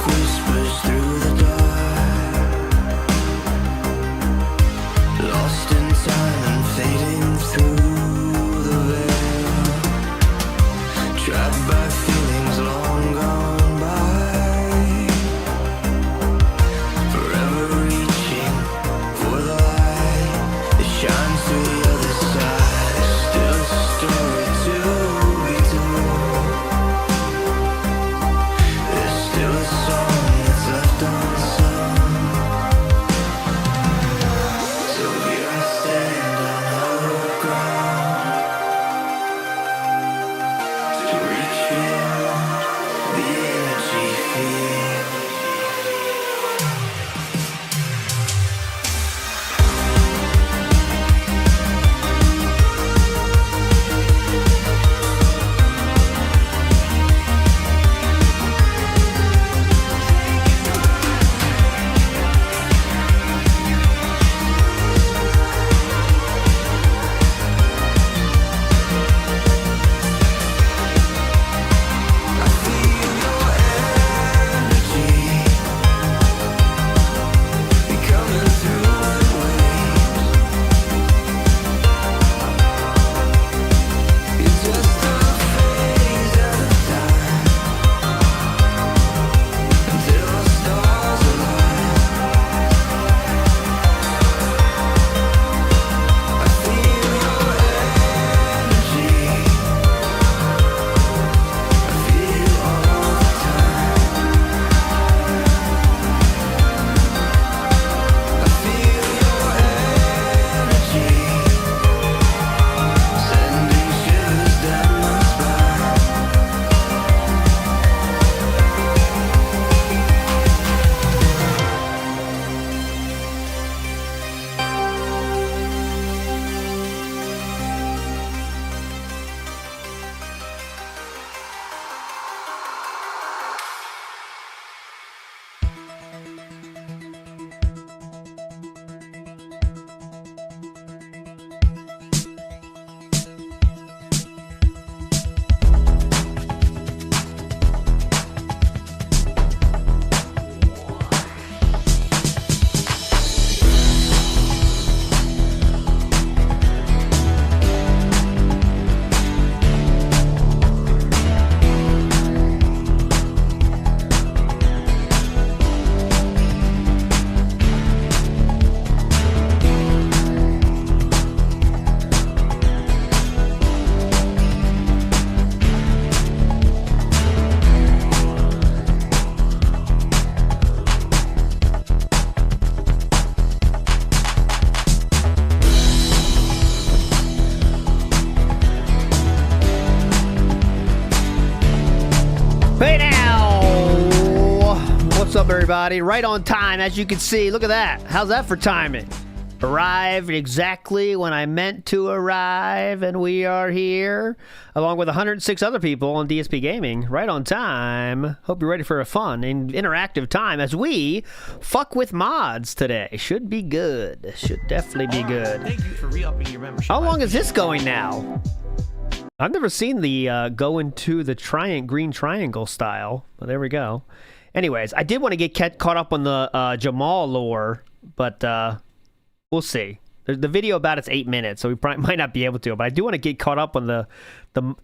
whispers through the dark, lost in time and fading through the veil, trapped by feelings long gone by, forever reaching for the light that shines through the other side. There's still a story to be told, there's still a song that's left unsung. So here I stand on hollow ground to reach beyond the energy field. Hey now! What's up, everybody? Right on time, as you can see. Look at that. How's that for timing? Arrived exactly when I meant to arrive, and we are here, along with 106 other people on DSP Gaming, right on time. Hope you're ready for a fun and interactive time as we fuck with mods today. Should be good. Should definitely be good. Thank you for re-upping your membership. How long is this going now? I've never seen the go into the green triangle style, but there we go. Anyways, I did want to get caught up on the Jamal lore, but we'll see. The video about it's 8 minutes, so we probably might not be able to. But I do want to get caught up on the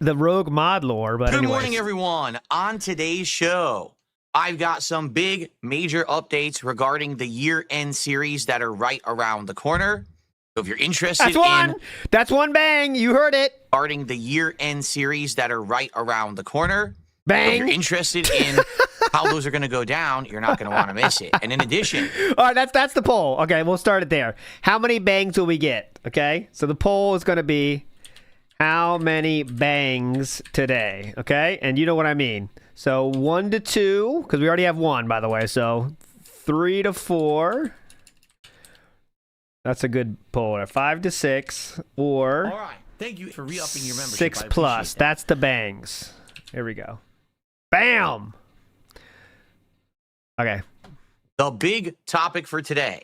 rogue mod lore. But Good anyways. morning, everyone. On today's show, I've got some big, major updates regarding the year-end series that are right around the corner. So if you're interested That's one bang. You heard it. Regarding the year-end series that are right around the corner. Bang. So if you're interested in how those are going to go down, you're not going to want to miss it. And in addition, all right, that's the poll. Okay, we'll start it there. How many bangs will we get? Okay, so the poll is going to be how many bangs today? Okay, and you know what I mean. So 1 to 2, because we already have 1, by the way. So 3 to 4. That's a good poll. 5 to 6, or all right. Thank you for re-upping your membership. 6 plus. That's the bangs. Here we go. Bam. Okay. The big topic for today,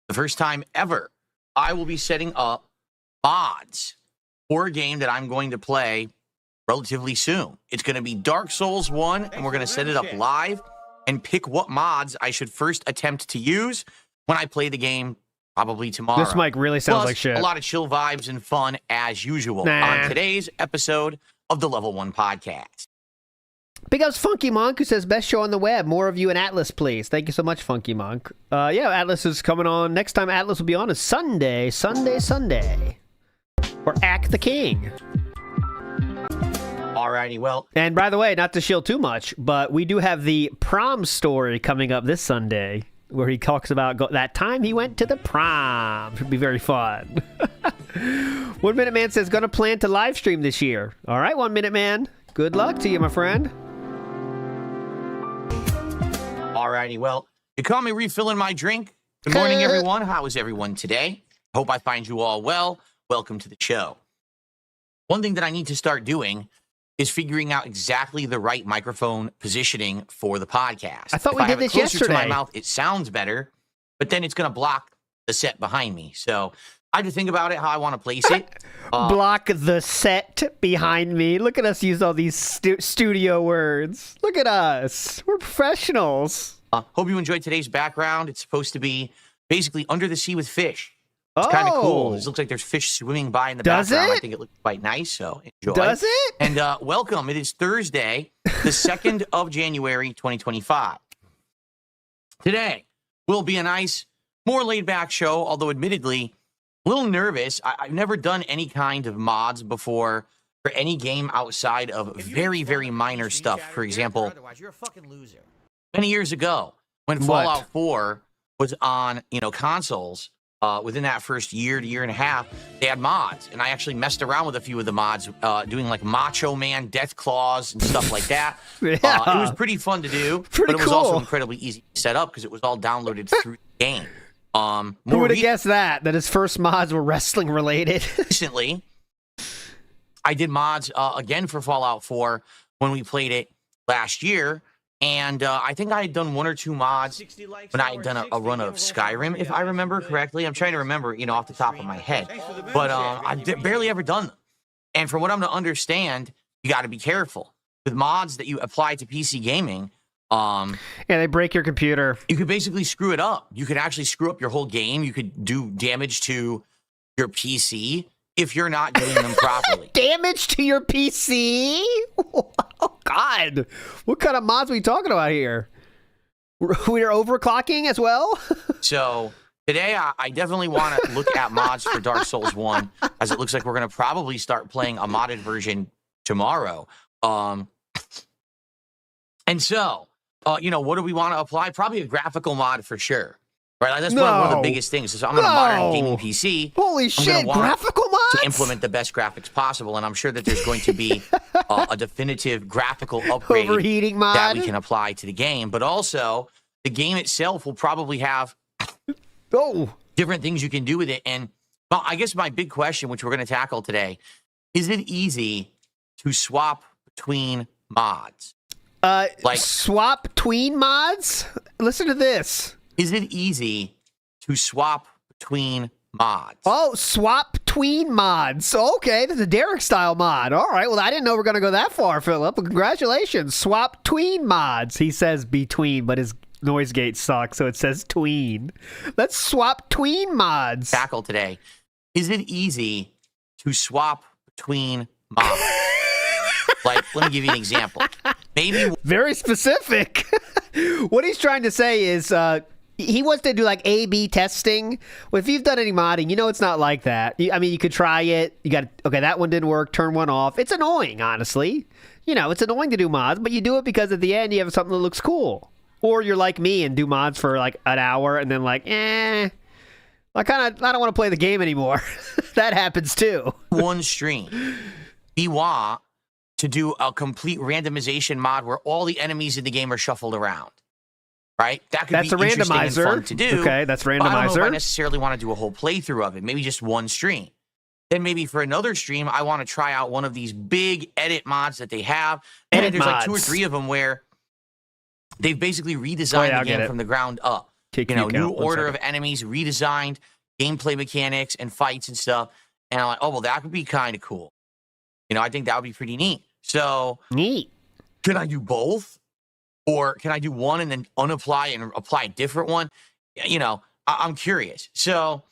the first time ever, I will be setting up mods for a game that I'm going to play relatively soon. It's going to be Dark Souls 1, and we're going to set it up live and pick what mods I should first attempt to use when I play the game probably tomorrow. This mic really sounds Plus, like shit. A lot of chill vibes and fun as usual Nah. on today's episode of the Level 1 Podcast. Big ups Funky Monk, who says, best show on the web. More of you and Atlas, please. Thank you so much, Funky Monk. Yeah, Atlas is coming on. Next time Atlas will be on is Sunday. Or Act the King. Alrighty, well. And by the way, not to shield too much, but we do have the prom story coming up this Sunday, where he talks about that time he went to the prom. Should be very fun. 1 Minute Man says, gonna plan to live stream this year. All right, 1 Minute Man. Good luck to you, my friend. Alrighty, well, you call me refilling my drink. Good morning, everyone. How is everyone today? Hope I find you all well. Welcome to the show. One thing that I need to start doing is figuring out exactly the right microphone positioning for the podcast. I thought if we I did have it this closer yesterday. to my mouth, it sounds better, but then it's going to block the set behind me. So I have to think about it, how I want to place it. Block the set behind me. Look at us use all these studio words. Look at us. We're professionals. Hope you enjoyed today's background. It's supposed to be basically under the sea with fish. It's kind of cool. It looks like there's fish swimming by in the background. I think it looks quite nice, so enjoy. Does it? And welcome. It is Thursday, the 2nd of January, 2025. Today will be a nice, more laid-back show, although admittedly, a little nervous. I've never done any kind of mods before for any game outside of very, very minor stuff. For example, you're a fucking loser. many years ago, when What? Fallout 4 was on, consoles, within that first year to year and a half, they had mods, and I actually messed around with a few of the mods, doing like Macho Man death claws and stuff like that. Yeah. It was pretty fun to do, Pretty but it was also cool. incredibly easy to set up because it was all downloaded through the game. Who More would have guessed that his first mods were wrestling related? recently, I did mods again for Fallout 4 when we played it last year. And I think I had done 1 or 2 mods when I had done a run of Skyrim, if I remember correctly. I'm trying to remember, off the top of my head. But I've barely ever done them. And from what I'm to understand, you got to be careful. With mods that you apply to PC gaming, Yeah, they break your computer. you could basically screw it up. You could actually screw up your whole game. You could do damage to your PC if you're not doing them properly. Damage to your PC? Oh, God. What kind of mods are we talking about here? We're overclocking as well? So today, I definitely want to look at mods for Dark Souls 1, as it looks like we're going to probably start playing a modded version tomorrow. And so, what do we want to apply? Probably a graphical mod for sure. Right? Like, that's one of the No. biggest things. So I'm on a modern gaming PC. Holy I'm shit, gonna want graphical mods? to implement the best graphics possible, and I'm sure that there's going to be a definitive graphical upgrade Overheating mod? that we can apply to the game. But also, the game itself will probably have different things you can do with it. And well, I guess my big question, which we're going to tackle today, is it easy to swap between mods? Swap tween mods? Listen to this. Is it easy to swap between mods? Oh, swap tween mods. Okay, that's a Derek style mod. All right, well, I didn't know we were going to go that far, Philip. Congratulations. Swap tween mods. He says between, but his noise gate sucks, so it says tween. Let's swap tween mods. Tackle today. Is it easy to swap between mods? Like, let me give you an example. Maybe Very specific. What he's trying to say is he wants to do like A/B testing. Well, if you've done any modding, it's not like that. I mean, you could try it. You got, okay, that one didn't work. Turn one off. It's annoying, honestly. It's annoying to do mods, but you do it because at the end you have something that looks cool. Or you're like me and do mods for like an hour and then like, I don't want to play the game anymore. That happens too. one stream, we want to do a complete randomization mod where all the enemies in the game are shuffled around. Right? That could That's be a interesting and randomizer. fun to do. Okay, that's But I don't know if I randomizer. necessarily want to do a whole playthrough of it. Maybe just one stream. Then maybe for another stream, I want to try out one of these big edit mods that they have. And Edit there's like 2 or mods. 3 of them where they've basically redesigned I'll the get game it. from the ground up. Kick New count, 1 order of second. enemies, redesigned gameplay mechanics and fights and stuff. And I'm like, oh, well, that could be kind of cool. I think that would be pretty neat. So Neat. can I do both? Or can I do one and then unapply and apply a different one? You know, I'm curious. So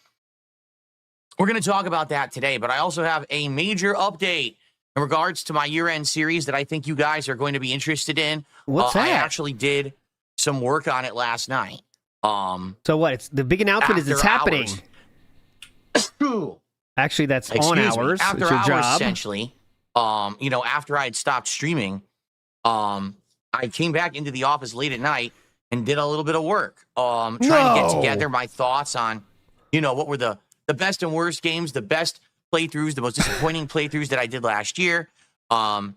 we're going to talk about that today, but I also have a major update in regards to my year-end series that I think you guys are going to be interested in. What's that? I actually did some work on it last night. So what? It's the big announcement is it's happening. Actually, that's on hours. After it's your hours, job. essentially. You know, after I had stopped streaming, I came back into the office late at night and did a little bit of work. Trying to get together my thoughts on, you know, what were the best and worst games, the best playthroughs, the most disappointing playthroughs that I did last year. And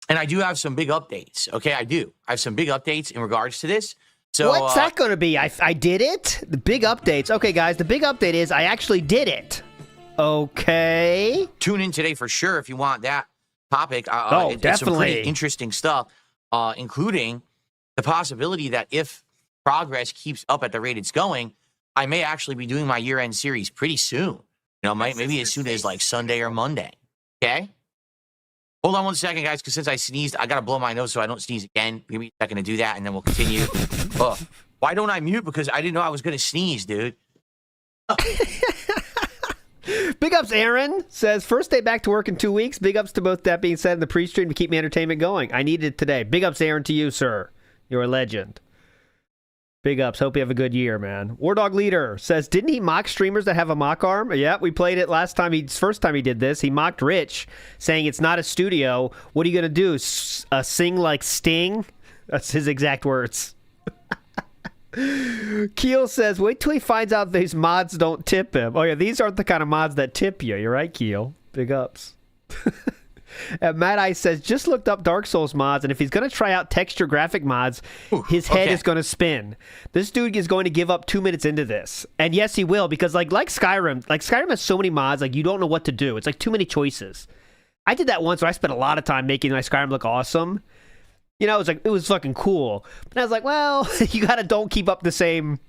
I do have some big updates. Okay, I do. I have some big updates in regards to this. So what's that going to be? I did it? The big updates. Okay, guys, the big update is I actually did it. Okay. Tune in today for sure if you want that topic. Definitely. It's some pretty interesting stuff, including the possibility that if progress keeps up at the rate it's going, I may actually be doing my year-end series pretty soon. You know, maybe as soon as like Sunday or Monday. Okay? Hold on one second, guys, because since I sneezed, I got to blow my nose so I don't sneeze again. Give me a second to do that, and then we'll continue. Why don't I mute? Because I didn't know I was going to sneeze, dude. Big ups, Aaron says, first day back to work in 2 weeks. Big ups to both that being said and the pre-stream to keep my entertainment going. I needed it today. Big ups, Aaron, to you, sir. You're a legend. Big ups. Hope you have a good year, man. War Dog Leader says, didn't he mock streamers that have a mock arm? Yeah, we played it last time. First time he did this. He mocked Rich, saying it's not a studio. What are you going to do? Sing like Sting? That's his exact words. Keel says, wait till he finds out these mods don't tip him. Oh, yeah, these aren't the kind of mods that tip you. You're right, Keel. Big ups. And Matt Ice says, just looked up Dark Souls mods, and if he's going to try out texture graphic mods, his head is going to spin. This dude is going to give up 2 minutes into this. And yes, he will, because like Skyrim has so many mods, like you don't know what to do. It's like too many choices. I did that once where I spent a lot of time making my Skyrim look awesome. You know, it was fucking cool. But I was like, well, you don't keep up the same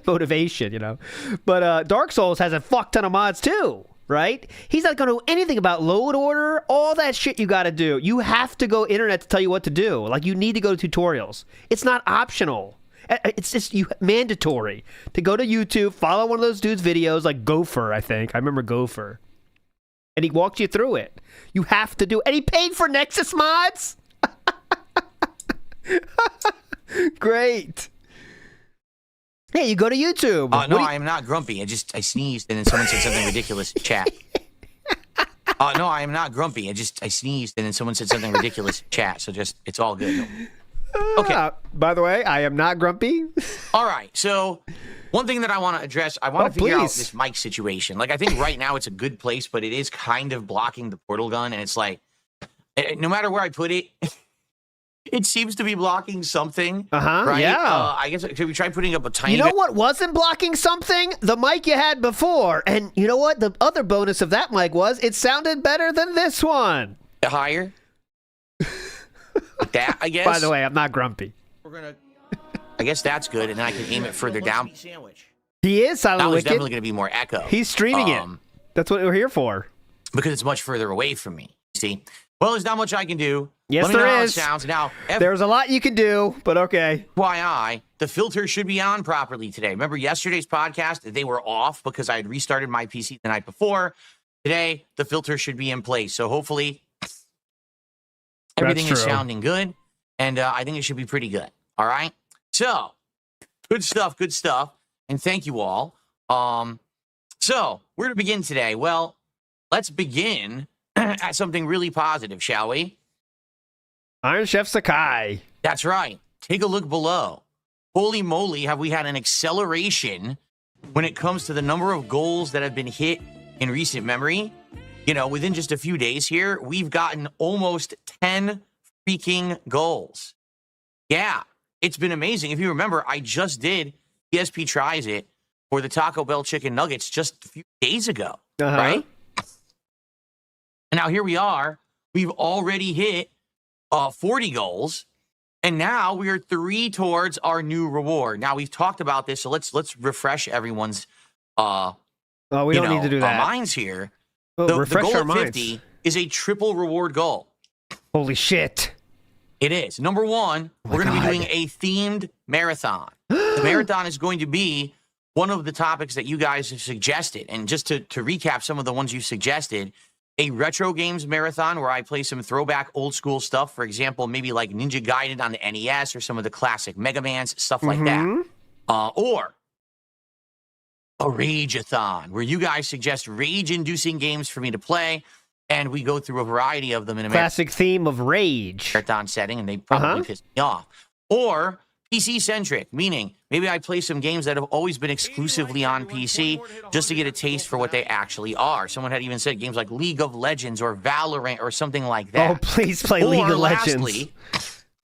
motivation, you know. But Dark Souls has a fuck ton of mods too. Right? He's not going to know anything about load order, all that shit you got to do. You have to go internet to tell you what to do. Like, you need to go to tutorials. It's not optional. It's just mandatory to go to YouTube, follow one of those dudes' videos, like Gopher, I think. I remember Gopher. And he walks you through it. You have to do it. And he paid for Nexus mods? Great. Hey, you go to YouTube. No, I am not grumpy. I sneezed and then someone said something ridiculous in chat. No, I am not grumpy. I sneezed and then someone said something ridiculous in chat. So it's all good. Okay. By the way, I am not grumpy. All right. So one thing that I want to address, I want to figure out this mic situation. Like, I think right now it's a good place, but it is kind of blocking the portal gun. And it's like, no matter where I put it, it seems to be blocking something. Right? Yeah. I guess, should we try putting up a tiny You know what wasn't blocking something? The mic you had before. And you know what? The other bonus of that mic was it sounded better than this one. Higher? Like that, I guess. By the way, I'm not grumpy. I guess that's good, and then I can aim it further down. He is Silent That was Wicked. definitely going to be more echo. He's streaming it. That's what we're here for. Because it's much further away from me. See? Well, there's not much I can do. Yes, Let me know there how is. it sounds. Now, There's a lot you can do, but okay. FYI, the filter should be on properly today. Remember yesterday's podcast? They were off because I had restarted my PC the night before. Today, the filter should be in place. So hopefully, everything is sounding good. And I think it should be pretty good. All right? So, good stuff, good stuff. And thank you all. So, where to begin today? Well, let's begin at something really positive, shall we? Iron Chef Sakai. That's right. Take a look below. Holy moly, have we had an acceleration when it comes to the number of goals that have been hit in recent memory. You know, within just a few days here, we've gotten almost 10 freaking goals. Yeah, it's been amazing. If you remember, I just did ESP Tries It for the Taco Bell Chicken Nuggets just a few days ago, right? And now here we are. We've already hit 40 goals, and now we are 3 towards our new reward. Now, we've talked about this, so let's refresh everyone's we don't need to do that. Minds here. Well, the refresh goal our of minds. 50 is a triple reward goal. Holy shit. It is. Number one, we're going to be doing a themed marathon. The marathon is going to be one of the topics that you guys have suggested. And just to recap some of the ones you suggested, a retro games marathon where I play some throwback old school stuff. For example, maybe like Ninja Gaiden on the NES or some of the classic Mega Mans, stuff like that. Or a rage-a-thon where you guys suggest rage-inducing games for me to play. And we go through a variety of them in a classic theme of rage marathon setting, and they probably piss me off. Or PC-centric, meaning maybe I play some games that have always been exclusively on PC just to get a taste for what they actually are. Someone had even said games like League of Legends or Valorant or something like that. Oh, please play League of Legends. Lastly,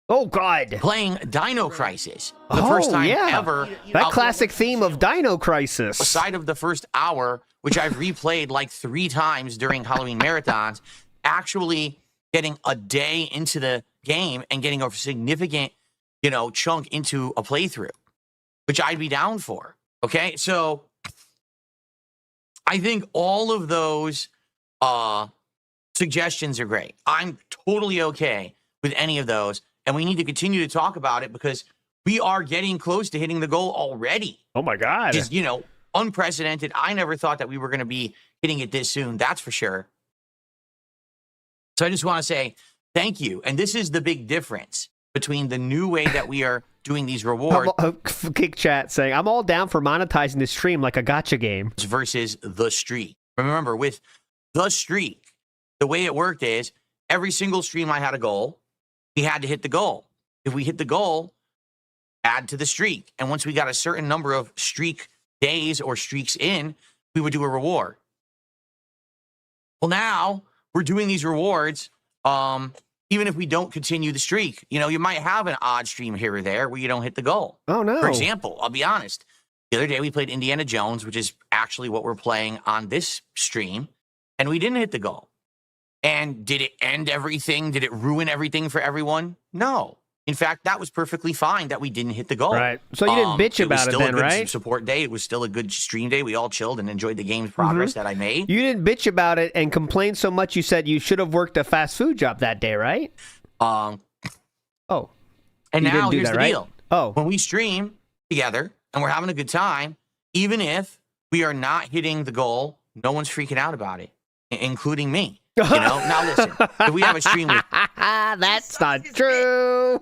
oh, God. Playing Dino Crisis. The first time ever. That classic theme of Dino Crisis. Aside of the first hour, which I've replayed like 3 times during Halloween marathons, actually getting a day into the game and getting a significant, chunk into a playthrough, which I'd be down for. Okay, so I think all of those suggestions are great. I'm totally okay with any of those, and we need to continue to talk about it because we are getting close to hitting the goal already. Oh my God. Just, unprecedented. I never thought that we were going to be hitting it this soon. That's for sure. So I just want to say thank you. And this is the big difference between the new way that we are doing these rewards. Kick chat saying, I'm all down for monetizing this stream like a gacha game. Versus the streak. Remember, with the streak, the way it worked is every single stream I had a goal. We had to hit the goal. If we hit the goal, add to the streak. And once we got a certain number of streak days or streaks in, we would do a reward. Well, now we're doing these rewards even if we don't continue the streak. You might have an odd stream here or there where you don't hit the goal. Oh, no. For example, I'll be honest. The other day we played Indiana Jones, which is actually what we're playing on this stream, and we didn't hit the goal. And did it end everything? Did it ruin everything for everyone? No. In fact, that was perfectly fine that we didn't hit the goal. Right. So you didn't bitch about it then, right? It was still a good support day. It was still a good stream day. We all chilled and enjoyed the game's progress that I made. You didn't bitch about it and complain so much you said you should have worked a fast food job that day, right? Oh. And You now didn't do here's that, the right? deal. Oh. When we stream together and we're having a good time, even if we are not hitting the goal, no one's freaking out about it, including me. Now listen, if we have a stream with that's not true.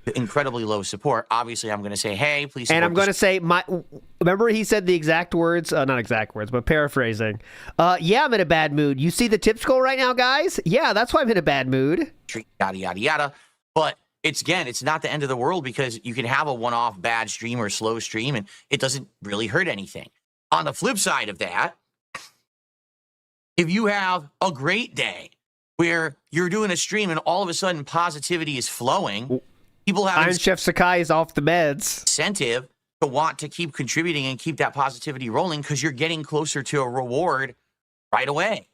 incredibly low support, obviously I'm going to say, hey, please support. And I'm going to say, remember he said the exact words, not exact words, but paraphrasing. Yeah, I'm in a bad mood. You see the tip scroll right now, guys? Yeah, that's why I'm in a bad mood. Yada, yada, yada. But it's not the end of the world because you can have a one-off bad stream or slow stream and it doesn't really hurt anything. On the flip side of that, if you have a great day where you're doing a stream and all of a sudden positivity is flowing, people have Iron Chef Sakai is off the meds. Incentive to want to keep contributing and keep that positivity rolling because you're getting closer to a reward right away.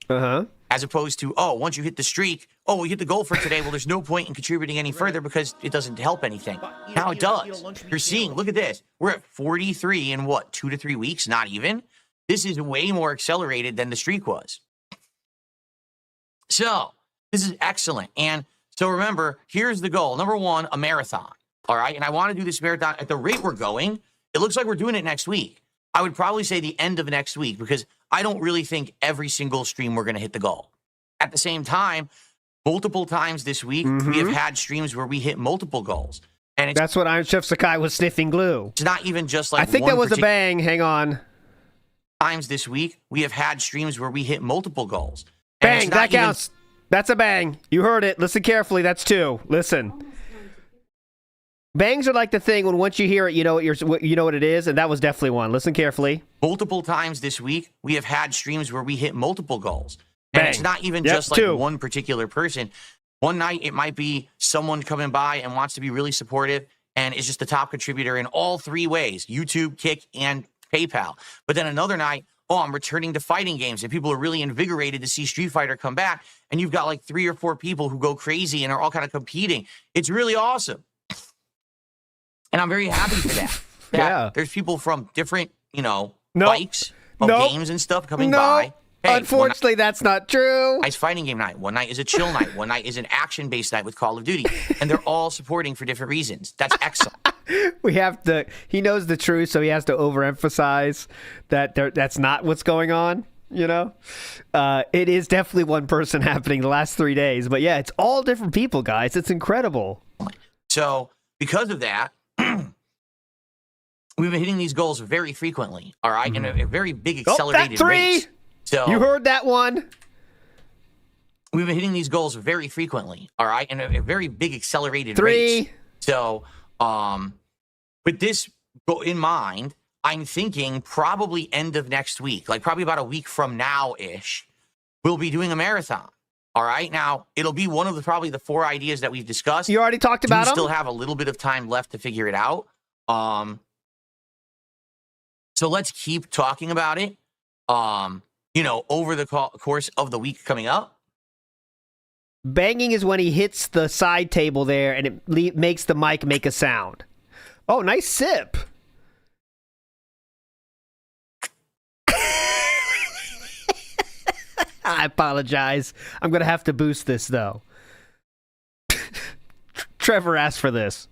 As opposed to, once you hit the streak, we hit the goal for today. Well, there's no point in contributing any further because it doesn't help anything. Now it does. You're seeing, look at this. We're at 43 in 2 to 3 weeks? Not even. This is way more accelerated than the streak was. So this is excellent. And so remember, here's the goal. Number one, a marathon. All right. And I want to do this marathon at the rate we're going. It looks like we're doing it next week. I would probably say the end of next week because I don't really think every single stream we're going to hit the goal. At the same time, multiple times this week, we have had streams where we hit multiple goals. And that's what Iron Chef Sakai was sniffing glue. It's not even just like I think that was a bang. Hang on. Times this week, we have had streams where we hit multiple goals. Bang, that counts. That's a bang. You heard it. Listen carefully. That's 2. Listen. Bangs are like the thing when once you hear it, you know what it is, and that was definitely one. Listen carefully. Multiple times this week, we have had streams where we hit multiple goals. Bang. And it's not even just like one particular person. One night, it might be someone coming by and wants to be really supportive and is just the top contributor in all 3 ways, YouTube, Kick, and PayPal. But then another night, I'm returning to fighting games, and people are really invigorated to see Street Fighter come back, and you've got like 3 or 4 people who go crazy and are all kind of competing. It's really awesome. And I'm very happy for that. Yeah. There's people from different, bikes of games and stuff coming by. hey, Unfortunately, that's not true. Ice fighting game night. One night is a chill night. One night is an action-based night with Call of Duty. And they're all supporting for different reasons. That's excellent. We have to. He knows the truth, so he has to overemphasize that that's not what's going on. You know, it is definitely one person happening the last 3 days. But yeah, it's all different people, guys. It's incredible. So because of that, we've been hitting these goals very frequently. All right, in a very big accelerated that three. rate. So You heard that one. we've been hitting these goals very frequently. All right, in a very big accelerated Three. rate. So with this in mind, I'm thinking probably end of next week, like probably about a week from now-ish, we'll be doing a marathon. All right. Now, it'll be one of probably the 4 ideas that we've discussed. You already talked about them? Still have a little bit of time left to figure it out. So let's keep talking about it, over the course of the week coming up. Banging is when he hits the side table there and it makes the mic make a sound. Oh, nice sip. I apologize. I'm going to have to boost this, though. Trevor asked for this.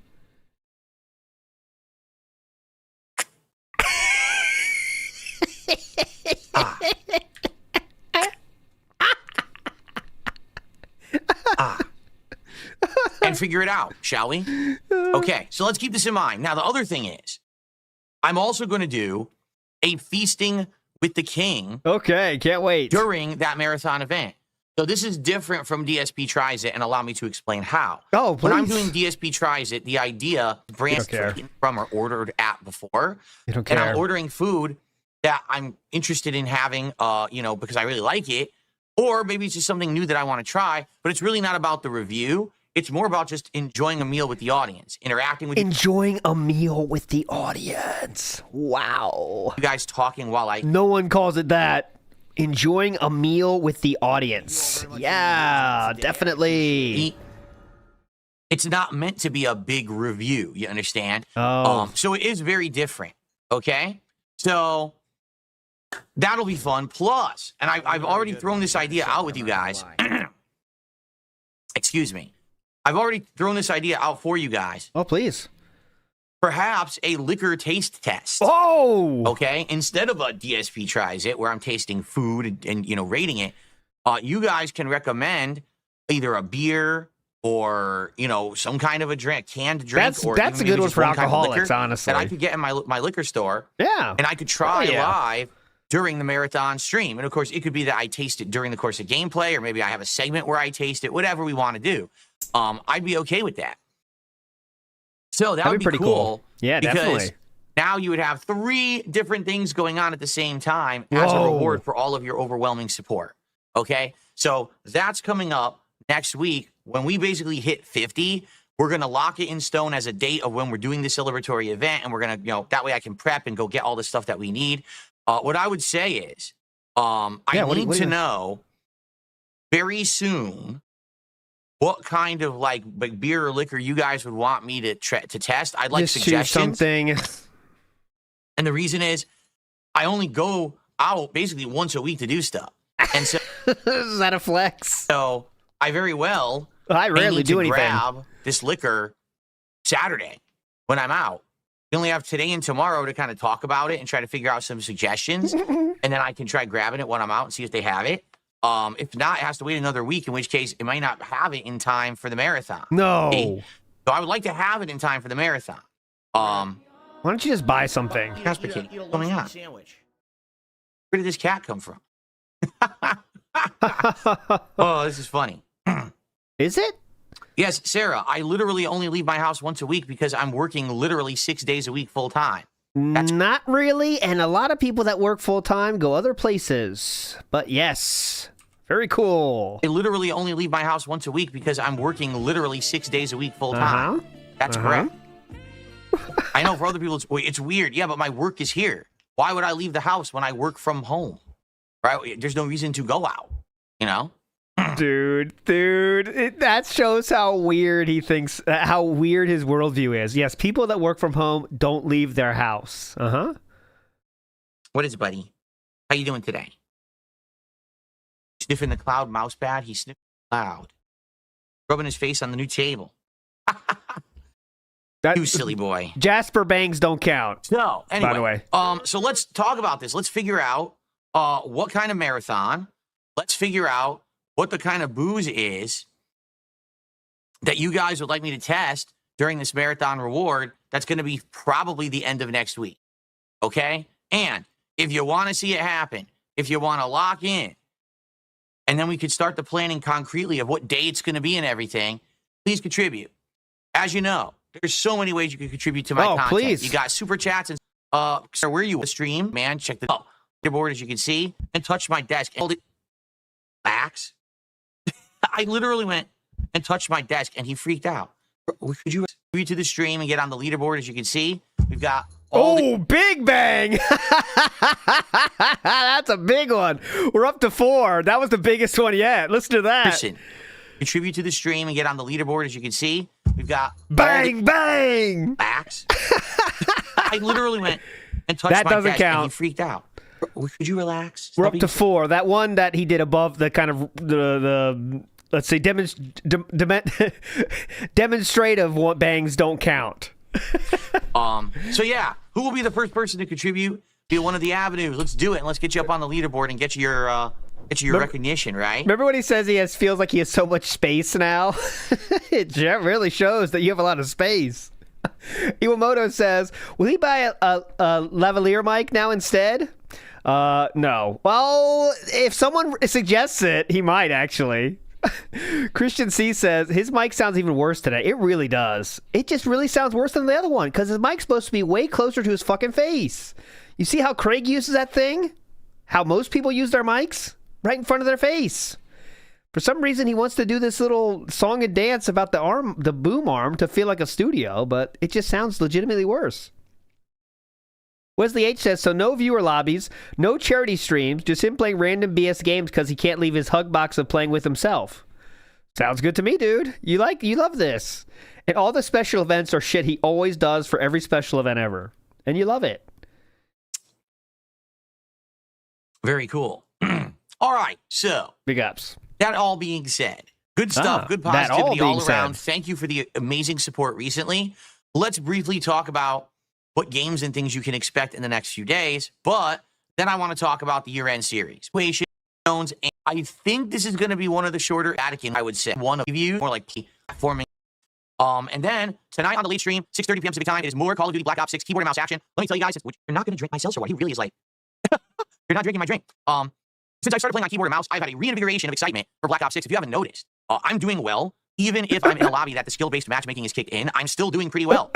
And figure it out, shall we? Okay, so let's keep this in mind. Now, the other thing is, I'm also going to do a feasting with the king. Okay, can't wait. During that marathon event. So this is different from DSP Tries It, and allow me to explain how. Oh, please. When I'm doing DSP Tries It, the idea brands from or ordered at before. You don't care. And I'm ordering food that I'm interested in having, because I really like it. Or maybe it's just something new that I want to try, but it's really not about the review. It's more about just enjoying a meal with the audience, interacting with enjoying a meal with the audience. Wow. you guys talking while I... No one calls it that. Enjoying a meal with the audience. Yeah, definitely. It's not meant to be a big review, you understand? Oh. So it is very different, okay? So that'll be fun. Plus, and I've already thrown this idea out with you guys. Excuse me. I've already thrown this idea out for you guys. Oh, please. Perhaps a liquor taste test. Oh! Okay? Instead of a DSP Tries It, where I'm tasting food and rating it, you guys can recommend either a beer or, some kind of a drink, canned drink. That's a good one for alcoholics, honestly. That I could get in my liquor store. Yeah. And I could try live during the marathon stream. And, of course, it could be that I taste it during the course of gameplay, or maybe I have a segment where I taste it, whatever we want to do. I'd be okay with that. So that would be pretty cool. Yeah, because definitely. now you would have 3 different things going on at the same time as a reward for all of your overwhelming support. Okay? So that's coming up next week. When we basically hit 50, we're going to lock it in stone as a date of when we're doing the celebratory event, and we're going to, that way I can prep and go get all the stuff that we need. What I would say is, I need to know very soon what kind of like beer or liquor you guys would want me to test. I'd like suggestions. Something. And the reason is, I only go out basically once a week to do stuff. And so is that a flex? So I rarely do anything. Grab this liquor Saturday when I'm out. We only have today and tomorrow to kind of talk about it and try to figure out some suggestions. And then I can try grabbing it when I'm out and see if they have it. If not, it has to wait another week, in which case it might not have it in time for the marathon. No. Okay? So I would like to have it in time for the marathon. Why don't you just buy something? Casper Kid, what's going on? Where did this cat come from? Oh, this is funny. Is it? Yes, Sarah, I literally only leave my house once a week because I'm working literally 6 days a week full time. Not really, and a lot of people that work full time go other places. But yes, very cool. I literally only leave my house once a week because I'm working literally 6 days a week full time. That's correct. I know for other people it's weird. Yeah, but my work is here. Why would I leave the house when I work from home? Right? There's no reason to go out, Dude, that shows how weird he thinks, how weird his worldview is. Yes, people that work from home don't leave their house. What is it, buddy? How you doing today? Sniffing the cloud mouse pad. He's sniffing the cloud. Rubbing his face on the new table. You silly boy. Jasper bangs don't count. So, anyway. By the way. So let's talk about this. Let's figure out what kind of marathon. Let's figure out what the kind of booze is that you guys would like me to test during this marathon reward. That's going to be probably the end of next week. Okay? And if you want to see it happen, if you want to lock in, and then we could start the planning concretely of what day it's going to be and everything, please contribute. As you know, there's so many ways you can contribute to my content. Please. You got super chats and sir, where are you? Stream, man. Check the leaderboard as you can see, and touch my desk. And hold it. Relax. I literally went and touched my desk, and he freaked out. Could you read to the stream and get on the leaderboard as you can see? We've got big bang! That's a big one. We're up to 4. That was the biggest one yet. Listen to that. Listen, contribute to the stream and get on the leaderboard as you can see. We've got bang. Backs. I literally went and touched my desk, and he freaked out. Could you relax? We're up to 4. That one that he did above the kind of the let's say demonstrative bangs don't count. So yeah, who will be the first person to contribute to one of the avenues? Let's do it, and let's get you up on the leaderboard and get you your recognition, right? Remember when he says feels like he has so much space now? It really shows that you have a lot of space. Iwamoto says, will he buy a lavalier mic now instead? No. Well, if someone suggests it, he might actually. Christian C says, his mic sounds even worse today. It really does. It just really sounds worse than the other one because his mic's supposed to be way closer to his fucking face. You see how Craig uses that thing? How most people use their mics? Right in front of their face. For some reason, he wants to do this little song and dance about the boom arm to feel like a studio, but it just sounds legitimately worse. Wesley H says, so no viewer lobbies, no charity streams, just him playing random BS games because he can't leave his hug box of playing with himself. Sounds good to me, dude. You love this. And all the special events are shit he always does for every special event ever. And you love it. Very cool. All right, so. Big ups. That all being said, good stuff, good positivity all around. Said. Thank you for the amazing support recently. Let's briefly talk about what games and things you can expect in the next few days. But then I want to talk about the year-end series. And I think this is going to be one of the shorter Vatican, I would say. One of you, more like platforming. And then tonight on the late stream, 6:30 p.m. Pacific time, it is more Call of Duty Black Ops 6 keyboard and mouse action. Let me tell you guys, you're not going to drink my seltzer water. He really is like, you're not drinking my drink. Since I started playing on keyboard and mouse, I've had a reinvigoration of excitement for Black Ops 6. If you haven't noticed, I'm doing well. Even if I'm in a lobby that the skill-based matchmaking is kicked in, I'm still doing pretty well.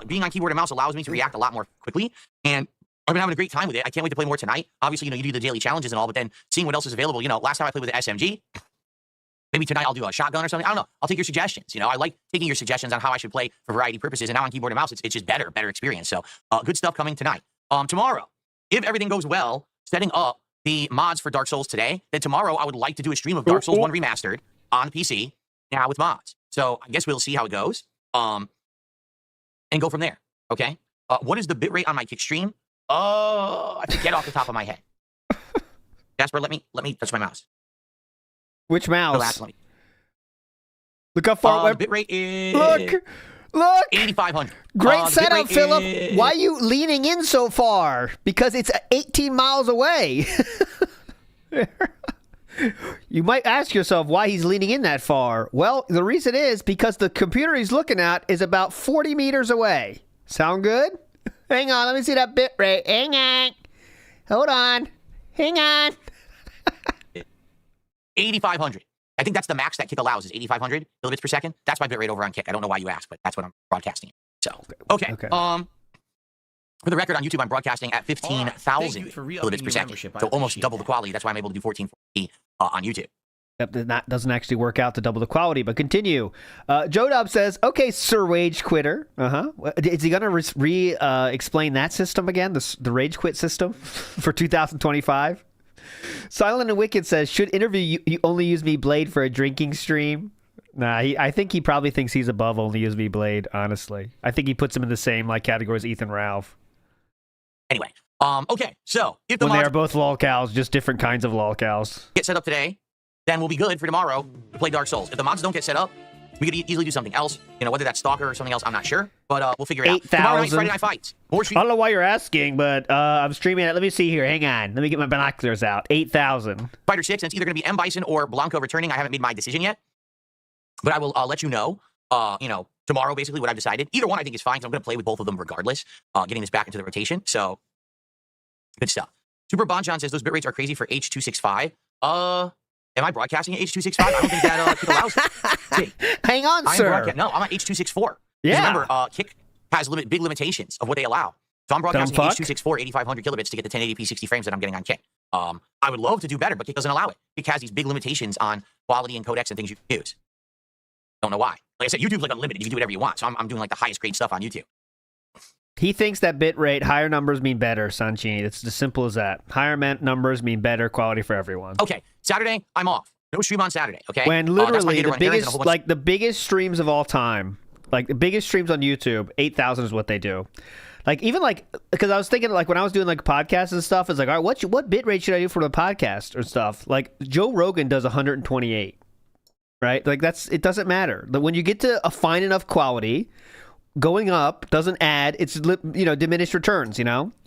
Being on keyboard and mouse allows me to react a lot more quickly, and I've been having a great time with it. I can't wait to play more tonight. Obviously, you do the daily challenges and all, but then seeing what else is available. Last time I played with the SMG, maybe tonight I'll do a shotgun or something. I don't know. I'll take your suggestions. I like taking your suggestions on how I should play for variety purposes, and now on keyboard and mouse, it's just better experience. So good stuff coming tonight. Tomorrow, if everything goes well, setting up the mods for Dark Souls today, then tomorrow I would like to do a stream of Dark Souls 1 Remastered on the PC, now with mods. So I guess we'll see how it goes, and go from there, okay? What is the bitrate on my kick stream? I forget off the top of my head. Jasper, let me touch my mouse. Which mouse? Relax, Look how far. Bitrate is... Look! 8,500. Great setup, Philip. Why are you leaning in so far? Because it's 18 miles away. You might ask yourself why he's leaning in that far. Well, the reason is because the computer he's looking at is about 40 meters away. Sound good? Hang on, let me see that bit rate. Hang on. Hold on. Hang on. 8,500. I think that's the max that Kick allows is 8,500 kilobits per second. That's my bitrate over on Kick. I don't know why you asked, but that's what I'm broadcasting. So, okay. For the record, on YouTube, I'm broadcasting at 15,000 kilobits per second. So almost double the quality. That's why I'm able to do 1440p on YouTube. Yep, that doesn't actually work out to double the quality, but continue. Joe Dub says, okay, Sir Rage Quitter. Is he going to explain that system again, the Rage Quit system for 2025? Silent and Wicked says, should interview you only use me Blade for a drinking stream? Nah, I think he probably thinks he's above only use me Blade, honestly. I think he puts him in the same category as Ethan Ralph. Anyway, okay, so if the when they are both lolcows, just different kinds of lolcows. Get set up today, then we'll be good for tomorrow to play Dark Souls. If the mods don't get set up, we could easily do something else. You know, whether that's Stalker or something else, I'm not sure. But we'll figure it out. Tomorrow night, Friday Night Fights. More I don't know why you're asking, but I'm streaming it. Let me see here. Hang on. Let me get my binoculars out. 8,000. Fighter 6, and it's either going to be M. Bison or Blanco returning. I haven't made my decision yet. But I will let you know, tomorrow, basically, what I've decided. Either one I think is fine, because I'm going to play with both of them regardless, getting this back into the rotation. So, good stuff. Super Bonchon says, those bit rates are crazy for H.265. Am I broadcasting at H.265? I don't think that Kick allows me. Hang on, sir. No, I'm at H.264. Yeah. Remember, Kick has big limitations of what they allow. So I'm broadcasting H.264, 8,500 kilobits to get the 1080p 60 frames that I'm getting on Kick. I would love to do better, but Kick doesn't allow it. Kick has these big limitations on quality and codecs and things you can use. Don't know why. Like I said, YouTube's like unlimited. You can do whatever you want. So I'm doing like the highest grade stuff on YouTube. He thinks that bit rate, higher numbers mean better, Sanchini. It's as simple as that. Higher numbers mean better quality for everyone. Okay, Saturday, I'm off. No stream on Saturday, okay? When literally the biggest streams of all time, like the biggest streams on YouTube, 8,000 is what they do. Like even like, because I was thinking like when I was doing like podcasts and stuff, it's like, all right, what bit rate should I do for the podcast or stuff? Like Joe Rogan does 128, right? Like it doesn't matter. But when you get to a fine enough quality, going up doesn't add, it's, diminished returns,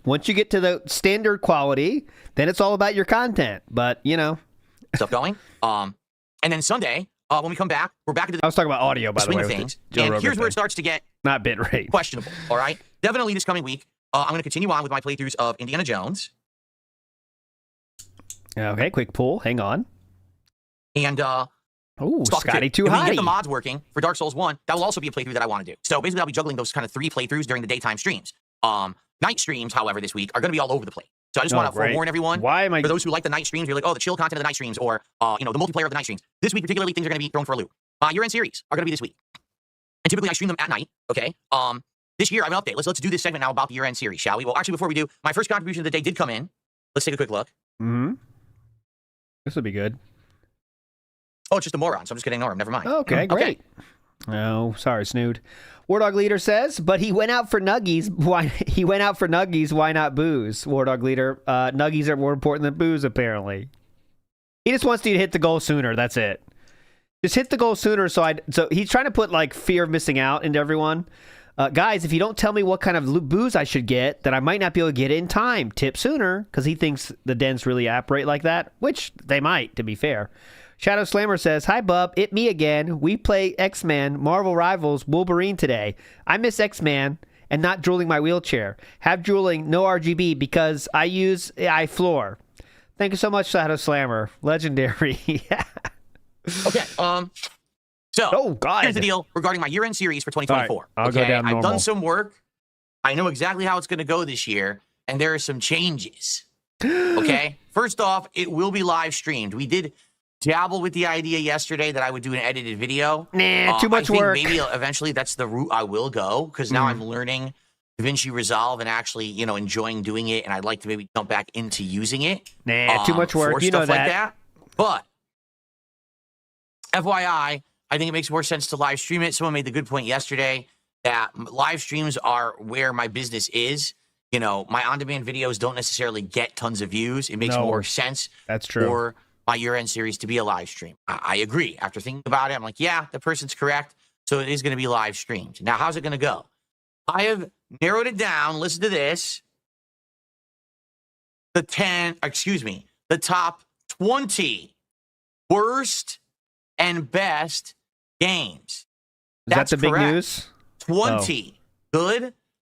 Once you get to the standard quality, then it's all about your content. But, stuff going. And then Sunday, when we come back, we're back into the I was talking about audio, by the way. Things. And here's where it starts to get not bit rate. Questionable, all right? Definitely this coming week, I'm going to continue on with my playthroughs of Indiana Jones. Okay, quick pull. Hang on. And, oh, Scotty too high. When we get the mods working for Dark Souls 1, that will also be a playthrough that I want to do. So basically, I'll be juggling those kind of 3 playthroughs during the daytime streams. Night streams, however, this week are going to be all over the place. So I just want to forewarn everyone. Why am I? For those who like the night streams, you're like, oh, the chill content of the night streams, or the multiplayer of the night streams. This week, particularly, things are going to be thrown for a loop. Year-end series are going to be this week, and typically I stream them at night. Okay. This year I have an update. Let's do this segment now about the year-end series, shall we? Well, actually, before we do, my first contribution of the day did come in. Let's take a quick look. Mm-hmm. This would be good. Oh, it's just a moron, so I'm just going to ignore him. Never mind. Okay, great. Oh, sorry, Snood. Wardog Leader says, but he went out for nuggies. Why? He went out for nuggies. Why not booze? Wardog Leader. Nuggies are more important than booze, apparently. He just wants you to hit the goal sooner. That's it. Just hit the goal sooner. So he's trying to put like fear of missing out into everyone. Guys, if you don't tell me what kind of booze I should get, then I might not be able to get it in time. Tip sooner, because he thinks the dens really operate like that, which they might, to be fair. Shadow Slammer says, hi, Bub. It me again. We play X-Men, Marvel Rivals, Wolverine today. I miss X-Man and not drooling my wheelchair. Have drooling, no RGB, because I use AI floor. Thank you so much, Shadow Slammer. Legendary. Okay. So, here's the deal regarding my year-end series for 2024. Right, I'll go down normal. I've done some work. I know exactly how it's going to go this year, and there are some changes. Okay? First off, it will be live streamed. We did dabble with the idea yesterday that I would do an edited video. Nah, too much work. Maybe eventually that's the route I will go, because now I'm learning DaVinci Resolve and actually, enjoying doing it, and I'd like to maybe jump back into using it. Nah, too much work. For stuff like that. But FYI, I think it makes more sense to live stream it. Someone made the good point yesterday that live streams are where my business is. My on-demand videos don't necessarily get tons of views. It makes more sense. That's true. For my year-end series to be a live stream. I agree. After thinking about it, I'm like, yeah, the person's correct. So it is going to be live streamed. Now, how's it going to go? I have narrowed it down. Listen to this. The top 20 worst and best games. That's the big news? 20 good,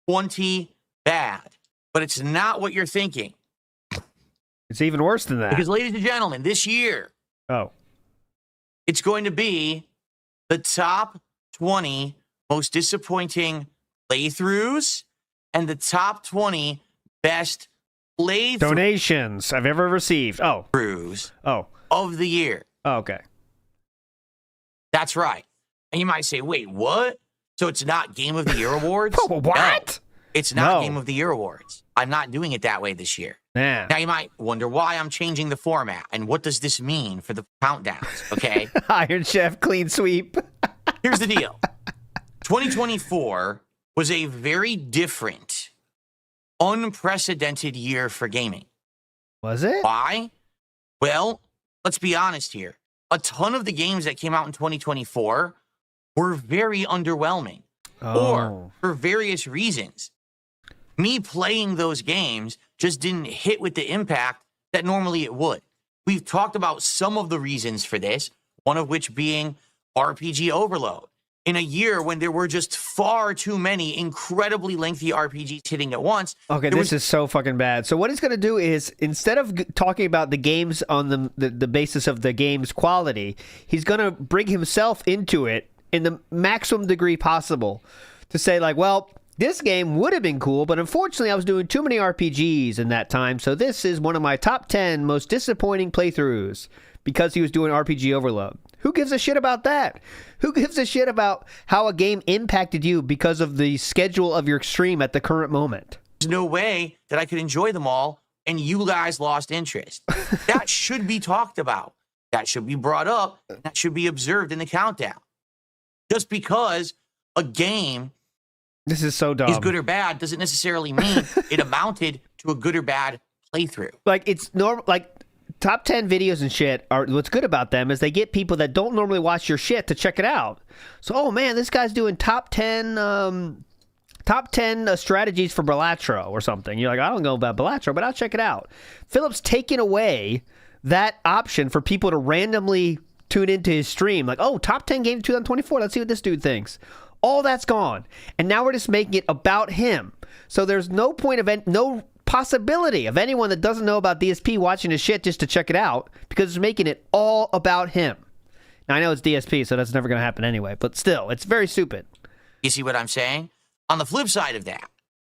20 bad. But it's not what you're thinking. It's even worse than that. Because, ladies and gentlemen, this year, it's going to be the top 20 most disappointing playthroughs and the top 20 best playthroughs donations I've ever received. Of the year. Oh, okay. That's right. And you might say, wait, what? So it's not Game of the Year awards? What? No, it's not Game of the Year awards. I'm not doing it that way this year. Yeah. Now, you might wonder why I'm changing the format and what does this mean for the countdowns, okay? Iron Chef clean sweep. Here's the deal. 2024 was a very different, unprecedented year for gaming. Was it? Why? Well, let's be honest here. a ton of the games that came out in 2024 were very underwhelming. Or for various reasons. Me playing those games just didn't hit with the impact that normally it would. We've talked about some of the reasons for this, one of which being RPG overload. In a year when there were just far too many incredibly lengthy RPGs hitting at once. Okay, this is so fucking bad. So what he's going to do is, instead of talking about the games on the basis of the game's quality, he's going to bring himself into it in the maximum degree possible to say, like, well, this game would have been cool, but unfortunately I was doing too many RPGs in that time, so this is one of my top 10 most disappointing playthroughs because he was doing RPG overload. Who gives a shit about that? Who gives a shit about how a game impacted you because of the schedule of your stream at the current moment? There's no way that I could enjoy them all, and you guys lost interest. That should be talked about. That should be brought up. That should be observed in the countdown. Just because a game this is so dumb. is good or bad doesn't necessarily mean it amounted to a good or bad playthrough. Like, it's normal. Like, top 10 videos and shit are what's good about them is they get people that don't normally watch your shit to check it out. So, oh man, this guy's doing top 10 strategies for Balatro or something. You're like, I don't know about Balatro, but I'll check it out. Philip's taken away that option for people to randomly tune into his stream. Like, oh, top 10 games 2024. Let's see what this dude thinks. All that's gone. And now we're just making it about him. So there's no point of no possibility of anyone that doesn't know about DSP watching his shit just to check it out because it's making it all about him. Now, I know it's DSP, so that's never going to happen anyway, but still, it's very stupid. You see what I'm saying? On the flip side of that,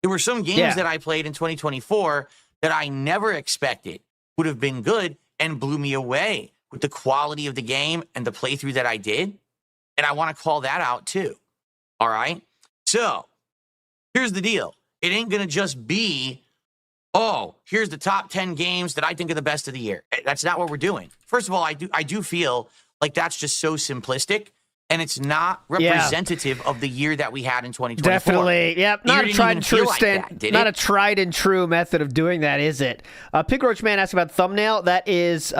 there were some games that I played in 2024 that I never expected would have been good and blew me away with the quality of the game and the playthrough that I did. And I want to call that out too. All right? So, here's the deal. It ain't going to just be, oh, here's the top 10 games that I think are the best of the year. That's not what we're doing. First of all, I do feel like that's just so simplistic, and it's not representative of the year that we had in 2024. Definitely. Yep. Not a tried and true not a tried and true method of doing that, is it? Pigroach Man asked about the thumbnail. That is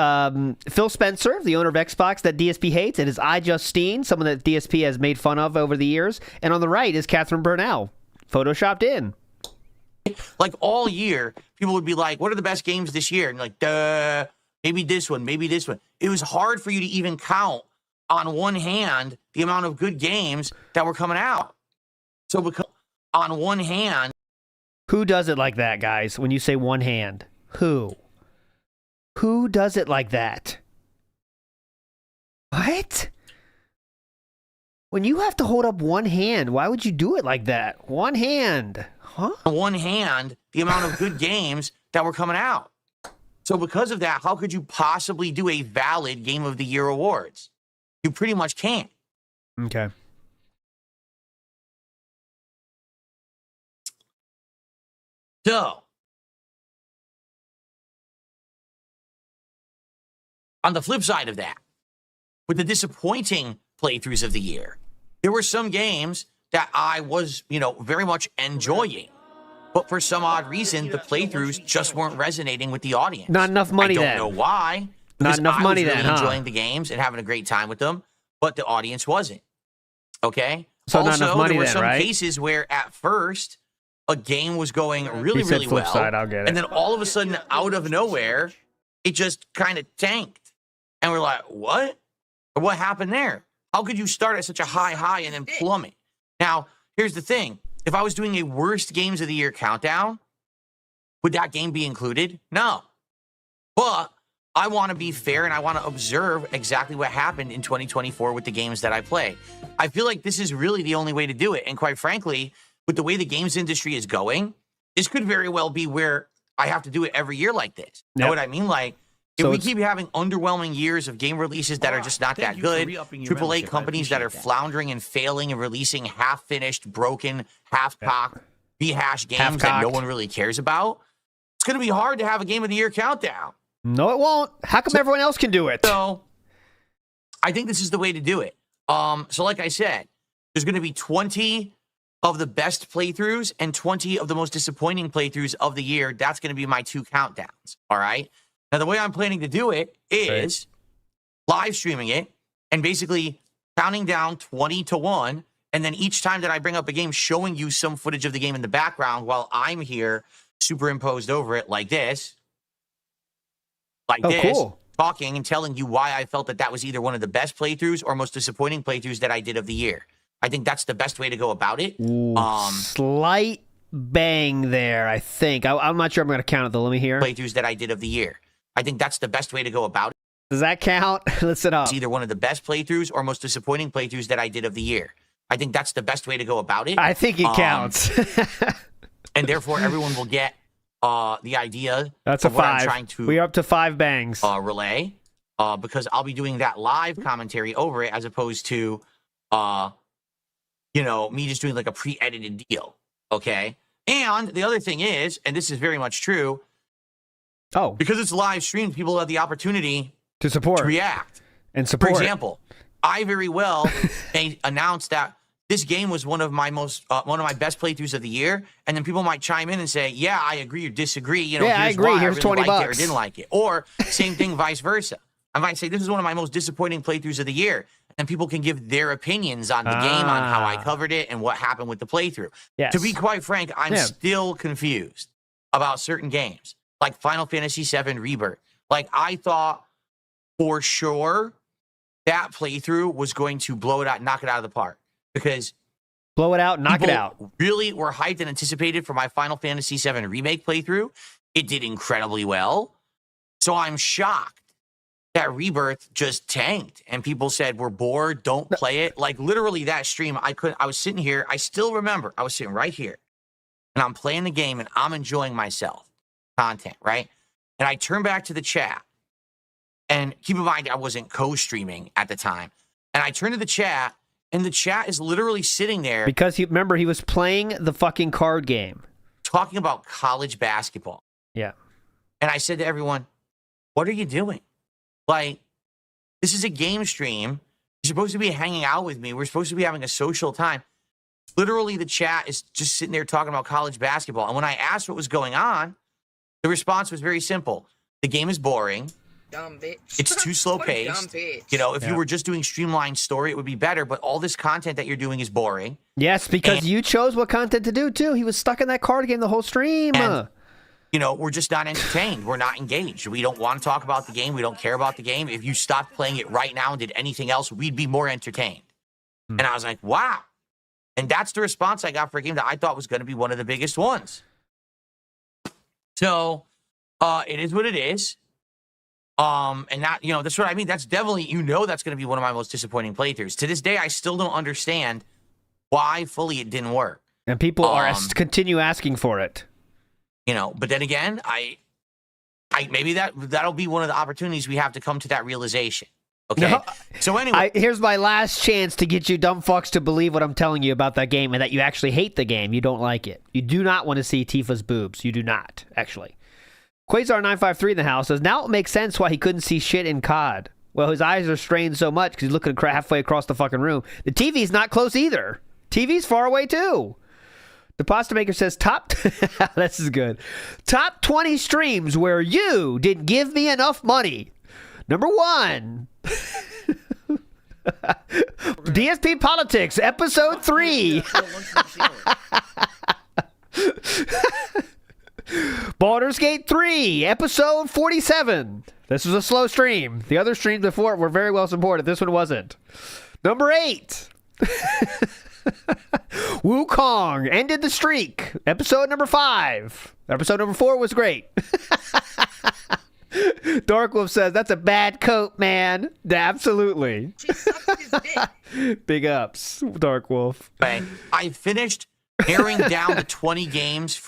Phil Spencer, the owner of Xbox that DSP hates. It is iJustine, someone that DSP has made fun of over the years. And on the right is Catherine Burnell, photoshopped in. Like all year, people would be like, what are the best games this year? And like, duh, maybe this one, maybe this one. It was hard for you to even count on one hand the amount of good games that were coming out. So because on one hand... Who does it like that, guys? When you say one hand? Who? Who does it like that? What? When you have to hold up one hand, why would you do it like that? One hand. Huh? On one hand, the amount of good games that were coming out. So because of that, how could you possibly do a valid Game of the Year awards? You pretty much can't. Okay. So, on the flip side of that, with the disappointing playthroughs of the year, there were some games that I was, very much enjoying. But for some odd reason, the playthroughs just weren't resonating with the audience. Not enough money then. I don't know why. Not enough money then, I was really enjoying the games and having a great time with them, but the audience wasn't. Okay? So also, not enough money there were then, some right? cases where at first a game was going really, really flip well. side, I'll get it. And then all of a sudden, out of nowhere, it just kind of tanked. And we're like, what? What happened there? How could you start at such a high and then plummet? Now, here's the thing. If I was doing a worst games of the year countdown, would that game be included? No. But I want to be fair and I want to observe exactly what happened in 2024 with the games that I play. I feel like this is really the only way to do it. And quite frankly, with the way the games industry is going, this could very well be where I have to do it every year like this. You know what I mean? Like, if we keep having underwhelming years of game releases that are just not that good, AAA companies that are floundering and failing and releasing half-finished, broken, half-cocked, rehashed games that no one really cares about, it's going to be hard to have a Game of the Year countdown. No, it won't. How come everyone else can do it? So, I think this is the way to do it. So like I said, there's going to be 20 of the best playthroughs and 20 of the most disappointing playthroughs of the year. That's going to be my two countdowns, all right? Now, the way I'm planning to do it is live streaming it, and basically counting down 20 to 1. And then each time that I bring up a game, showing you some footage of the game in the background while I'm here superimposed over it like this. Cool. Talking and telling you why I felt that was either one of the best playthroughs or most disappointing playthroughs that I did of the year. I think that's the best way to go about it. Ooh, slight bang there, I think. I'm not sure I'm going to count it, though. Let me hear. Playthroughs that I did of the year. I think that's the best way to go about it. Does that count? Listen up. It's either one of the best playthroughs or most disappointing playthroughs that I did of the year. I think that's the best way to go about it. I think it counts. And therefore, everyone will get the idea. That's a of what 5. I'm trying to We're up to 5 bangs. Relay, because I'll be doing that live commentary over it as opposed to, me just doing like a pre-edited deal. Okay. And the other thing is, and this is very much true. Oh, because it's live streamed, people have the opportunity to support, to react, and support. For example, I very well announced that this game was one of my best playthroughs of the year, and then people might chime in and say, "Yeah, I agree or disagree." Yeah, I agree. Why here's I really $20 liked it or didn't like it, or same thing, vice versa. I might say this is one of my most disappointing playthroughs of the year, and people can give their opinions on the game, on how I covered it, and what happened with the playthrough. Yes. To be quite frank, I'm still confused about certain games, like Final Fantasy VII Rebirth. Like, I thought for sure that playthrough was going to blow it out, knock it out of the park, because blow it out, knock it out. Really were hyped and anticipated for my Final Fantasy VII Remake playthrough. It did incredibly well. So I'm shocked that Rebirth just tanked and people said, we're bored, don't play it. Like, literally that stream, I was sitting here, I still remember, I was sitting right here and I'm playing the game and I'm enjoying myself. Content, right? And I turn back to the chat, and keep in mind, I wasn't co-streaming at the time. And I turn to the chat, and the chat is literally sitting there. Because he was playing the fucking card game. Talking about college basketball. Yeah. And I said to everyone, what are you doing? Like, this is a game stream. You're supposed to be hanging out with me. We're supposed to be having a social time. Literally, the chat is just sitting there talking about college basketball. And when I asked what was going on, the response was very simple. The game is boring. Dumb bitch. It's too slow paced. If you were just doing streamlined story, it would be better. But all this content that you're doing is boring. Yes, because you chose what content to do too. He was stuck in that card game the whole stream. And, we're just not entertained. We're not engaged. We don't want to talk about the game. We don't care about the game. If you stopped playing it right now and did anything else, we'd be more entertained. And I was like, wow. And that's the response I got for a game that I thought was going to be one of the biggest ones. So it is what it is. And that, that's what I mean. That's definitely, that's going to be one of my most disappointing playthroughs. To this day, I still don't understand why fully it didn't work. And people are continue asking for it. But then again, I maybe that'll be one of the opportunities we have to come to that realization. Okay. No, so anyway, here's my last chance to get you dumb fucks to believe what I'm telling you about that game and that you actually hate the game. You don't like it. You do not want to see Tifa's boobs. You do not, actually. Quasar953 in the house says, now it makes sense why he couldn't see shit in COD. Well, his eyes are strained so much because he's looking halfway across the fucking room. The TV's not close either. TV's far away too. The Pasta Maker says, this is good. Top 20 streams where you didn't give me enough money. Number 1. DSP Politics, Episode 3. Baldur's Gate 3, Episode 47. This was a slow stream. The other streams before it were very well supported. This one wasn't. Number 8. Wukong ended the streak. Episode number 5. Episode number 4 was great. Dark Wolf says, that's a bad coat, man. Absolutely. Big ups, Dark Wolf. I finished narrowing down the 20 games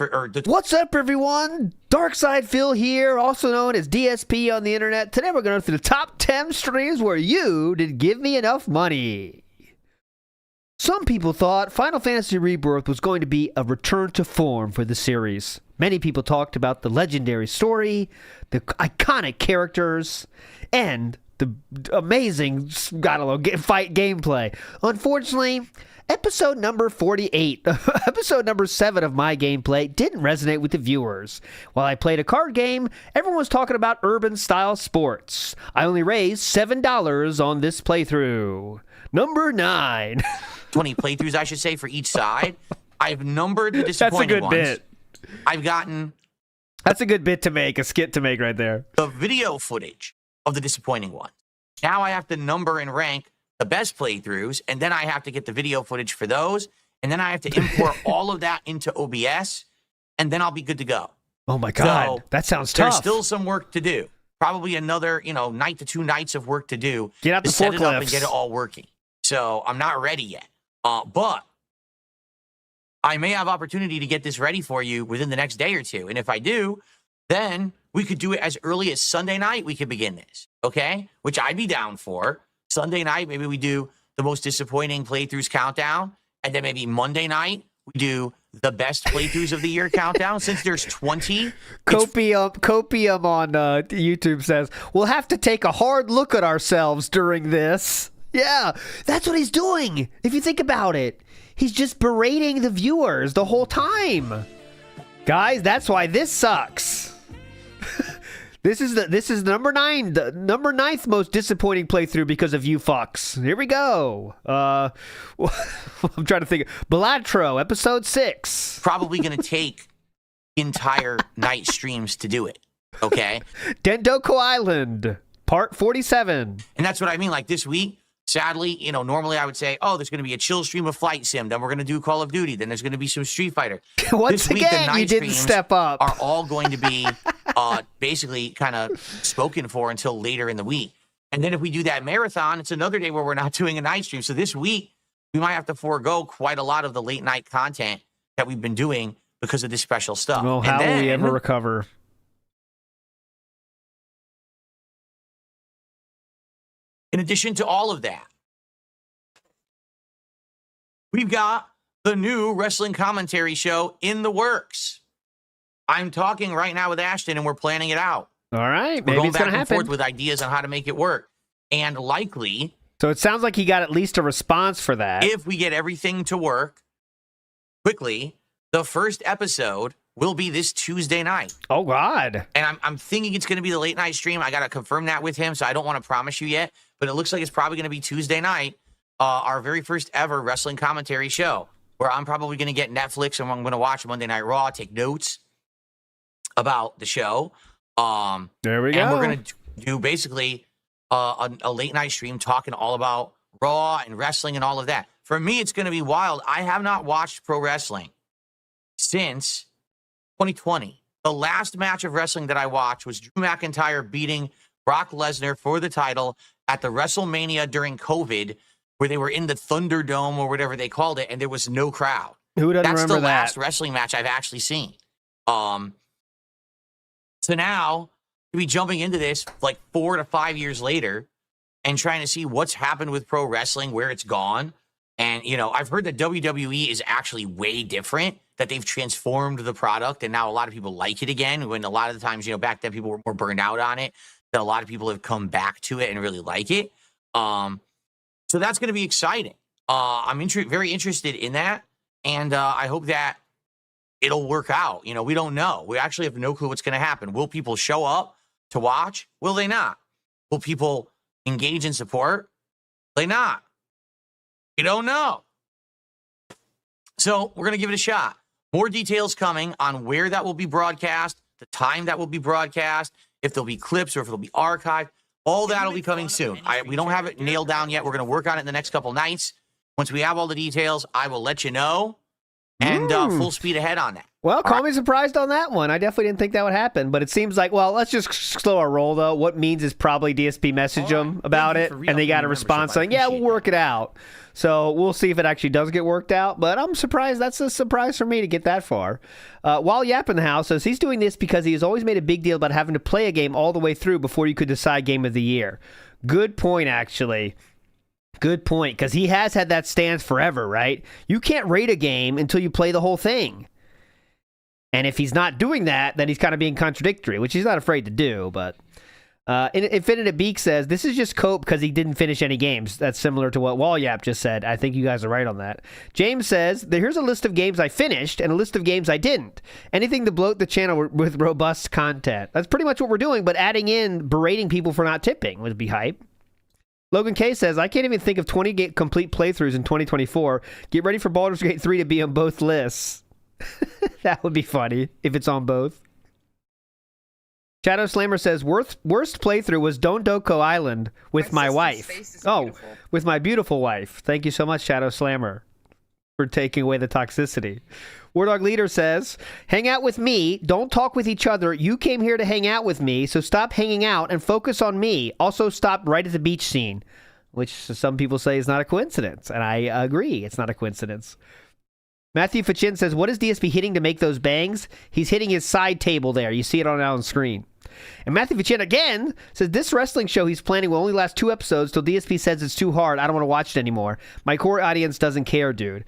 What's up, everyone? Darkside Phil here, also known as DSP on the internet. Today we're going to go through the top 10 streams where you didn't give me enough money. Some people thought Final Fantasy Rebirth was going to be a return to form for the series. Many people talked about the legendary story, the iconic characters, and the amazing fight gameplay. Unfortunately, episode number 48, episode number 7 of my gameplay didn't resonate with the viewers. While I played a card game, everyone was talking about urban-style sports. I only raised $7 on this playthrough. Number 9. 20 playthroughs, I should say, for each side. I've numbered the disappointing ones. That's a good bit. I've gotten... That's a good bit to make, a skit to make right there. The video footage of the disappointing ones. Now I have to number and rank the best playthroughs, and then I have to get the video footage for those, and then I have to import all of that into OBS, and then I'll be good to go. Oh my God, so that sounds tough. There's still some work to do. Probably another, night to 2 nights of work to do. Get out the to set it up and forklifts. get it all working. So I'm not ready yet. But I may have opportunity to get this ready for you within the next day or two. And if I do, then we could do it as early as Sunday night. We could begin this, okay? Which I'd be down for. Sunday night, maybe we do the most disappointing playthroughs countdown. And then maybe Monday night, we do the best playthroughs of the year countdown. Since there's 20. Copium on YouTube says, we'll have to take a hard look at ourselves during this. Yeah, that's what he's doing. If you think about it, he's just berating the viewers the whole time. Guys, that's why this sucks. This is number 9, the number 9th most disappointing playthrough because of you fucks. Here we go. I'm trying to think. Balatro, episode 6. Probably going to take entire night streams to do it, okay? Dendoko Island, part 47. And that's what I mean. Like this week, sadly, normally I would say, oh, there's going to be a chill stream of Flight Sim. Then we're going to do Call of Duty. Then there's going to be some Street Fighter. Once this week, the again, night you didn't streams step up. Are all going to be basically kind of spoken for until later in the week. And then if we do that marathon, it's another day where we're not doing a night stream. So this week, we might have to forego quite a lot of the late night content that we've been doing because of this special stuff. Well, how will we ever recover? In addition to all of that, we've got the new wrestling commentary show in the works. I'm talking right now with Ashton, and we're planning it out. All right, we're maybe going it's back going to and happen. forth with ideas on how to make it work. And likely, so it sounds like he got at least a response for that. if we get everything to work quickly, the first episode will be this Tuesday night. Oh, God. And I'm thinking it's going to be the late night stream. I got to confirm that with him, so I don't want to promise you yet. But it looks like it's probably going to be Tuesday night, our very first ever wrestling commentary show, where I'm probably going to get Netflix and I'm going to watch Monday Night Raw, take notes about the show. There we go. And we're going to do basically a late night stream talking all about Raw and wrestling and all of that. For me, it's going to be wild. I have not watched pro wrestling since 2020. The last match of wrestling that I watched was Drew McIntyre beating Brock Lesnar for the title at the WrestleMania during COVID, where they were in the Thunderdome or whatever they called it, and there was no crowd. Who doesn't That's remember the that? last wrestling match I've actually seen. So now, to be jumping into this like 4 to 5 years later and trying to see what's happened with pro wrestling, where it's gone. And, I've heard that WWE is actually way different, that they've transformed the product, and now a lot of people like it again, when a lot of the times, back then people were more burned out on it, that a lot of people have come back to it and really like it. So that's going to be exciting. I'm very interested in that, and I hope that it'll work out. We don't know. We actually have no clue what's going to happen. Will people show up to watch? Will they not? Will people engage in support? Will they not? We don't know. So we're going to give it a shot. More details coming on where that will be broadcast, the time that will be broadcast, if there'll be clips or if it'll be archived. All that will be coming soon. We don't have it nailed down yet. We're going to work on it in the next couple nights. Once we have all the details, I will let you know. And full speed ahead on that. Well, call me surprised on that one. I definitely didn't think that would happen, but it seems like, well, let's just slow our roll, though. What means is probably DSP messaged them about it, and they got a response saying, yeah, we'll work it out. So we'll see if it actually does get worked out, but I'm surprised. That's a surprise for me to get that far. While Yap in the house says he's doing this because he has always made a big deal about having to play a game all the way through before you could decide Game of the Year. Good point, actually. Good point, because he has had that stance forever, right? You can't rate a game until you play the whole thing. And if he's not doing that, then he's kind of being contradictory, which he's not afraid to do. But Infinite Beak says, this is just Cope because he didn't finish any games. That's similar to what WallYap just said. I think you guys are right on that. James says, here's a list of games I finished and a list of games I didn't. Anything to bloat the channel with robust content. That's pretty much what we're doing, but adding in berating people for not tipping would be hype. Logan K says, I can't even think of 20 complete playthroughs in 2024. Get ready for Baldur's Gate 3 to be on both lists. That would be funny if it's on both. Shadow Slammer says, worst playthrough was Don't Doko Island with my wife. Oh, beautiful. With my beautiful wife. Thank you so much, Shadow Slammer, for taking away the toxicity. War Dog Leader says, hang out with me. Don't talk with each other. You came here to hang out with me, so stop hanging out and focus on me. Also, stop right at the beach scene, which some people say is not a coincidence, and I agree. It's not a coincidence. Matthew Fachin says, what is DSP hitting to make those bangs? He's hitting his side table there. You see it on screen. And Matthew Fachin again says, this wrestling show he's planning will only last 2 episodes till DSP says it's too hard. I don't want to watch it anymore. My core audience doesn't care, dude.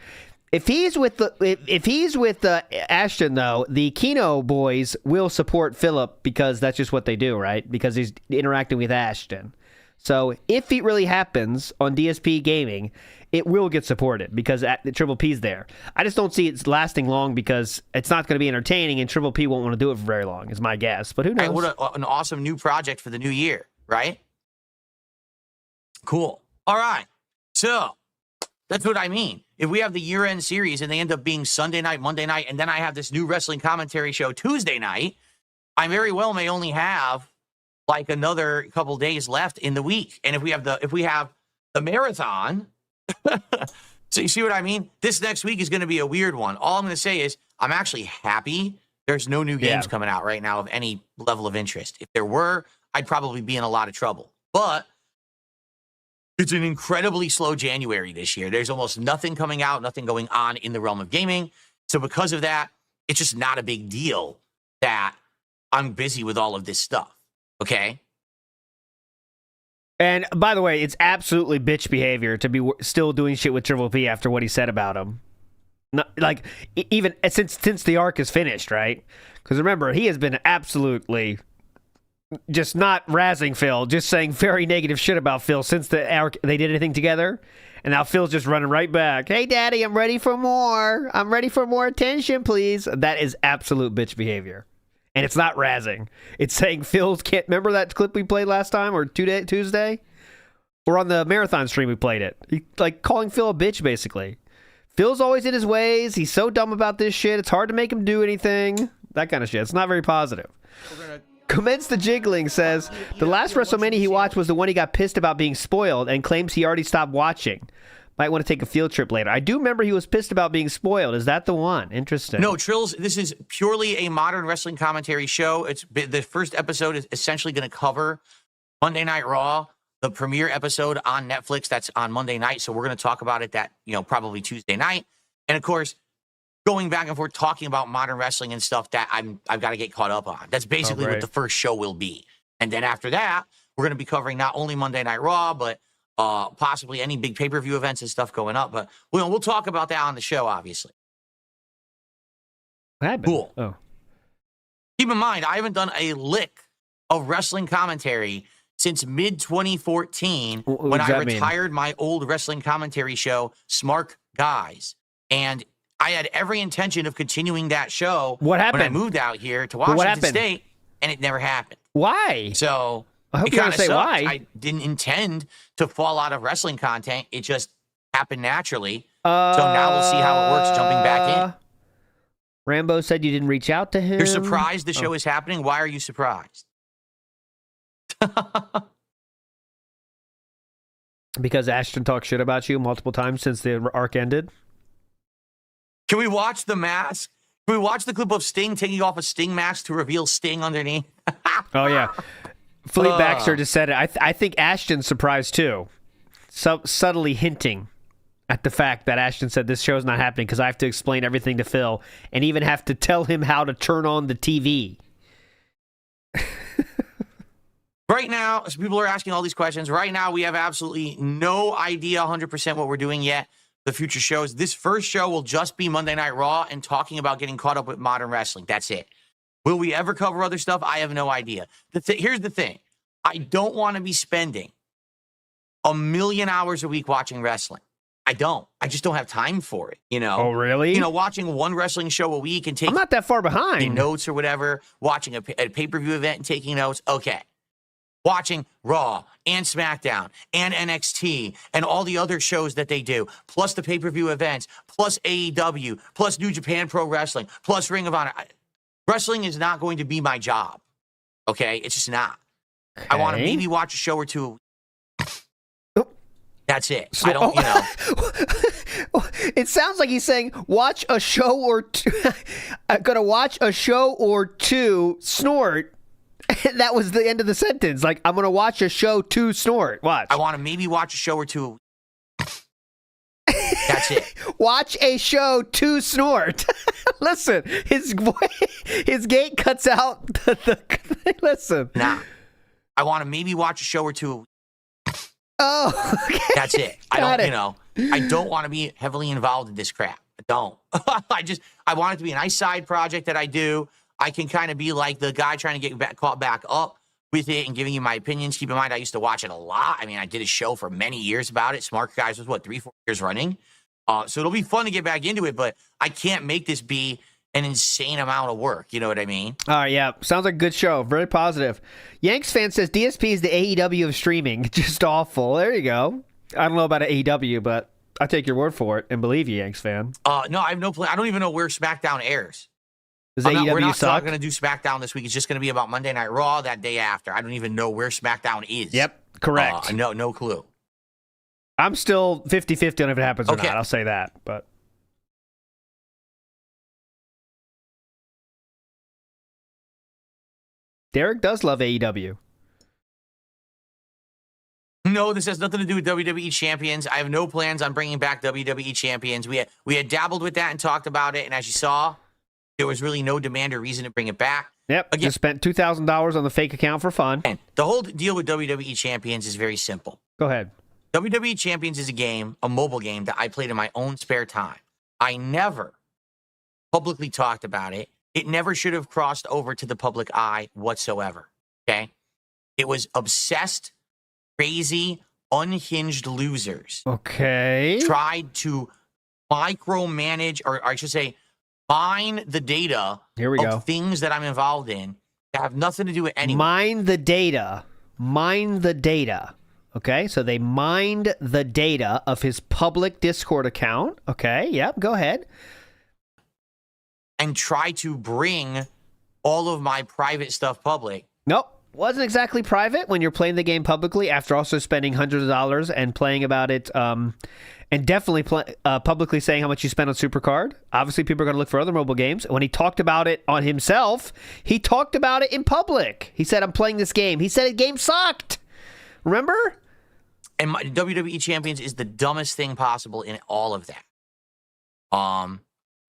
If he's with Ashton, though, the Kino boys will support Philip because that's just what they do, right? Because he's interacting with Ashton. So if it really happens on DSP Gaming, it will get supported because the Triple P's there. I just don't see it lasting long because it's not going to be entertaining and Triple P won't want to do it for very long, is my guess. But who knows? Hey, what an awesome new project for the new year, right? Cool. All right. So that's what I mean. If we have the year-end series and they end up being Sunday night, Monday night, and then I have this new wrestling commentary show Tuesday night, I very well may only have like another couple days left in the week. And if we have the marathon, so you see what I mean? This next week is going to be a weird one. All I'm going to say is I'm actually happy there's no new games coming out right now of any level of interest. If there were, I'd probably be in a lot of trouble. But it's an incredibly slow January this year. There's almost nothing coming out, nothing going on in the realm of gaming. So because of that, it's just not a big deal that I'm busy with all of this stuff. Okay? And by the way, it's absolutely bitch behavior to be still doing shit with Triple P after what he said about him. Not, like, even since the arc is finished, right? Because remember, he has been absolutely just not razzing Phil, just saying very negative shit about Phil since the arc they did anything together. And now Phil's just running right back. Hey, Daddy, I'm ready for more. I'm ready for more attention, please. That is absolute bitch behavior. And it's not razzing. It's saying Phil's can't... Remember that clip we played last time or Tuesday? Or on the marathon stream we played it. Like calling Phil a bitch, basically. Phil's always in his ways. He's so dumb about this shit. It's hard to make him do anything. That kind of shit. It's not very positive. Commence the Jiggling says, the last WrestleMania he watched was the one he got pissed about being spoiled and claims he already stopped watching. Might want to take a field trip later. I do remember he was pissed about being spoiled. Is that the one? Interesting. No, Trills, this is purely a modern wrestling commentary show. It's the first episode is essentially going to cover Monday Night Raw, the premiere episode on Netflix. That's on Monday night. So we're going to talk about it probably Tuesday night. And of course, going back and forth talking about modern wrestling and stuff that I've got to get caught up on. That's basically what the first show will be. And then after that, we're going to be covering not only Monday Night Raw, but possibly any big pay-per-view events and stuff going up. But we'll talk about that on the show, obviously. Cool. Oh. Keep in mind, I haven't done a lick of wrestling commentary since mid-2014 when I retired my old wrestling commentary show, Smart Guys. And I had every intention of continuing that show when I moved out here to Washington State, and it never happened. Why? So I hope you're going to say why. I didn't intend to fall out of wrestling content. It just happened naturally. So now we'll see how it works jumping back in. Rambo said you didn't reach out to him. You're surprised the show is happening? Why are you surprised? Because Ashton talked shit about you multiple times since the arc ended. Can we watch the mask? Can we watch the clip of Sting taking off a Sting mask to reveal Sting underneath? Oh, yeah. Philippe Baxter just said it. I think Ashton's surprised, too. Subtly hinting at the fact that Ashton said this show's not happening because I have to explain everything to Phil and even have to tell him how to turn on the TV. Right now, so people are asking all these questions. Right now, we have absolutely no idea 100% what we're doing yet. The future shows. This first show will just be Monday Night Raw and talking about getting caught up with modern wrestling. That's it. Will we ever cover other stuff? I have no idea. Here's the thing. I don't want to be spending 1 million hours a week watching wrestling. I don't. I just don't have time for it, you know? Oh, really? You know, watching one wrestling show a week and I'm taking not that far behind. notes or whatever, watching a pay-per-view event and taking notes, okay. Watching Raw and SmackDown and NXT and all the other shows that they do, plus the pay-per-view events, plus AEW, plus New Japan Pro Wrestling, plus Ring of Honor. Wrestling is not going to be my job, okay? It's just not. Okay. I want to maybe watch a show or two. That's it. So, I don't, you know. It sounds like he's saying, watch a show or two. I'm going to watch a show or two, snort. And that was the end of the sentence. Like, I'm going to watch a show to snort. Watch. I want to maybe watch a show or two. That's it. Watch a show to snort. Listen, his gate cuts out listen. Nah. I want to maybe watch a show or two. Oh, okay. That's it. You know, I don't want to be heavily involved in this crap. I don't. I want it to be a nice side project that I do. I can kind of be like the guy trying to get caught back up with it and giving you my opinions. Keep in mind, I used to watch it a lot. I mean, I did a show for many years about it. Smart Guys was, 3-4 years running. So it'll be fun to get back into it, but I can't make this be an insane amount of work. You know what I mean? All right, yeah. Sounds like a good show. Very positive. Yanks fan says DSP is the AEW of streaming. Just awful. There you go. I don't know about AEW, but I take your word for it and believe you, Yanks fan. No, I have no plan. I don't even know where SmackDown airs. Does AEW we're not suck? going to do SmackDown this week. It's just going to be about Monday Night Raw that day after. I don't even know where SmackDown is. Yep, correct. No clue. I'm still 50-50 on if it happens or Okay. not. I'll say that, but... Derek does love AEW. No, this has nothing to do with WWE Champions. I have no plans on bringing back WWE Champions. We had dabbled with that and talked about it, and as you saw, there was really no demand or reason to bring it back. Yep, Again, just spent $2,000 on the fake account for fun. and the whole deal with WWE Champions is very simple. Go ahead. WWE Champions is a mobile game that I played in my own spare time. I never publicly talked about it. It never should have crossed over to the public eye whatsoever, okay? It was obsessed, crazy, unhinged losers. Okay. Tried to micromanage, or I should say, mine the data Here we of go. things that I'm involved in that have nothing to do with anyone. Mine the data. Mine the data. Okay, so they mined the data of his public Discord account. Okay, yep, go ahead. And try to bring all of my private stuff public. Nope, wasn't exactly private when you're playing the game publicly after also spending hundreds of dollars and playing about it, and definitely publicly saying how much you spent on Supercard. Obviously, people are going to look for other mobile games. When he talked about it on himself, he talked about it in public. He said, I'm playing this game. He said the game sucked. Remember? And my WWE Champions is the dumbest thing possible in all of that.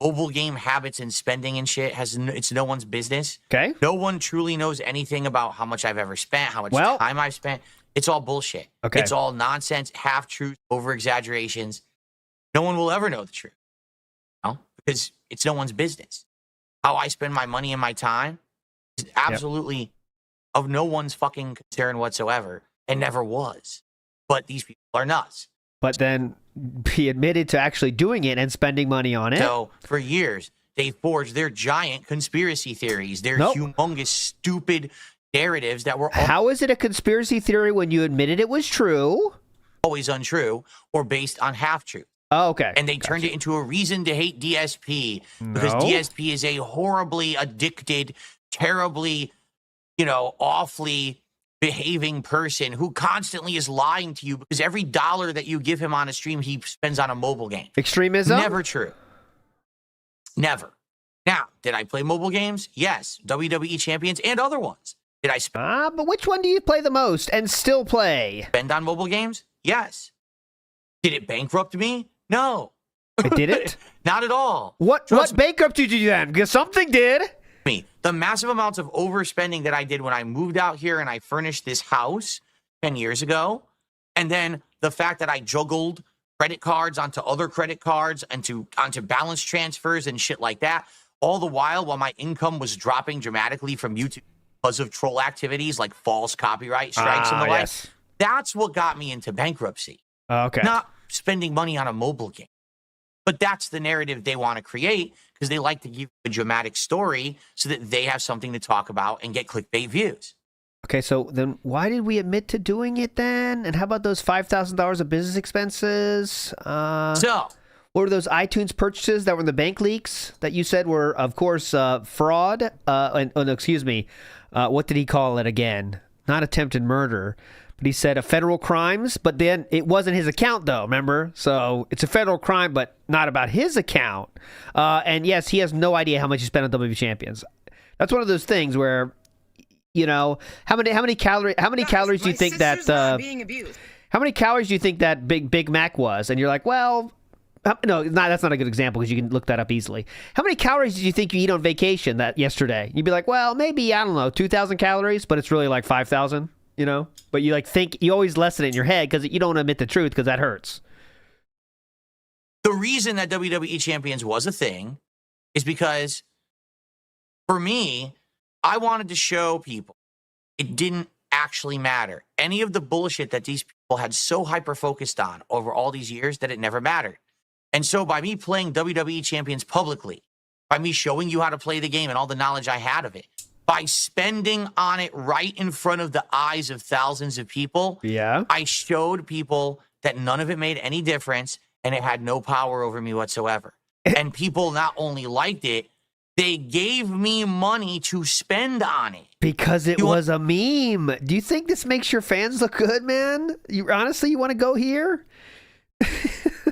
Mobile game habits and spending and shit it's no one's business. Okay. No one truly knows anything about how much I've ever spent, how much time I've spent. It's all bullshit. Okay. It's all nonsense, half truth, over exaggerations. No one will ever know the truth. You know? Because it's no one's business. How I spend my money and my time is absolutely of no one's fucking concern whatsoever, and never was. But these people are nuts. But then he admitted to actually doing it and spending money on it. So for years, they forged their giant conspiracy theories, their humongous, stupid narratives that were How is it a conspiracy theory when you admitted it was true? always untrue or based on half-truth. Oh, okay. And they turned it into a reason to hate DSP because No. DSP is a horribly addicted, terribly, awfully behaving person who constantly is lying to you because every dollar that you give him on a stream, he spends on a mobile game. Extremism? Never true. Never. Now, did I play mobile games? Yes. WWE Champions and other ones. Did I But which one do you play the most and still play? spend on mobile games? Yes. Did it bankrupt me? No. It didn't? Not at all. What Trust bankrupted you then? Because something did. me. The massive amounts of overspending that I did when I moved out here and I furnished this house 10 years ago, and then the fact that I juggled credit cards onto other credit cards and onto balance transfers and shit like that, all the while my income was dropping dramatically from YouTube because of troll activities like false copyright strikes and the like. Yes. That's what got me into bankruptcy. Okay. Not spending money on a mobile game. But that's the narrative they want to create because they like to give a dramatic story so that they have something to talk about and get clickbait views. Okay, so then why did we admit to doing it then? And how about those $5,000 of business expenses? So, what were those iTunes purchases that were in the bank leaks that you said were, of course, fraud? Excuse me. What did he call it again? Not attempted murder, but he said a federal crimes. But then it wasn't his account, though, remember? So it's a federal crime, but not about his account. And yes, he has no idea how much he spent on WWE Champions. That's one of those things where, you know, how many calories do you think that how many calories do you think that Big Mac was? And you're like, well, no, that's not a good example because you can look that up easily. How many calories did you think you eat on vacation that yesterday? You'd be like, well, maybe, I don't know, 2,000 calories, but it's really like 5,000, you know? But you you always lessen it in your head because you don't admit the truth because that hurts. the reason that WWE Champions was a thing is because, for me, I wanted to show people it didn't actually matter. Any of the bullshit that these people had so hyper-focused on over all these years that it never mattered. And so by me playing WWE Champions publicly, by me showing you how to play the game and all the knowledge I had of it, by spending on it right in front of the eyes of thousands of people, I showed people that none of it made any difference and it had no power over me whatsoever. And people not only liked it, they gave me money to spend on it. Because it was a meme. Do you think this makes your fans look good, man? You honestly want to go here?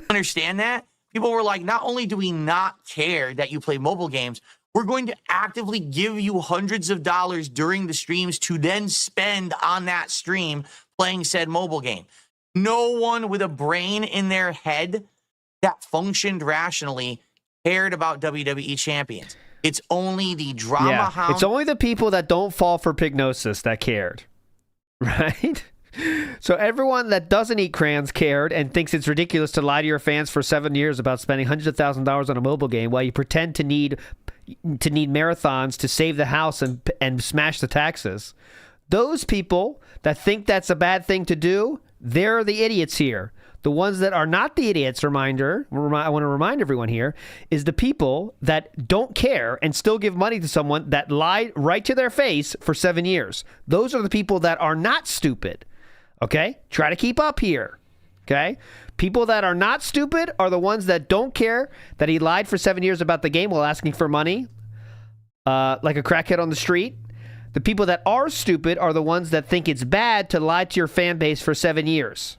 Understand that? People were like, not only do we not care that you play mobile games, we're going to actively give you hundreds of dollars during the streams to then spend on that stream playing said mobile game. No one with a brain in their head that functioned rationally cared about WWE Champions. It's only the drama hound. It's only the people that don't fall for pignosis that cared, right? So everyone that doesn't eat crayons cared and thinks it's ridiculous to lie to your fans for 7 years about spending hundreds of thousands of dollars on a mobile game while you pretend to need marathons to save the house and smash the taxes. Those people that think that's a bad thing to do, they're the idiots here. The ones that are not the idiots, I want to remind everyone here, is the people that don't care and still give money to someone that lied right to their face for 7 years. Those are the people that are not stupid. Okay? Try to keep up here. Okay? People that are not stupid are the ones that don't care that he lied for 7 years about the game while asking for money, like a crackhead on the street. The people that are stupid are the ones that think it's bad to lie to your fan base for 7 years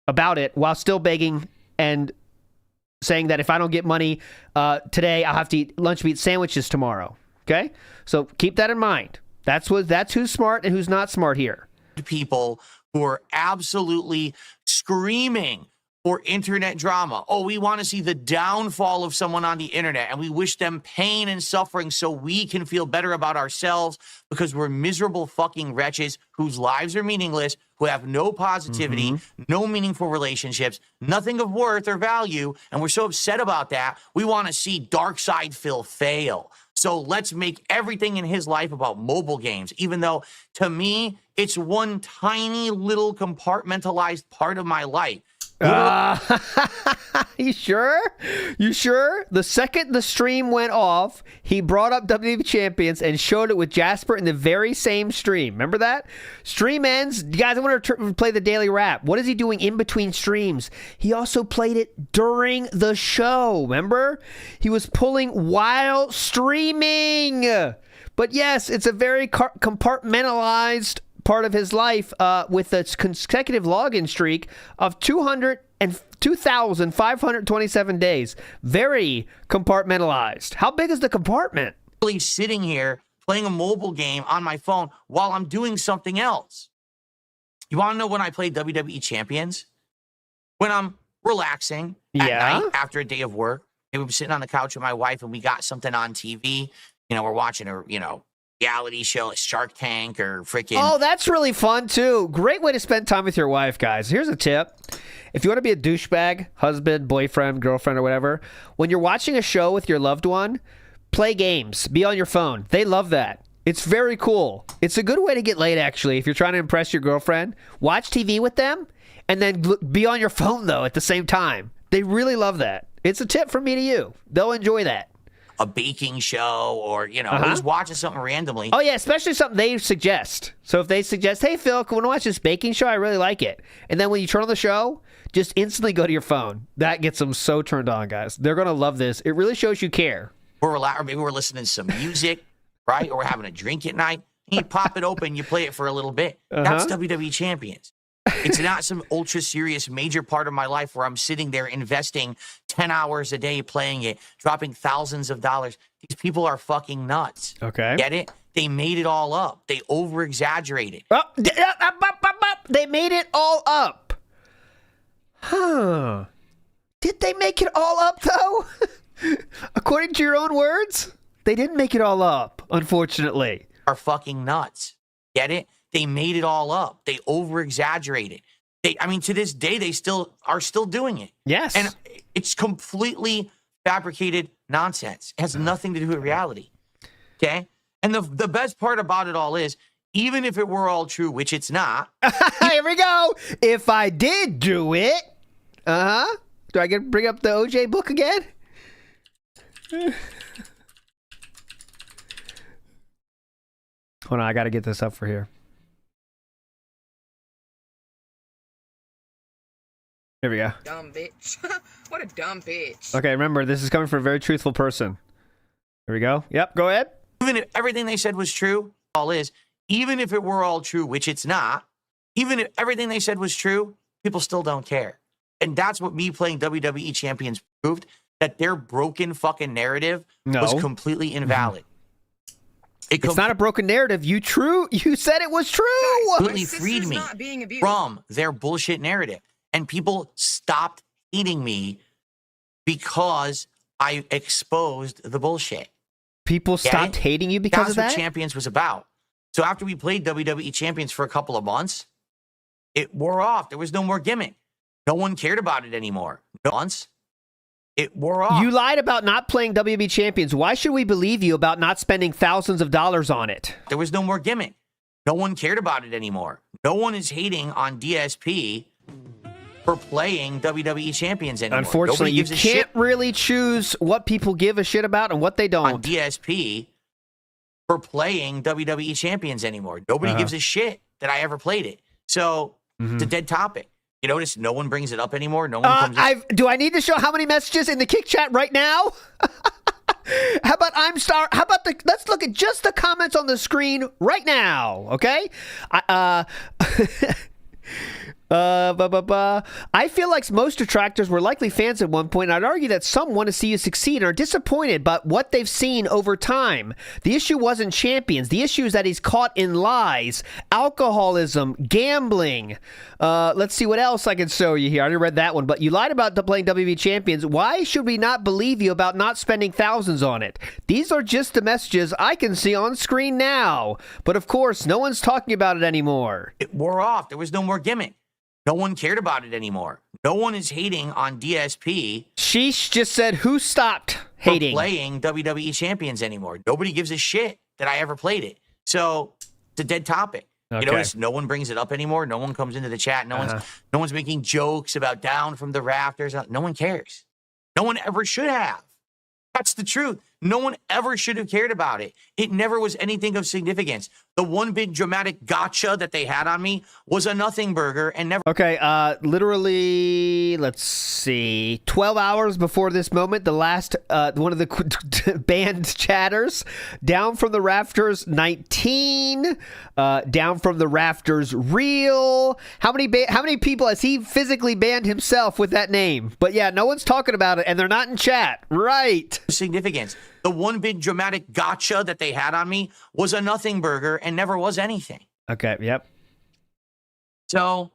about it while still begging and saying that if I don't get money today, I'll have to eat lunch meat sandwiches tomorrow. Okay? So keep that in mind. That's who's smart and who's not smart here. People who are absolutely screaming for internet drama. Oh, we want to see the downfall of someone on the internet, and we wish them pain and suffering so we can feel better about ourselves because we're miserable fucking wretches whose lives are meaningless, who have no positivity, no meaningful relationships, nothing of worth or value, and we're so upset about that, we want to see Darkside Phil fail. So let's make everything in his life about mobile games, even though, to me, it's one tiny little compartmentalized part of my life. You sure? You sure? The second the stream went off, he brought up WWE Champions and showed it with Jasper in the very same stream. Remember that? Stream ends. You guys, I want to play the daily wrap. What is he doing in between streams? He also played it during the show. Remember? He was pulling while streaming. But yes, it's a very compartmentalized part of his life with a consecutive login streak of 2,527 days. Very compartmentalized. How big is the compartment? Really sitting here playing a mobile game on my phone while I'm doing something else. You want to know when I play WWE Champions? When I'm relaxing at night after a day of work. Maybe I'm sitting on the couch with my wife and we got something on TV. You know, we're watching a, reality show like Shark Tank or freaking... Oh, that's really fun, too. Great way to spend time with your wife, guys. Here's a tip. If you want to be a douchebag, husband, boyfriend, girlfriend, or whatever, when you're watching a show with your loved one, play games. Be on your phone. They love that. It's very cool. It's a good way to get laid, actually, if you're trying to impress your girlfriend. Watch TV with them, and then be on your phone, though, at the same time. They really love that. It's a tip from me to you. They'll enjoy that. A baking show or, just watching something randomly. Oh, yeah, especially something they suggest. So if they suggest, hey, Phil, can we watch this baking show? I really like it. And then when you turn on the show, just instantly go to your phone. That gets them so turned on, guys. They're going to love this. It really shows you care. Or maybe we're listening to some music, right? Or we're having a drink at night. And you pop it open, you play it for a little bit. That's WWE Champions. It's not some ultra serious major part of my life where I'm sitting there investing 10 hours a day playing it, dropping thousands of dollars. These people are fucking nuts. Okay. Get it? They made it all up. They over-exaggerated. They made it all up. Huh. Did they make it all up, though? According to your own words, they didn't make it all up, unfortunately. Are fucking nuts. Get it? They made it all up. They over-exaggerated. To this day, they are still doing it. Yes. And it's completely fabricated nonsense. It has nothing to do with reality. Okay? And the best part about it all is, even if it were all true, which it's not. Here we go. If I did do it. Do I get to bring up the OJ book again? Hold on, I got to get this up for here. Here we go. Dumb bitch. What a dumb bitch. Okay, remember, this is coming from a very truthful person. Here we go. Yep, go ahead. Even if everything they said was true, even if it were all true, which it's not, even if everything they said was true, people still don't care. And that's what me playing WWE Champions proved, that their broken fucking narrative was completely invalid. It's not a broken narrative. You said it was true. Completely freed me from their bullshit narrative. And people stopped hating me because I exposed the bullshit. People stopped hating you because of that? That's what Champions was about. So after we played WWE Champions for a couple of months, it wore off. There was no more gimmick. No one cared about it anymore. Months, it wore off. You lied about not playing WWE Champions. Why should we believe you about not spending thousands of dollars on it? There was no more gimmick. No one cared about it anymore. No one is hating on DSP for playing WWE Champions anymore. Unfortunately, you can't really choose what people give a shit about and what they don't. On DSP for playing WWE Champions anymore. Nobody gives a shit that I ever played it. So it's a dead topic. You notice no one brings it up anymore? No one comes do I need to show how many messages in the kick chat right now? How about let's look at just the comments on the screen right now, okay? I feel like most detractors were likely fans at one point, and I'd argue that some want to see you succeed and are disappointed by what they've seen over time. The issue wasn't champions. The issue is that he's caught in lies, alcoholism, gambling. Let's see what else I can show you here. I already read that one, but you lied about playing WWE Champions. Why should we not believe you about not spending thousands on it? These are just the messages I can see on screen now. But of course, no one's talking about it anymore. It wore off. There was no more gimmick. No one cared about it anymore. No one is hating on DSP. Sheesh just said, who stopped hating? For playing WWE Champions anymore. Nobody gives a shit that I ever played it. So it's a dead topic. Okay. You notice no one brings it up anymore. No one comes into the chat. No one's making jokes about down from the rafters. No one cares. No one ever should have. That's the truth. No one ever should have cared about it. It never was anything of significance. The one big dramatic gotcha that they had on me was a nothing burger and never. Okay, literally, let's see, 12 hours before this moment, the last, one of the banned chatters, down from the rafters 19, down from the rafters real. How many people has he physically banned himself with that name? But yeah, no one's talking about it, and they're not in chat. Right. Significance. The one big dramatic gotcha that they had on me was a nothing burger and never was anything. Okay, yep. So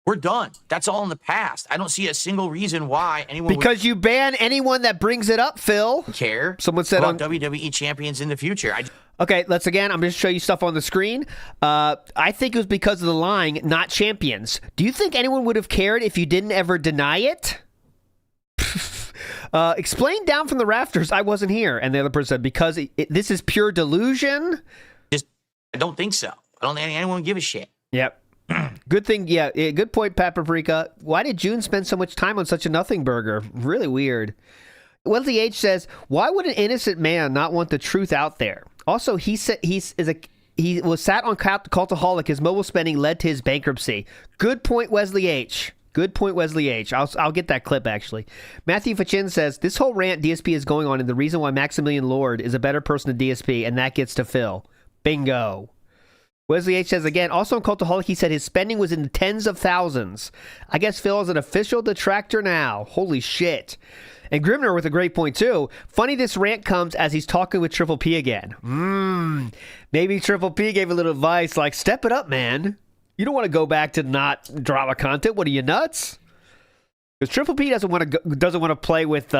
we're done. That's all in the past. I don't see a single reason why anyone because you ban anyone that brings it up, Phil. Care. Someone said about WWE Champions in the future. Okay, let's again. I'm going to show you stuff on the screen. I think it was because of the lying, not champions. Do you think anyone would have cared if you didn't ever deny it? Explain down from the rafters. I wasn't here. And the other person said, because this is pure delusion. I don't think so. I don't think anyone would give a shit. Yep. Good thing. Yeah. Good point, Pat Paprika. Why did June spend so much time on such a nothing burger? Really weird. Wesley H says, why would an innocent man not want the truth out there? Also, he said he was sat on Cultaholic. His mobile spending led to his bankruptcy. Good point, Wesley H. Good point, Wesley H. I'll get that clip, actually. Matthew Fachin says, this whole rant DSP is going on, and the reason why Maximilian Lord is a better person than DSP, and that gets to Phil. Bingo. Wesley H says again, also on Cultaholic, he said his spending was in the tens of thousands. I guess Phil is an official detractor now. Holy shit. And Grimner with a great point, too. Funny this rant comes as he's talking with Triple P again. Maybe Triple P gave a little advice like, step it up, man. You don't want to go back to not drama content. What are you, nuts? Because Triple P doesn't want to play with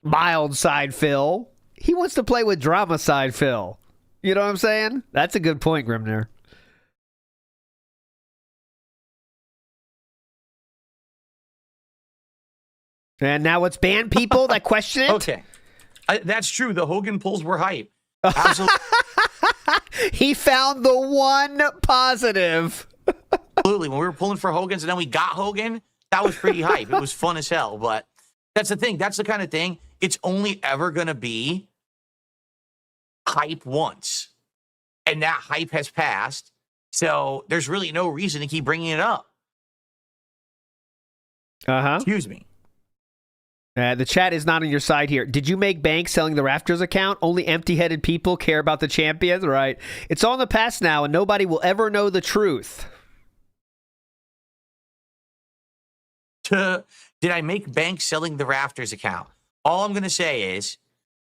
mild side Phil. He wants to play with drama side Phil. You know what I'm saying? That's a good point, Grimner. And now it's banned people that question it? Okay. That's true. The Hogan pulls were hype. Absolutely. He found the one positive. Absolutely. When we were pulling for Hogan's and then we got Hogan, that was pretty hype. It was fun as hell. But that's the thing. That's the kind of thing. It's only ever going to be hype once. And that hype has passed. So there's really no reason to keep bringing it up. Excuse me. The chat is not on your side here. Did you make bank selling the Rafters account? Only empty-headed people care about the champions, right? It's all in the past now, and nobody will ever know the truth. Did I make bank selling the Rafters account? All I'm going to say is,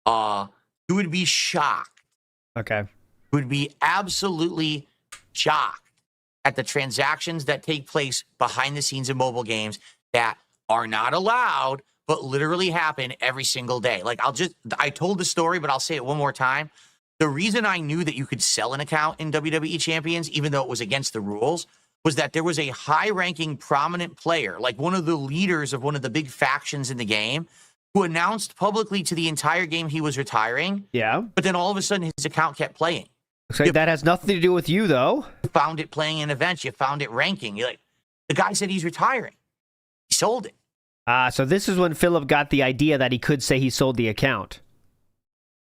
you would be shocked. Okay. You would be absolutely shocked at the transactions that take place behind the scenes in mobile games that are not allowed, but literally happen every single day. Like, I told the story, but I'll say it one more time. The reason I knew that you could sell an account in WWE Champions, even though it was against the rules, was that there was a high-ranking, prominent player, like one of the leaders of one of the big factions in the game, who announced publicly to the entire game he was retiring. Yeah. But then all of a sudden, his account kept playing. So that has nothing to do with you, though. You found it playing in events. You found it ranking. You're like, the guy said he's retiring. He sold it. So this is when Philip got the idea that he could say he sold the account.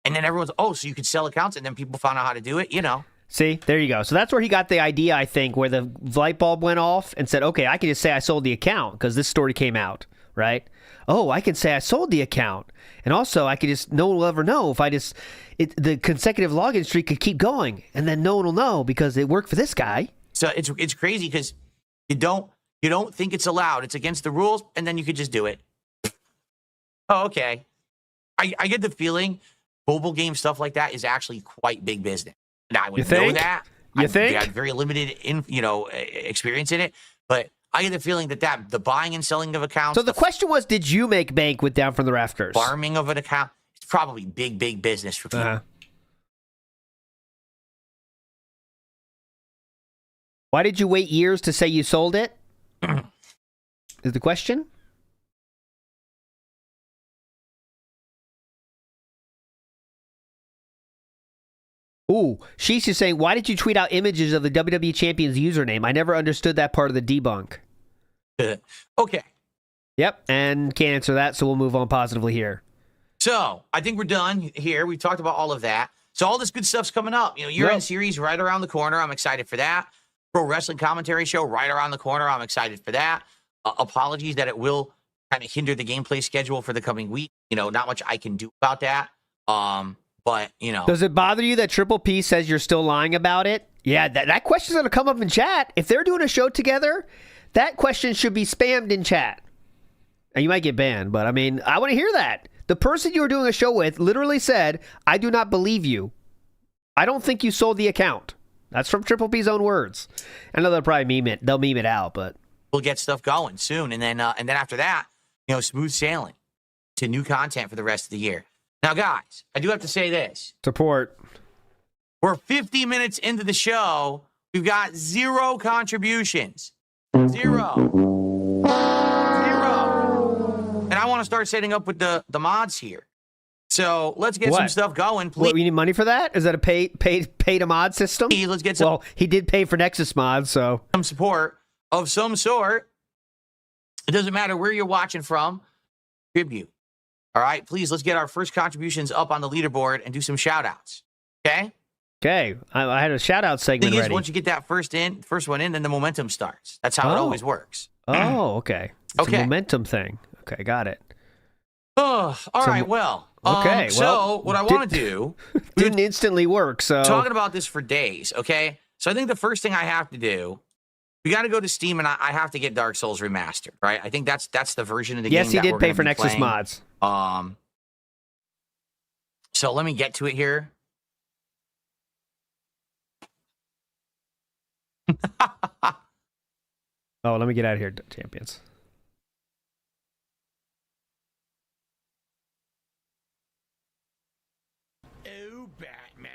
And then everyone's, so you could sell accounts, and then people found out how to do it, you know. See, there you go. So that's where he got the idea, I think, where the light bulb went off and said, okay, I can just say I sold the account because this story came out, right? Oh, I can say I sold the account. And also, I could just, no one will ever know if I just, the consecutive login streak could keep going, and then no one will know because it worked for this guy. So it's crazy because you don't think it's allowed. It's against the rules, and then you could just do it. Oh, okay. I get the feeling mobile game stuff like that is actually quite big business. Now, I would know that. You think? I had very limited, experience in it, but I get the feeling that the buying and selling of accounts. So the question was, did you make bank with Down from the Rafters? Farming of an account. It's probably big business for people. Why did you wait years to say you sold it? Is the question? Ooh, she's just saying, why did you tweet out images of the WWE Champions username? I never understood that part of the debunk. Okay. Yep, and can't answer that, so we'll move on positively here. So, I think we're done here. We've talked about all of that. So, all this good stuff's coming up. Year-end series right around the corner. I'm excited for that. Pro Wrestling Commentary Show right around the corner. I'm excited for that. Apologies that it will kind of hinder the gameplay schedule for the coming week. Not much I can do about that. But, Does it bother you that Triple P says you're still lying about it? Yeah, that question's going to come up in chat. If they're doing a show together, that question should be spammed in chat. And you might get banned, but I mean, I want to hear that. The person you were doing a show with literally said, I do not believe you. I don't think you sold the account. That's from Triple P's own words. I know they'll probably meme it. They'll meme it out, but we'll get stuff going soon. And then after that, smooth sailing to new content for the rest of the year. Now, guys, I do have to say this. Support. We're 50 minutes into the show. We've got 0 contributions. 0. And I want to start setting up with the mods here. So let's get some What? stuff going, please. What, we need money for that? Is that a pay to mod system? Let's get some, Well, he did pay for Nexus mods, so some support of some sort. It doesn't matter where you're watching from. Tribute. All right, please, let's get our first contributions up on the leaderboard and do some shout-outs. Okay? okay. I had a shout out segment Thing is, ready. once you get that first one in, then the momentum starts. That's how it always works. Oh, okay. It's Okay. a momentum thing. Okay, got it. Oh, all right, well. Okay, So well, what I want to do, Didn't instantly work, so talking about this for days, okay? So I think the first thing I have to do, we got to go to Steam and I have to get Dark Souls Remastered, right? I think that's the version of the game. yes, he that did we're pay gonna for be Nexus playing. mods. So let me get to it here. Oh, let me get out of here, champions. Oh, Batman.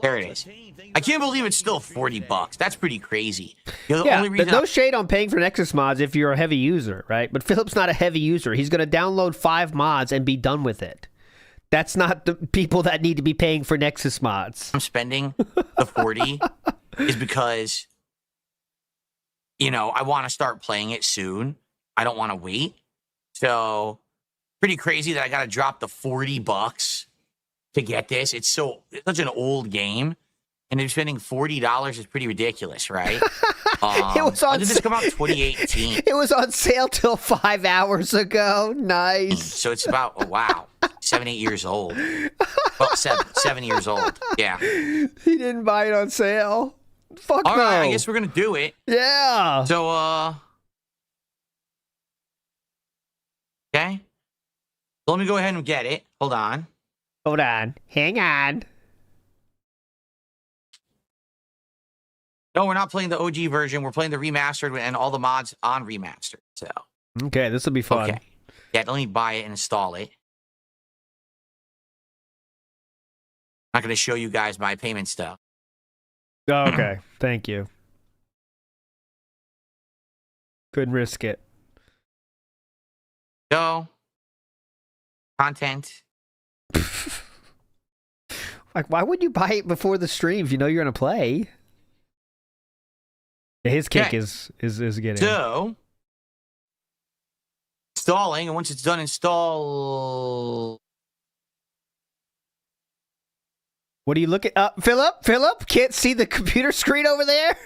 There it is. I can't believe it's still $40. That's pretty crazy. You know, the Yeah, only reason no shade on paying for Nexus mods if you're a heavy user, right? But Philip's not a heavy user. He's going to download 5 mods and be done with it. That's not the people that need to be paying for Nexus mods. I'm spending the 40 is because, you know, I want to start playing it soon. I don't want to wait. So pretty crazy that I got to drop the $40 to get this. It's such an old game, and they're spending $40 is pretty ridiculous, right? It was on when did this come out? 2018. It was on sale till 5 hours ago. Nice. So it's about 7-8 years old. Well, 7 years old. Yeah. He didn't buy it on sale. Fuck All no. right, I guess we're gonna do it. Yeah. So okay. So let me go ahead and get it. Hold on. Hold on. Hang on. No, we're not playing the OG version. We're playing the remastered and all the mods on remastered. So Okay, this will be fun. okay. Yeah, let me buy it and install it. Not gonna show you guys my payment stuff. Oh, okay. Thank you. Couldn't risk it. So content. Like, why would you buy it before the stream if you know you're gonna play? Yeah, his cake Okay. is getting. So installing, and once it's done install. What are you looking up, Philip? Philip, can't see the computer screen over there.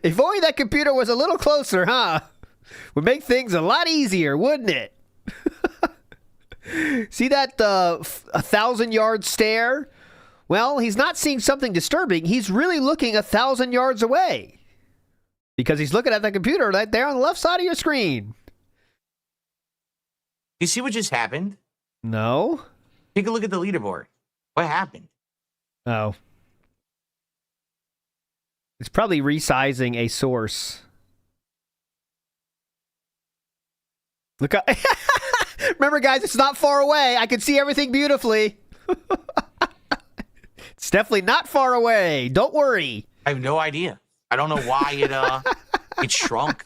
If only that computer was a little closer, huh? Would make things a lot easier, wouldn't it? See that 1,000-yard stare? Well, he's not seeing something disturbing. He's really looking 1,000 yards away because he's looking at the computer right there on the left side of your screen. You see what just happened? No. Take a look at the leaderboard. What happened? Oh. It's probably resizing a source. Look up. Remember, guys, it's not far away. I can see everything beautifully. It's definitely not far away. Don't worry. I have no idea. I don't know why it shrunk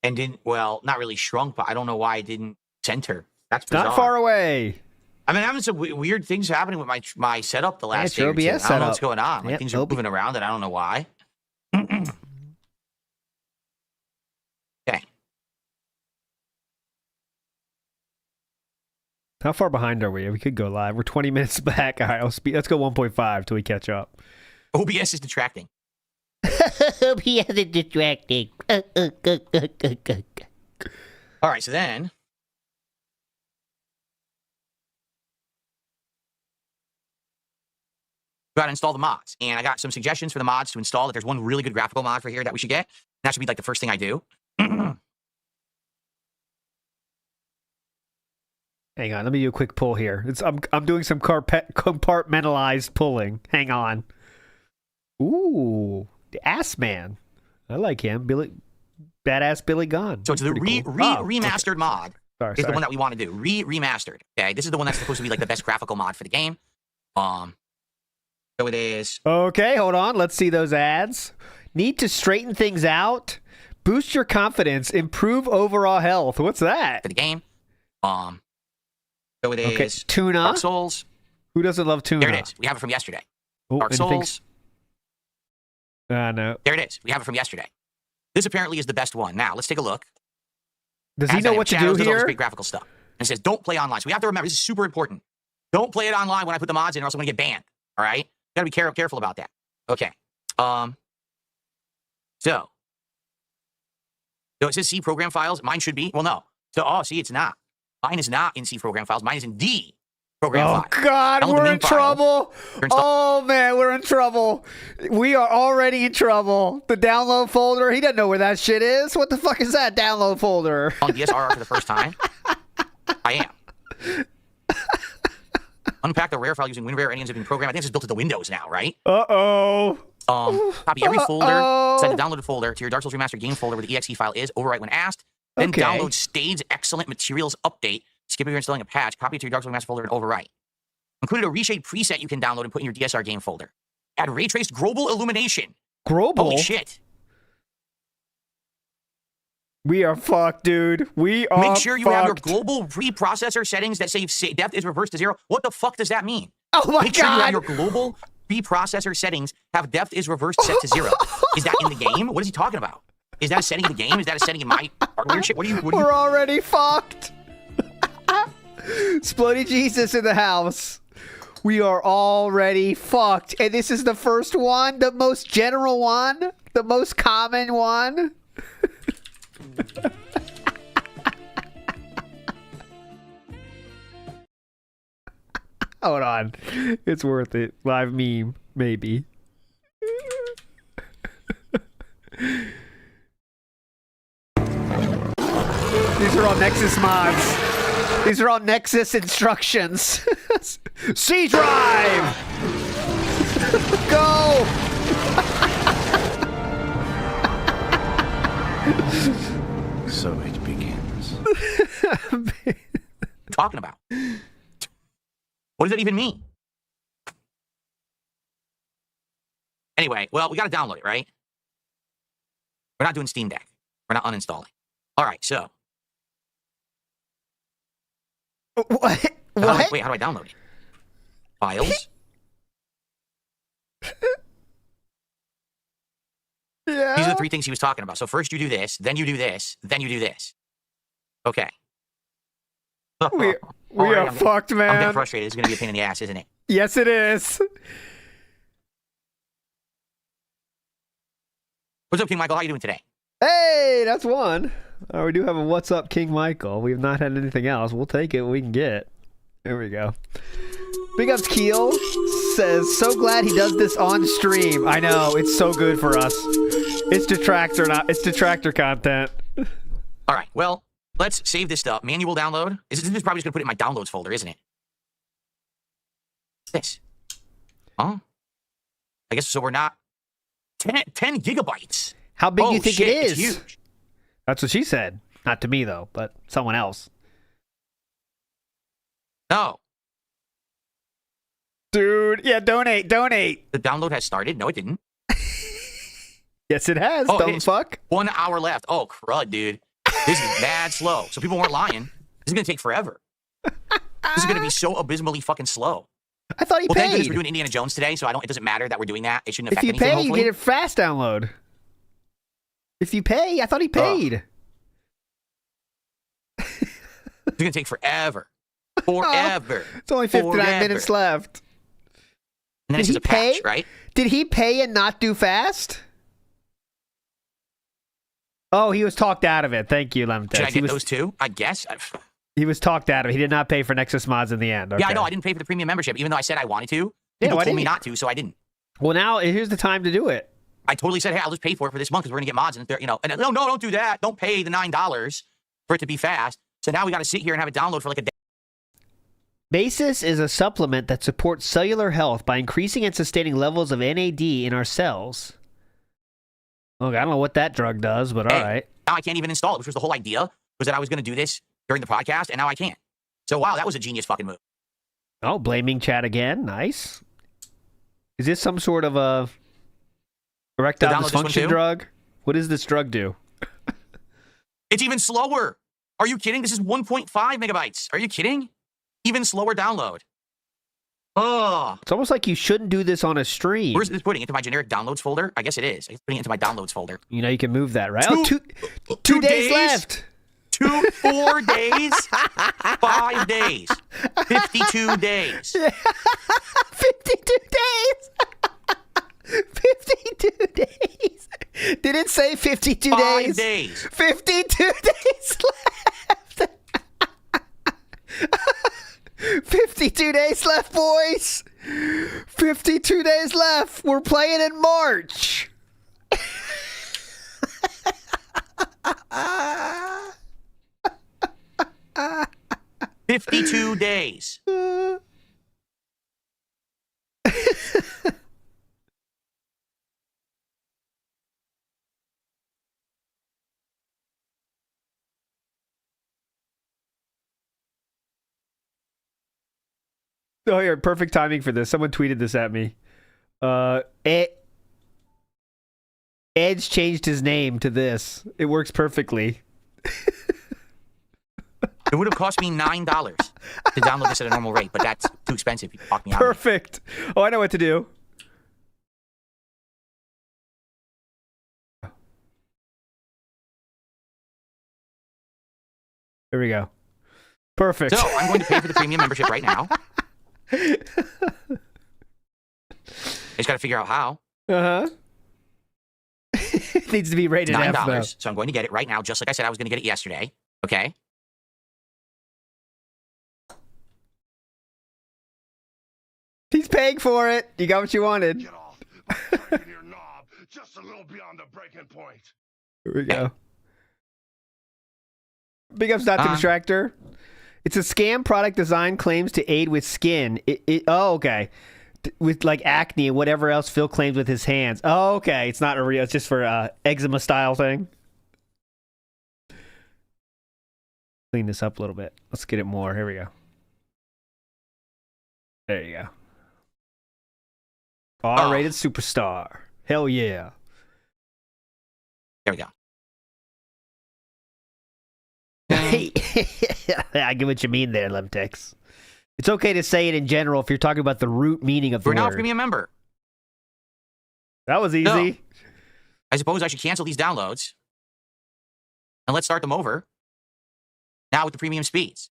and didn't. Well, not really shrunk, but I don't know why it didn't center. That's bizarre. Not far away. I mean, I'm having some weird things happening with my setup the last it's your day or two. OBS I don't know setup. what's going on. Like Yep, things are moving around, and I don't know why. Okay. How far behind are we? We could go live. We're 20 minutes back. All right, let's go 1.5 till we catch up. OBS is detracting. OBS is distracting. All right, so then. Got to install the mods, and I got some suggestions for the mods to install. That there's one really good graphical mod for here that we should get. That should be like the first thing I do. Hang on, let me do a quick pull here. I'm doing some compartmentalized pulling. Hang on. Ooh, the Ass Man. I like him. Badass Billy Gunn. So it's the Pretty cool. remastered mod. Sorry, Is the one that we want to do. Remastered. Okay, this is the one that's supposed to be like the best graphical mod for the game. So it is. Okay, hold on. Let's see those ads. Need to straighten things out. Boost your confidence. Improve overall health. What's that? For the game. So it is Okay, Tuna. Dark Souls. Who doesn't love Tuna? There it is. We have it from yesterday. Oh, Dark Souls. No. There it is. We have it from yesterday. This apparently is the best one. Now, let's take a look. Does he know what to do Does all this here? great graphical stuff. And it says, don't play online. So we have to remember, this is super important. Don't play it online when I put the mods in, or else I'm going to get banned. All right? You got to be careful about that. Okay. So it says C program files. Mine should be. Well, no. So, see, it's not. Mine is not in C program files. Mine is in D program files. Oh, God, Download the we're min in file. trouble. Oh, man, we're in trouble. We are already in trouble. The download folder, he doesn't know where that shit is. What the fuck is that download folder? On DSRR for the first time. I am. Unpack the rare file using WinRare any unzipping program. I think it's built into Windows now, right? Uh-oh. Copy every folder. Send the downloaded folder to your Dark Souls Remastered game folder where the exe file is. Overwrite when asked. Then Okay. download Stade's Excellent Materials Update. Skip if you're installing a patch. Copy it to your Dark Souls Remastered folder and overwrite. Included a reshade preset you can download and put in your DSR game folder. Add ray traced global illumination. Global? Holy shit. We are fucked, dude. We are Make sure you have your fucked. global preprocessor settings that say depth is reversed to 0. What the fuck does that mean? Oh, my Make sure you have God. your global preprocessor settings have depth is reversed set to 0. Is that in the game? What is he talking about? Is that a setting in the game? Is that a setting in my hardware shit? What are you? We're already fucked. Splody Jesus in the house. We are already fucked. And this is the first one, the most general one, the most common one. Hold on. It's worth it. Live meme, maybe. These are all Nexus mods. These are all Nexus instructions. C drive! Go! So it begins. Talking about? What does that even mean? Anyway, well, we got to download it, right? We're not doing Steam Deck. We're not uninstalling. All right, so. What? What? Wait, how do I download it? Files? Yeah. These are the three things he was talking about. So first you do this, then you do this, then you do this. Okay. We Alright, are fucked, I'm getting man. frustrated. It's going to be a pain in the ass, isn't it? Yes, it is. What's up, King Michael? How you doing today? Hey, that's one. We do have a What's Up King Michael. We have not had anything else. We'll take it. We can get. There we go. Big ups Keel says, so glad he does this on stream. I know, it's so good for us. It's detractor content. All right, well, let's save this stuff. Manual download. This is probably just going to put it in my downloads folder, isn't it? This. Huh? I guess so we're not. 10 gigabytes. How big do you think shit, it is? It's huge. That's what she said. Not to me, though, but someone else. No. Dude, yeah, donate. The download has started. No, it didn't. Yes, it has. Oh, it Don't is. fuck. 1 hour left. Oh, crud, dude. This is mad slow. So people weren't lying. This is going to take forever. This is going to be so abysmally fucking slow. I thought he Well, thank goodness paid. we're doing Indiana Jones today, so it doesn't matter that we're doing that. It shouldn't If affect you anything, pay, hopefully. you get it fast download. If you pay, I thought he paid. It's going to take forever. Forever. It's only 59 Forever. minutes left. And then Did it's just he a patch, pay? right? Did he pay and not do fast? Oh, he was talked out of it. Thank you, Lemon Should I Text. He get was, those two? I guess. he was talked out of it. He did not pay for Nexus mods in the end. Okay. Yeah, I know. I didn't pay for the premium membership, even though I said I wanted to. Yeah, People why told didn't me you? not to, so I didn't. Well, now here's the time to do it. I totally said, hey, I'll just pay for it for this month because we're going to get mods. And, you know, and no, don't do that. Don't pay the $9 for it to be fast. So now we got to sit here and have it download for like a day. Basis is a supplement that supports cellular health by increasing and sustaining levels of NAD in our cells. Okay, I don't know what that drug does, but all right. Now I can't even install it, which was the whole idea, was that I was going to do this during the podcast, and now I can't. So, wow, that was a genius fucking move. Oh, blaming chat again. Nice. Is this some sort of a erectile download this one dysfunction too? drug? What does this drug do? It's even slower. Are you kidding? This is 1.5 megabytes. Are you kidding? Even slower download. Oh. It's almost like you shouldn't do this on a stream. Where's this putting? Into my generic downloads folder? I guess it is. It's putting it into my downloads folder. You know you can move that, right? Two days left. 4 days? 5 days. 52 days. 52 days. 52 days. Did it say 52 days? 5 days. 52 days left. 52 days left, boys. 52 days left. We're playing in March. 52 days. Oh, here, perfect timing for this. Someone tweeted this at me. Edge changed his name to this. It works perfectly. It would have cost me $9 to download this at a normal rate, but that's too expensive. You talk me out of it. Perfect. Oh, I know what to do. There we go. Perfect. So I'm going to pay for the premium membership right now. I just got to figure out how. Uh-huh. It needs to be rated F, though. $9. So I'm going to get it right now, just like I said I was going to get it yesterday. Okay? He's paying for it. You got what you wanted. Get off. I'm breaking your knob just a little beyond the breaking point. Here we go. Big ups, not the Detractor. It's a scam product design claims to aid with skin. Oh, okay. With like acne and whatever else Phil claims with his hands. Oh, okay. It's not a real. It's just for eczema style thing. Clean this up a little bit. Let's get it more. Here we go. There you go. R-rated superstar. Hell yeah. There we go. I get what you mean there, Lemtex. It's okay to say it in general if you're talking about the root meaning of the word. We're now a premium member. That was easy. So, I suppose I should cancel these downloads. And let's start them over. Now with the premium speeds.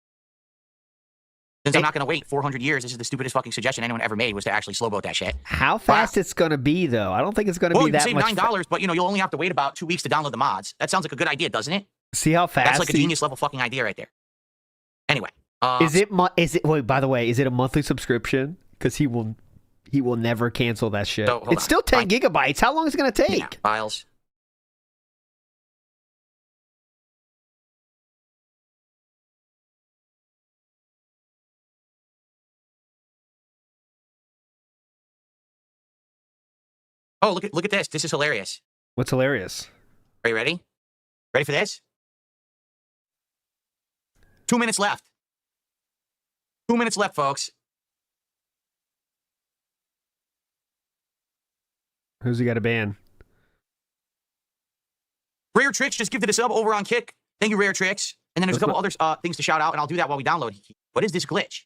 Since I'm not going to wait 400 years, this is the stupidest fucking suggestion anyone ever made, was to actually slow boat that shit. How fast it's going to be, though? I don't think it's going to be that much. Well, you can save $9, but you'll only have to wait about 2 weeks to download the mods. That sounds like a good idea, doesn't it? See how fast? That's like a genius level fucking idea right there. Anyway. Is it wait, by the way, is it a monthly subscription? Because he will never cancel that shit. So, it's still 10 gigabytes. How long is it going to take? Yeah, files. Oh, look at this. This is hilarious. What's hilarious? Are you ready? Ready for this? 2 minutes left. 2 minutes left, folks. Who's he got to ban? Rare Tricks just gifted a sub over on Kick. Thank you, Rare Tricks. And then there's a couple other things to shout out, and I'll do that while we download. What is this glitch?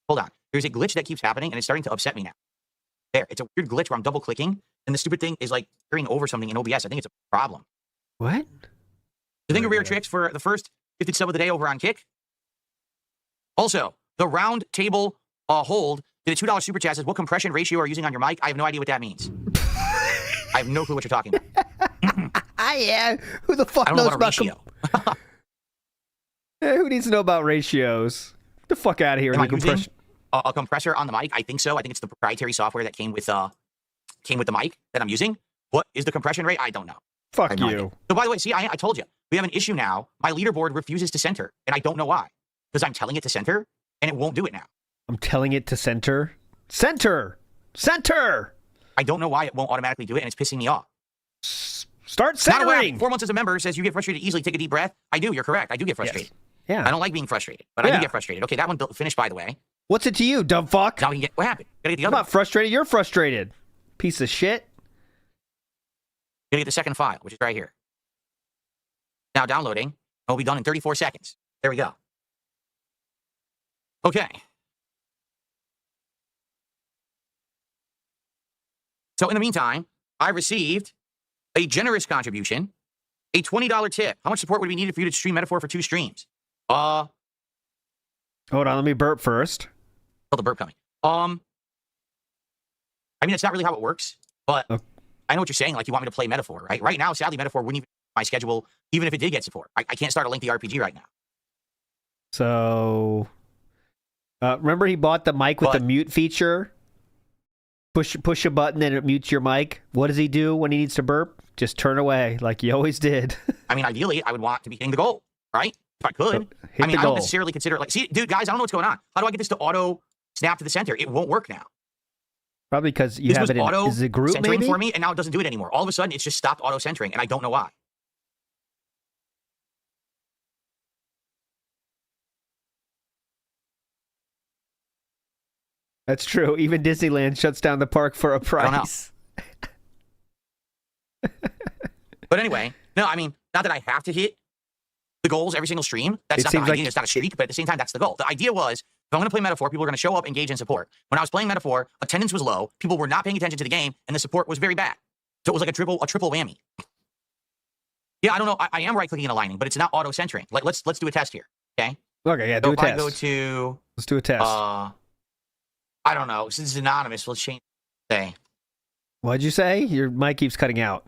Hold on. There's a glitch that keeps happening, and it's starting to upset me now. There. It's a weird glitch where I'm double-clicking, and the stupid thing is, like, carrying over something in OBS. I think it's a problem. What? So thank you, Rare Tricks, for the first gifted sub of the day over on Kick. Also, the round table hold did a $2 super chat says, what compression ratio are you using on your mic? I have no idea what that means. I have no clue what you're talking about. Yeah. Who the fuck I don't know knows about a about ratio. Yeah, who needs to know about ratios? Get the fuck out of here. Am I with using a compressor on the mic? I think so. I think it's the proprietary software that came with the mic that I'm using. What is the compression rate? I don't know. Fuck you. So by the way, see, I told you. We have an issue now. My leaderboard refuses to center, and I don't know why. Because I'm telling it to center, and it won't do it now. I'm telling it to center. Center! Center! I don't know why it won't automatically do it, and it's pissing me off. Start centering! 4 months as a member says you get frustrated easily. Take a deep breath. I do. You're correct. I do get frustrated. Yes. Yeah. I don't like being frustrated, but I do get frustrated. Okay, that one finished, by the way. What's it to you, dumb fuck? Now we can get... What happened? Gotta get the I'm other not frustrated. You're frustrated. Piece of shit. Gotta get the second file, which is right here. Now downloading. It'll be done in 34 seconds. There we go. Okay. So in the meantime, I received a generous contribution, a $20 tip. How much support would be needed for you to stream Metaphor for 2 streams? Hold on, let me burp first. Oh, the burp coming. I mean, it's not really how it works, but I know what you're saying. Like, you want me to play Metaphor, right? Right now, sadly, Metaphor wouldn't even my schedule, even if it did get support. I can't start a lengthy RPG right now. So, remember he bought the mic with the mute feature? Push a button and it mutes your mic. What does he do when he needs to burp? Just turn away, like you always did. I mean, ideally, I would want to be hitting the goal, right? If I could. I mean, I don't necessarily consider it like, see, dude, guys, I don't know what's going on. How do I get this to auto snap to the center? It won't work now. Probably because you have it in is it group centering maybe? For me, and now it doesn't do it anymore. All of a sudden, it's just stopped auto centering, and I don't know why. That's true. Even Disneyland shuts down the park for a price. But anyway, no, I mean, not that I have to hit the goals every single stream. That's not the idea. Like it's not a streak, but at the same time, that's the goal. The idea was, if I'm going to play Metaphor, people are going to show up, engage, and support. When I was playing Metaphor, attendance was low, people were not paying attention to the game, and the support was very bad. So it was like a triple whammy. Yeah, I don't know. I am right-clicking and aligning, but it's not auto-centering. Like, let's do a test here, okay? Okay, yeah, do a test. I go to... Let's do a test. I don't know. Since it's anonymous, let's change the say. What'd you say? Your mic keeps cutting out.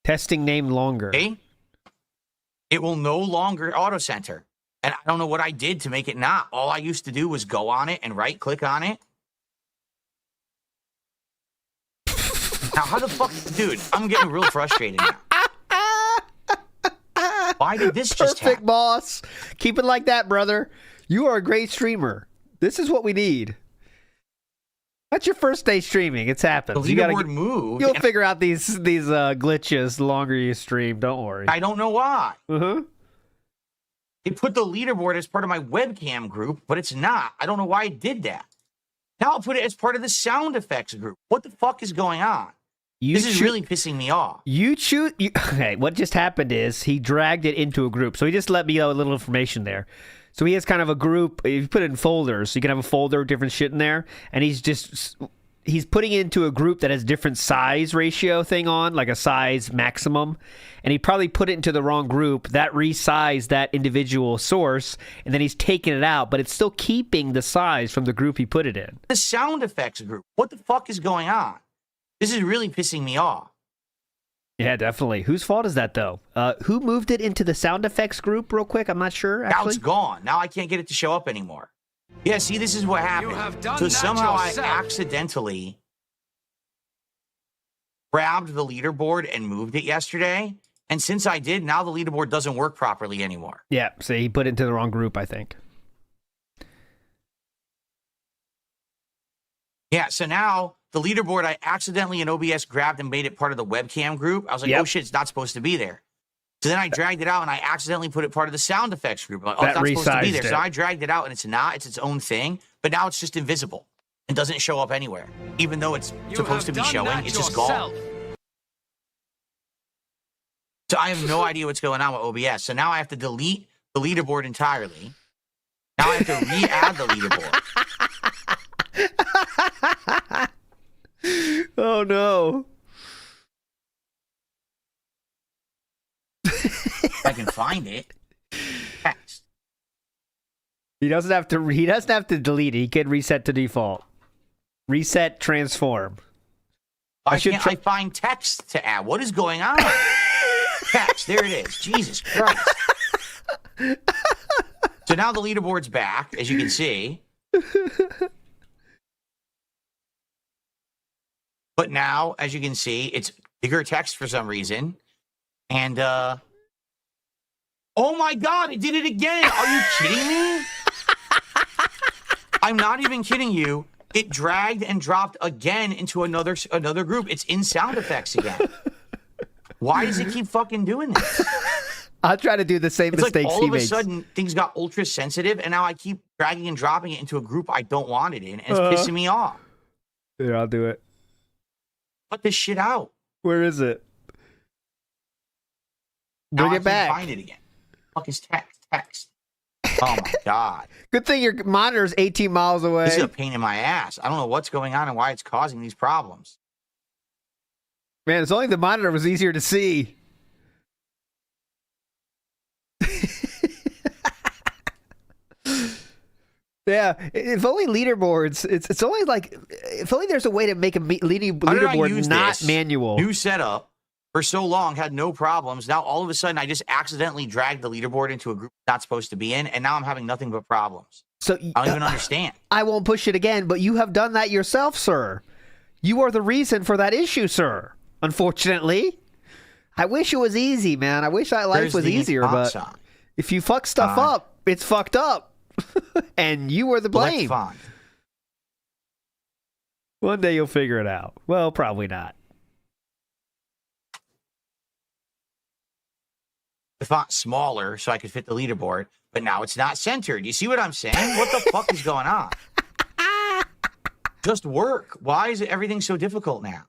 Testing name longer. Okay. It will no longer auto-center. And I don't know what I did to make it not. All I used to do was go on it and right-click on it. Now, how the fuck... Dude, I'm getting real frustrated now. Why did this just happen? Perfect, boss. Keep it like that, brother. You are a great streamer. This is what we need. That's your first day streaming. It's happened. The leaderboard moved. You'll figure out these glitches the longer you stream. Don't worry. I don't know why. Uh-huh. It put the leaderboard as part of my webcam group, but it's not. I don't know why it did that. Now I'll put it as part of the sound effects group. What the fuck is going on? This is really pissing me off. Okay, what just happened is he dragged it into a group. So he just let me know a little information there. So he has kind of a group. You put it in folders, so you can have a folder with different shit in there. And he's putting it into a group that has different size ratio thing on, like a size maximum. And he probably put it into the wrong group. That resized that individual source, and then he's taking it out, but it's still keeping the size from the group he put it in. The sound effects group. What the fuck is going on? This is really pissing me off. Yeah, definitely. Whose fault is that, though? Who moved it into the sound effects group real quick? I'm not sure, actually. Now it's gone. Now I can't get it to show up anymore. Yeah, see, this is what happened. So somehow I accidentally grabbed the leaderboard and moved it yesterday. And since I did, now the leaderboard doesn't work properly anymore. Yeah, so he put it into the wrong group, I think. Yeah, so now the leaderboard I accidentally in OBS grabbed and made it part of the webcam group. I was like, oh shit, it's not supposed to be there. So then I dragged it out and I accidentally put it part of the sound effects group. Like, oh, it's not supposed to be there. So I dragged it out and it's not. It's its own thing. But now it's just invisible and doesn't show up anywhere. Even though it's supposed to be showing, it's just gone. So I have no idea what's going on with OBS. So now I have to delete the leaderboard entirely. Now I have to re-add the leaderboard. Oh, no. If I can find it. Text. He doesn't have to delete it. He can reset to default. Reset transform. I find text to add. What is going on? Text. There it is. Jesus Christ. So now the leaderboard's back, as you can see. But now, as you can see, it's bigger text for some reason. And, oh my God, it did it again. Are you kidding me? I'm not even kidding you. It dragged and dropped again into another group. It's in sound effects again. Why does it keep fucking doing this? I'll try to do the same mistakes he makes. All of a sudden, things got ultra sensitive, and now I keep dragging and dropping it into a group I don't want it in, and it's pissing me off. Here, I'll do it. Cut this shit out. Where is it? Now Bring I it can't back. find it again. Fuck is text? Oh my god. Good thing your monitor's 18 miles away. This is a pain in my ass. I don't know what's going on and why it's causing these problems. Man, it's only the monitor was easier to see. Yeah, if only leaderboards. It's only like if only there's a way to make a How did I leaderboard use not this manual. New setup for so long, had no problems. Now all of a sudden, I just accidentally dragged the leaderboard into a group it's not supposed to be in, and now I'm having nothing but problems. So I don't even understand. I won't push it again, but you have done that yourself, sir. You are the reason for that issue, sir. Unfortunately, I wish it was easy, man. I wish life There's was the easier, font but song. if you fuck stuff up, it's fucked up. And you were the Select blame. font. One day you'll figure it out. Well, probably not. The font smaller so I could fit the leaderboard, but now it's not centered. You see what I'm saying? What the fuck is going on? Just work. Why is everything so difficult now?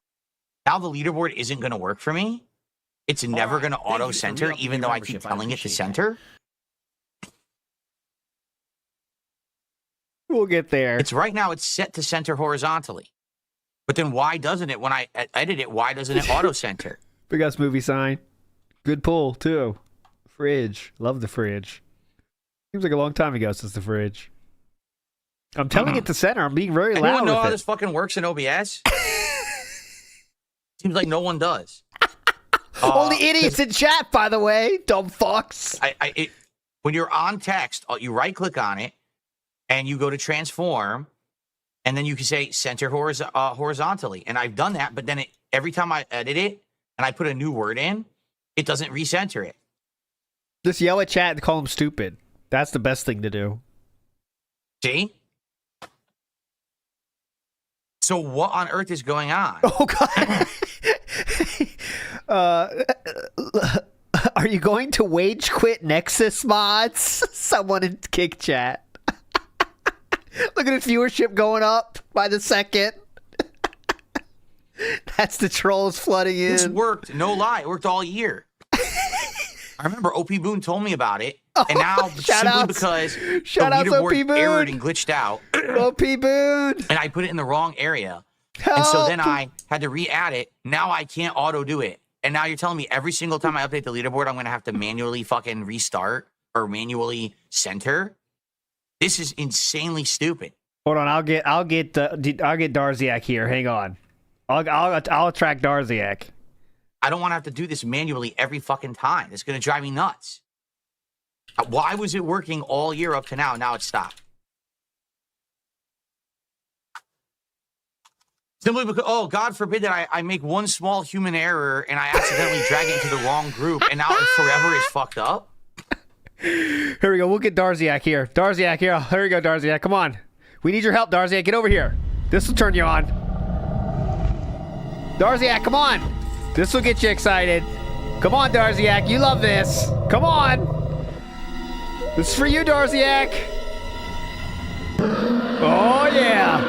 Now the leaderboard isn't going to work for me. It's never going to auto center, even though I keep telling it to center. We'll get there. It's right now. It's set to center horizontally, but then why doesn't it? When I edit it, why doesn't it auto center? Big ass movie sign. Good pull too. Fridge. Love the fridge. Seems like a long time ago since the fridge. I'm telling it to center. I'm being very loud. Anyone know with how it. this fucking works in OBS? Seems like no one does. Only idiots in chat, by the way. Dumb fucks. When you're on text, you right click on it, and you go to transform, and then you can say center horizontally. And I've done that, but then every time I edit it and I put a new word in, it doesn't recenter it. Just yell at chat and call them stupid. That's the best thing to do. See? So what on earth is going on? Oh, God. Are you going to wage quit Nexus mods? Someone in kick chat. Look at his viewership going up by the second. That's the trolls flooding in. This worked, no lie. It worked all year. I remember OP Boone told me about it, and now simply because the leaderboard errored and glitched out, OP Boone, and I put it in the wrong area, help. And so then I had to re-add it. Now I can't auto do it, and now you're telling me every single time I update the leaderboard, I'm going to have to manually fucking restart or manually center. This is insanely stupid. Hold on, I'll get Darziak here. Hang on, I'll attract Darziak. I don't want to have to do this manually every fucking time. It's going to drive me nuts. Why was it working all year up to now? Now it's stopped. Simply because, oh, God forbid that I make one small human error and I accidentally drag it into the wrong group, and now it forever is fucked up. Here we go. We'll get Darziak here. Darziak here. Here we go, Darziak. Come on. We need your help, Darziak. Get over here. This will turn you on. Darziak, come on. This will get you excited. Come on, Darziak. You love this. Come on. This is for you, Darziak. Oh, yeah.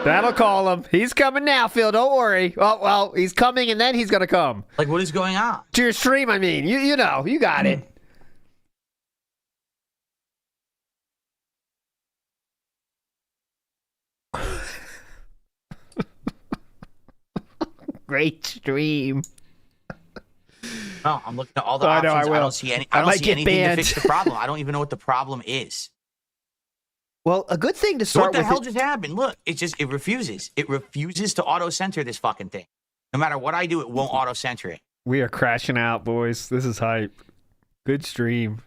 That'll call him. He's coming now, Phil. Don't worry. Oh, well, he's coming, and then he's going to come. Like, what is going on? To your stream, I mean. You know. You got it. Great stream. No, I'm looking at all the options. I don't see any. I don't see anything banned. to fix the problem. I don't even know what the problem is. Well, a good thing to So start what the with. hell just happened? Look, it refuses. It refuses to auto center this fucking thing. No matter what I do, it won't auto center it. We are crashing out, boys. This is hype. Good stream.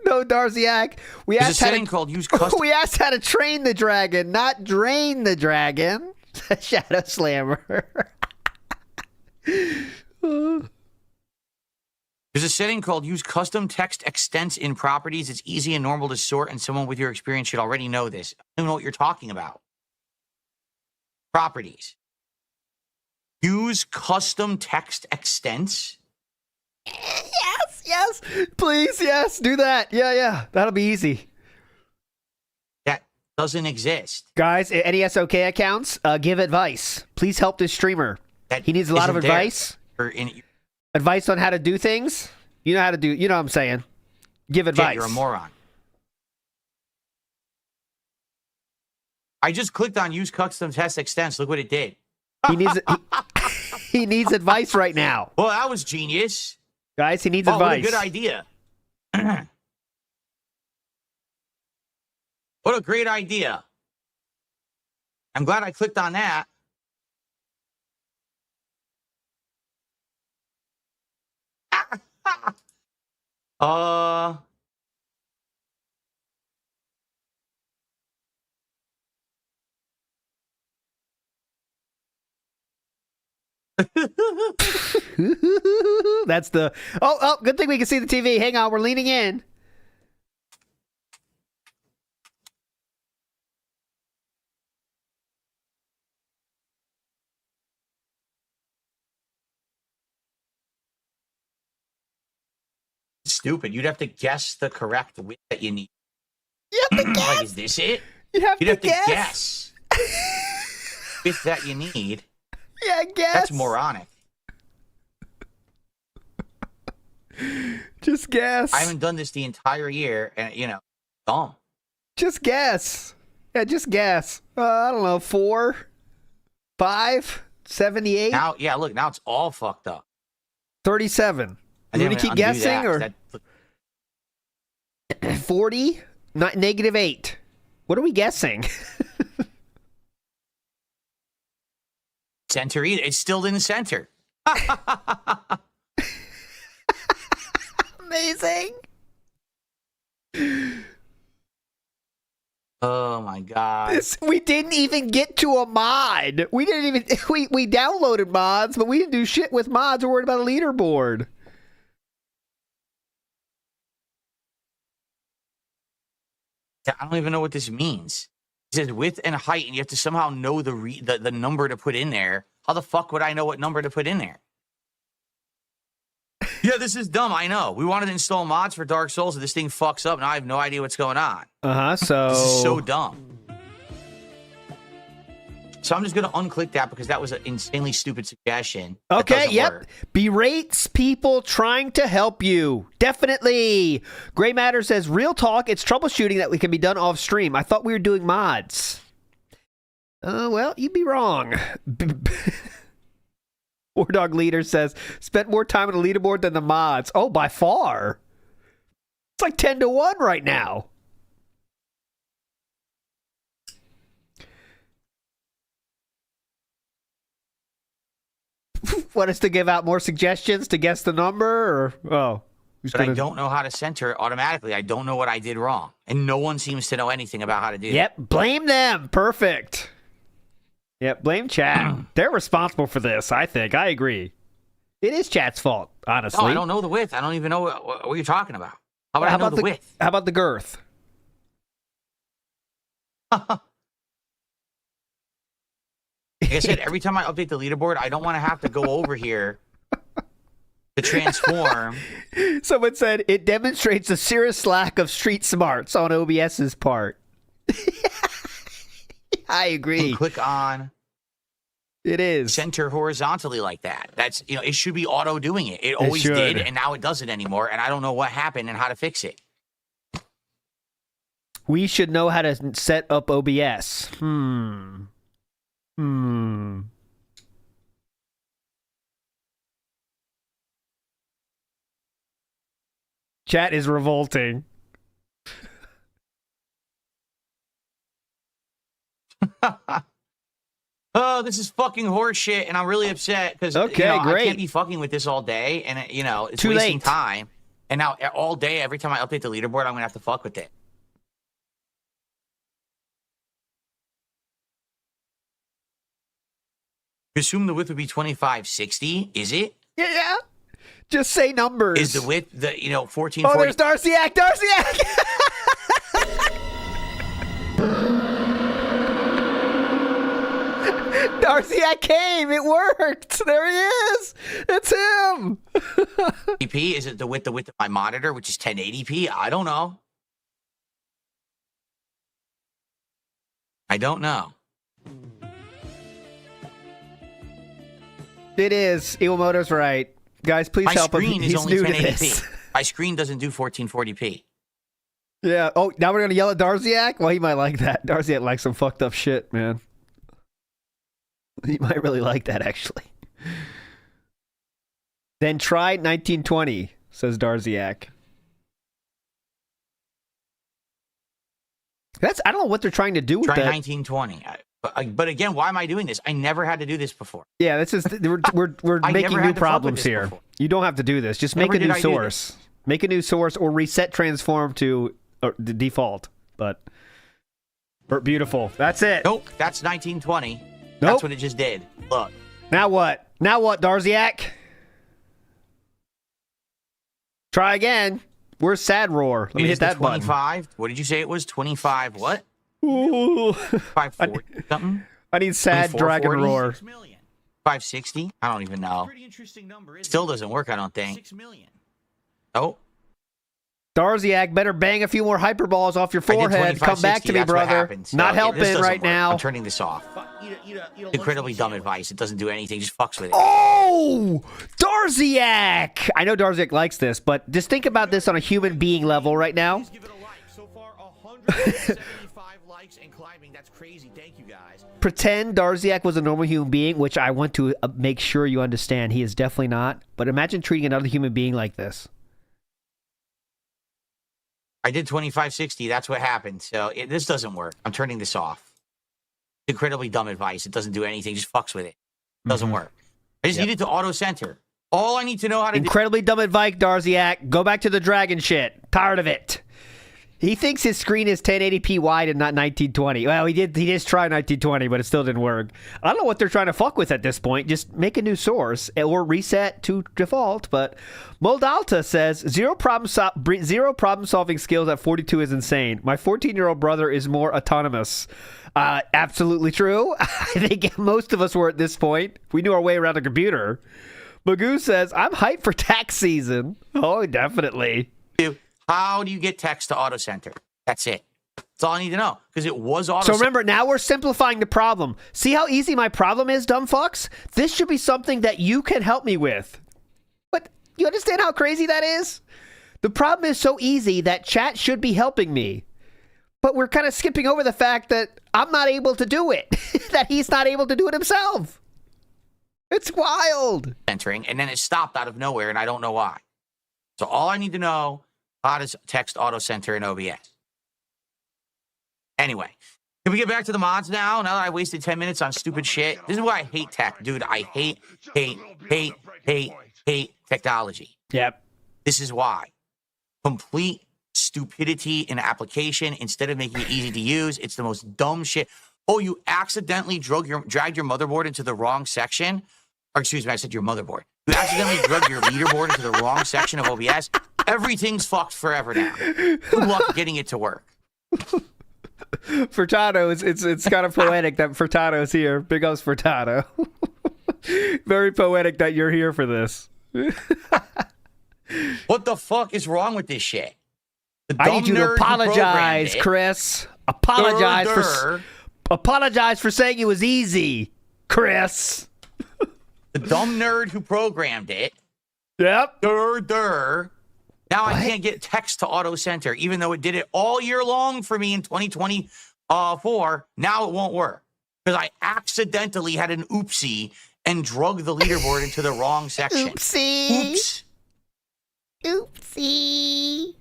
No, Darziak. We There's a asked how setting to, called use custom. we asked how to train the dragon, not drain the dragon. Shadow Slammer. There's a setting called use custom text extents in properties. It's easy and normal to sort, and someone with your experience should already know this. I don't know what you're talking about. Properties. Use custom text extents. Yes. Please, yes. Do that. Yeah. That'll be easy. doesn't exist. Guys, any SOK accounts, give advice. Please help this streamer. That He needs a lot of isn't there. advice. In, Advice on how to do things. You know how to do. You know what I'm saying. Give advice. Jet, you're a moron. I just clicked on use custom test extents. Look what it did. He needs he needs advice right now. Well, that was genius. Guys, he needs Oh, advice. what a good idea. What a great idea. I'm glad I clicked on that. That's the good thing we can see the TV. Hang on, we're leaning in. Stupid. You'd have to guess the correct width that you need. You have to guess. Like, is this it? You'd have You'd to have to guess. guess width that you need. Yeah, guess. That's moronic. Just guess. I haven't done this the entire year, and dumb. Just guess. Yeah, just guess. I don't know, 4, 5, 78, Now, yeah, look, now it's all fucked up. 37. I You think want to I'm keep gonna undo guessing, that, or 'cause 40, -8? What are we guessing? center either. It's still in the center. Amazing. Oh my god. We didn't even get to a mod. We didn't even we downloaded mods, but we didn't do shit with mods. We're worried about a leaderboard. I don't even know what this means. It says width and height, and you have to somehow know the number to put in there. How the fuck would I know what number to put in there? Yeah, this is dumb. I know. We wanted to install mods for Dark Souls, and this thing fucks up. Now I have no idea what's going on. So This is so dumb. So I'm just going to unclick that because that was an insanely stupid suggestion. Okay, yep. Berates people trying to help you. Definitely. Gray Matter says, real talk, it's troubleshooting that we can be done off stream. I thought we were doing mods. Well, you'd be wrong. War Dog Leader says, spent more time on the leaderboard than the mods. Oh, by far. It's like 10-1 right now. Want us to give out more suggestions to guess the number? Or But I don't know how to center it automatically. I don't know what I did wrong. And no one seems to know anything about how to do it. Yep, blame them. Perfect. Yep, blame chat. They're responsible for this, I think. I agree. It is chat's fault, honestly. No, I don't know the width. I don't even know what you're talking about. How about I know the width? How about the girth? Like I said, every time I update the leaderboard, I don't want to have to go over here to transform. Someone said, it demonstrates a serious lack of street smarts on OBS's part. I agree. And click on it is center horizontally like that. That's, it should be auto doing it. It always did, and now it doesn't anymore, and I don't know what happened and how to fix it. We should know how to set up OBS. Chat is revolting. Oh, this is fucking horse shit, and I'm really upset because I can't be fucking with this all day, and it's Too wasting late. time. And now all day, every time I update the leaderboard, I'm gonna have to fuck with it. You assume the width would be 2560, is it? Yeah. Just say numbers. Is the width 1440? Oh, there's Darcyac. Darcyac came. It worked. There he is. It's him. 1080p? Is it the width of my monitor, which is 1080p? I don't know. I don't know. It is. Iwamoto's right. Guys, please My help him. screen is He's only new to this. 1080p. My screen doesn't do 1440p. Yeah. Oh, now we're going to yell at Darziak? Well, he might like that. Darziak likes some fucked up shit, man. He might really like that, actually. Then try 1920, says Darziak. I don't know what they're trying to do with Try that. 1920. But again, why am I doing this? I never had to do this before. Yeah, this is we're I making never new had to fuck with problems this here. before. You don't have to do this. Just Never make a did new I do source. Make a new source or reset transform to the default. But beautiful. That's it. Nope, that's 1920. Nope. That's what it just did. Look. Now what? Now what, Darziak? Try again. Where's Sad Roar? Let me hit that 25. What did you say it was? 25 what? button. Ooh. 540 something? I need Sad Dragon 2440? Roar. 6 million. 560? I don't even know. Pretty interesting number, isn't Still it? doesn't work, I don't think. 6 million. Oh, Darziak, better bang a few more hyperballs off your I did forehead. Come back 2560. to me, That's what brother. happened. So Not this helping doesn't right work. now. I'm turning this off. Incredibly dumb advice. It doesn't do anything. Just fucks with it. Oh, Darziak! I know Darziak likes this, but just think about this on a human being level right now. Please give it a like. So far, 175 likes and climbing. That's crazy. Thank you, guys. Pretend Darziak was a normal human being, which I want to make sure you understand. He is definitely not. But imagine treating another human being like this. I did 2560. That's what happened. So this doesn't work. I'm turning this off. Incredibly dumb advice. It doesn't do anything. Just fucks with it. Doesn't work. I just need it to auto center. All I need to know how to do. Incredibly dumb advice, Darziak. Go back to the dragon shit. Tired of it. He thinks his screen is 1080p wide and not 1920. Well, he did try 1920, but it still didn't work. I don't know what they're trying to fuck with at this point. Just make a new source or reset to default. But Moldalta says, zero problem solving skills at 42 is insane. My 14-year-old brother is more autonomous. Absolutely true. I think most of us were at this point. We knew our way around a computer. Magoo says, I'm hyped for tax season. Oh, definitely. How do you get text to auto center? That's it. That's all I need to know. Because it was auto So remember, now we're simplifying the problem. See how easy my problem is, dumb fucks? This should be something that you can help me with. But you understand how crazy that is? The problem is so easy that chat should be helping me. But we're kind of skipping over the fact that I'm not able to do it. That he's not able to do it himself. It's wild. Entering, and then it stopped out of nowhere, and I don't know why. So all I need to know, how does text auto center in OBS? Anyway, can we get back to the mods now? Now that I wasted 10 minutes on stupid shit. This is why I hate tech, dude. I hate technology. Yep. This is why. Complete stupidity in application. Instead of making it easy to use, it's the most dumb shit. Oh, you accidentally dragged your motherboard into the wrong section? Or excuse me, I said your motherboard. You accidentally dragged your leaderboard into the wrong section of OBS? Everything's fucked forever now. Good luck getting it to work. Furtado, it's kind of poetic that Furtado's here. Big ups, Furtado. Very poetic that you're here for this. What the fuck is wrong with this shit? The I need you to dumb nerd who apologize, programmed it- Chris. Apologize Durr. apologize for saying it was easy, Chris. The dumb nerd who programmed it. Yep. Now I can't get text to auto center, even though it did it all year long for me in 2024. Now it won't work because I accidentally had an oopsie and drug the leaderboard into the wrong section. Oopsie. Oops. Oopsie.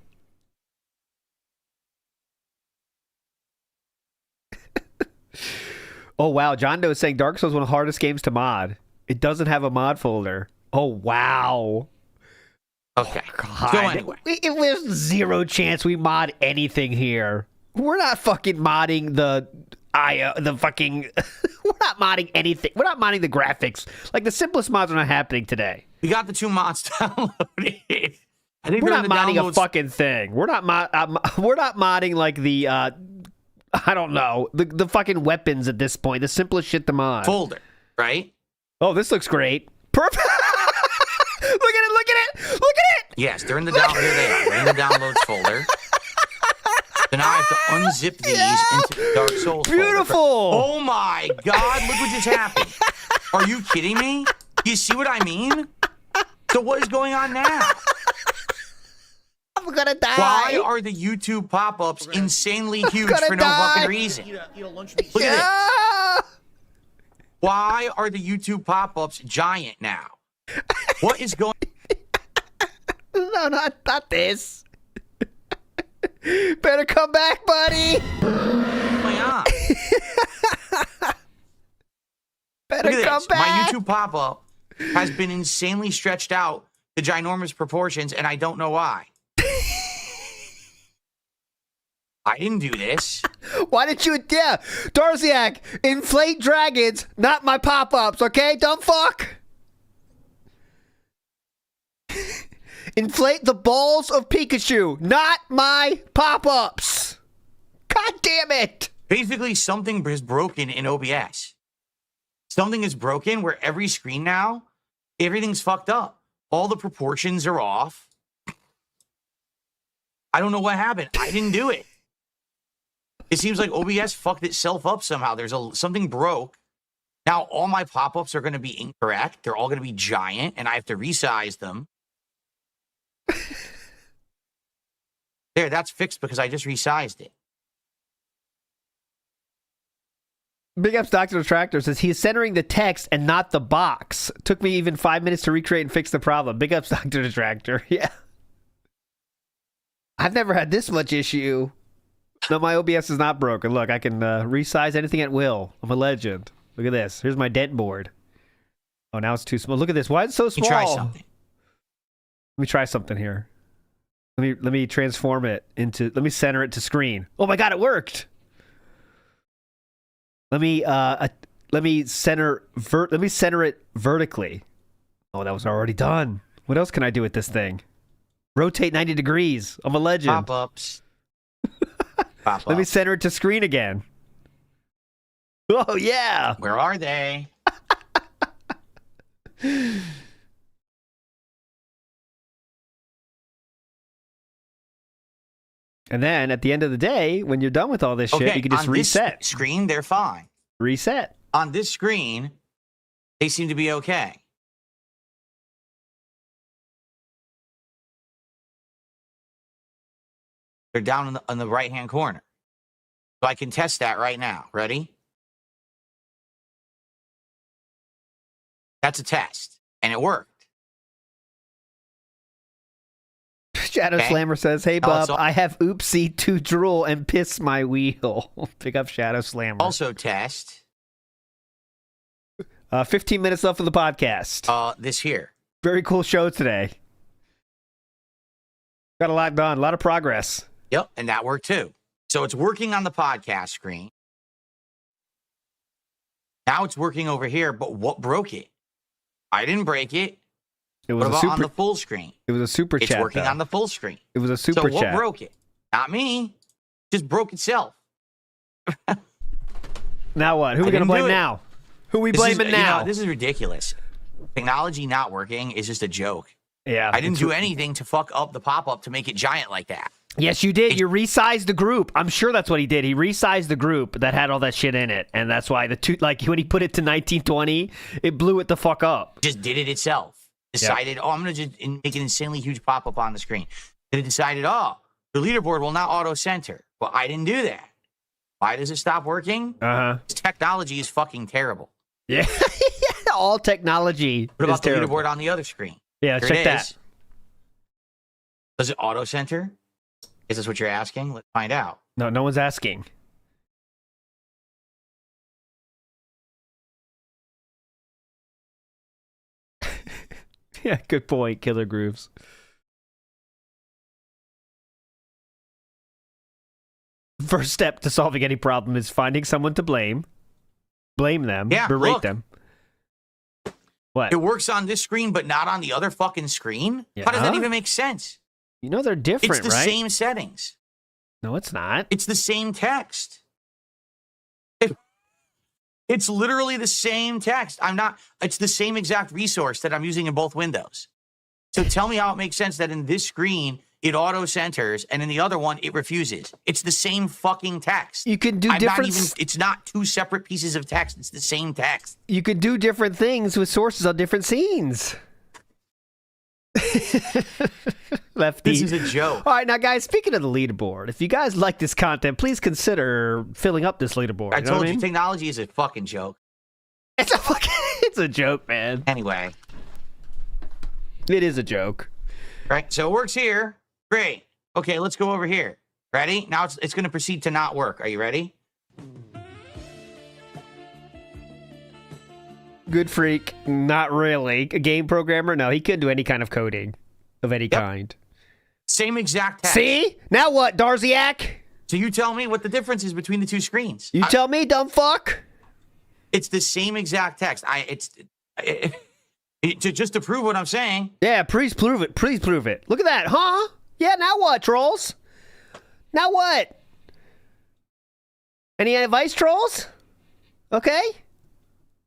Oh, wow. John Doe is saying Dark Souls is one of the hardest games to mod. It doesn't have a mod folder. Oh, wow. Okay. God. So anyway, There's zero chance we mod anything here. We're not fucking modding the fucking... We're not modding anything. We're not modding the graphics. Like, the simplest mods are not happening today. we got the 2 mods downloaded. I think We're they're not in the modding a downloads fucking thing. We're not modding like the I don't know, the fucking weapons at this point. The simplest shit to mod. folder, right? Oh, this looks great. Perfect. Look at it. Look at it. Yes, they're in the down. Here they are. They're in the downloads folder. Then I have to unzip these into the Dark Souls folder. Beautiful. Oh my God, look what just happened. Are you kidding me? Do you see what I mean? So what is going on now? I'm gonna die. Why are the YouTube pop-ups insanely huge for no die. fucking reason? Eat a lunch meat. Look at this. Ah! Why are the YouTube pop-ups giant now? What is going No, not this. Better come back, buddy. on? Better Look at come this. back. My YouTube pop-up has been insanely stretched out to ginormous proportions, and I don't know why. I didn't do this. Why did you? Yeah, Darziak, inflate dragons, not my pop-ups. Okay, dumb fuck. Inflate the balls of Pikachu, not my pop-ups. God damn it. Basically, something is broken in OBS. Something is broken where every screen now, everything's fucked up. All the proportions are off. I don't know what happened. I didn't do it. It seems like OBS fucked itself up somehow. Something broke. Now all my pop-ups are going to be incorrect. They're all going to be giant, and I have to resize them. There, that's fixed because I just resized it. Big ups Dr. Detractors says he is centering the text and not the box. Took me even 5 minutes to recreate and fix the problem. Big ups Dr. Detractor. Yeah. I've never had this much issue. No, my OBS is not broken. Look, I can resize anything at will. I'm a legend. Look at this. Here's my dent board. Oh, now it's too small. Look at this. Why is it so small? Try something. Let me try something here. Let me transform it into. Let me center it to screen. Oh my God, it worked. Let me center it vertically. Oh, that was already done. What else can I do with this thing? Rotate 90 degrees. I'm a legend. Pop-ups. Pop-ups. Let me center it to screen again. Oh yeah. Where are they? And then at the end of the day, when you're done with all this shit, Okay, you can just on reset. this screen, they're fine. Reset. On this screen, they seem to be okay. They're down in the right-hand corner. So I can test that right now. Ready? That's a test, and it worked. Shadow Okay. Slammer says, hey, Oh, Bob, it's all- I have oopsie to drool and piss my wheel. Pick up Shadow Slammer. Also test 15 minutes left of the podcast. this here. Very cool show today. Got a lot done. A lot of progress. Yep, and that worked too. So it's working on the podcast screen. Now it's working over here, but what broke it? I didn't break it. It What was a about on super. the full screen? It was a super It's chat. working though. on the full screen. It was a So super what chat. broke it? Not me. Just broke itself. Now what? Who are we gonna didn't blame do it. now? Who we This is- blaming now? this is ridiculous. Technology not working is just a joke. Yeah, I didn't it's- do anything to fuck up the pop-up to make it giant like that. Yes, you did. You resized the group. I'm sure that's what he did. He resized the group that had all that shit in it, and that's why like when he put it to 1920, it blew it the fuck up. Just did it itself. Decided, oh, I'm going to just make an insanely huge pop-up on the screen. Then it decided, oh, the leaderboard will now auto-center. Well, I didn't do that. Why does it stop working? This Technology is fucking terrible. Yeah, all technology. What about is the terrible. leaderboard on the other screen? Yeah, Here check it that. is. Does it auto-center? Is this what you're asking? Let's find out. No one's asking. Yeah, good point, Killer Grooves. First step to solving any problem is finding someone to blame. Blame them. Yeah, berate look. them. What? It works on this screen, but not on the other fucking screen? How does that Yeah. even make sense? You know they're different, It's the right? same settings. No, it's not. It's the same text. It's literally the same text. It's the same exact resource that I'm using in both windows. So tell me how it makes sense that in this screen, it auto centers, and in the other one, it refuses. It's the same fucking text. You can do different. It's not two separate pieces of text. It's the same text. You can do different things with sources on different scenes. Lefty. This is a joke. All right, now, guys, speaking of the leaderboard, if you guys like this content, please consider filling up this leaderboard. I told you, mean? technology is a fucking joke. It's a joke, man. Anyway. It is a joke. Right, so it works here. Great. Okay, let's go over here. Ready? Now it's going to proceed to not work. Are you ready? Good freak. Not really. A game programmer? No, he couldn't do any kind of coding of any kind. Same exact text. See? Now what, Darziak? So you tell me what the difference is between the two screens. You tell me, dumb fuck. It's the same exact text. Just to prove what I'm saying. Yeah, please prove it. Please prove it. Look at that, huh? Yeah, now what, trolls? Now what? Any advice, trolls? Okay.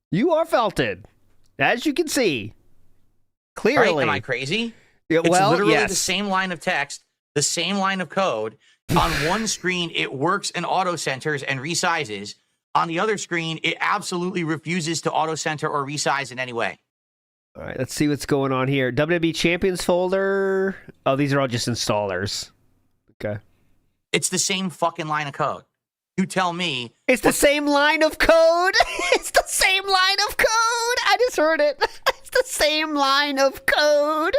You are felted, as you can see. Clearly. Right? Am I crazy? Yeah, It's well, literally yes. the same line of text, the same line of code. On one screen, it works and auto centers and resizes. On the other screen, it absolutely refuses to auto center or resize in any way. All right, let's see what's going on here. WWEChampions folder. Oh, these are all just installers. Okay. It's the same fucking line of code. You tell me. It's the same line of code. It's the same line of code. I just heard it. It's the same line of code.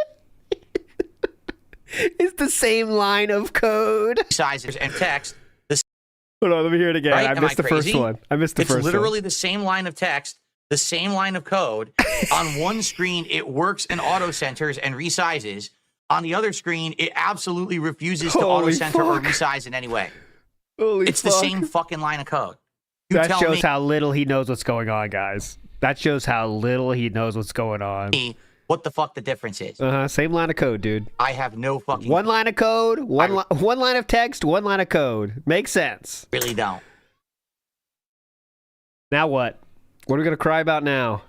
It's the same line of code. Sizes and text. Hold on, let me hear it again. Right? I missed the first one. It's literally the same line of text, the same line of code. On one screen, it works and auto centers and resizes. On the other screen, it absolutely refuses to auto center or resize in any way. It's the same fucking line of code. That shows how little he knows what's going on, guys. That shows how little he knows what's going on. What the fuck the difference is. Same line of code, dude. I have no fucking... One line of code, one line of text, one line of code. Makes sense. Really don't. Now what? What are we going to cry about now?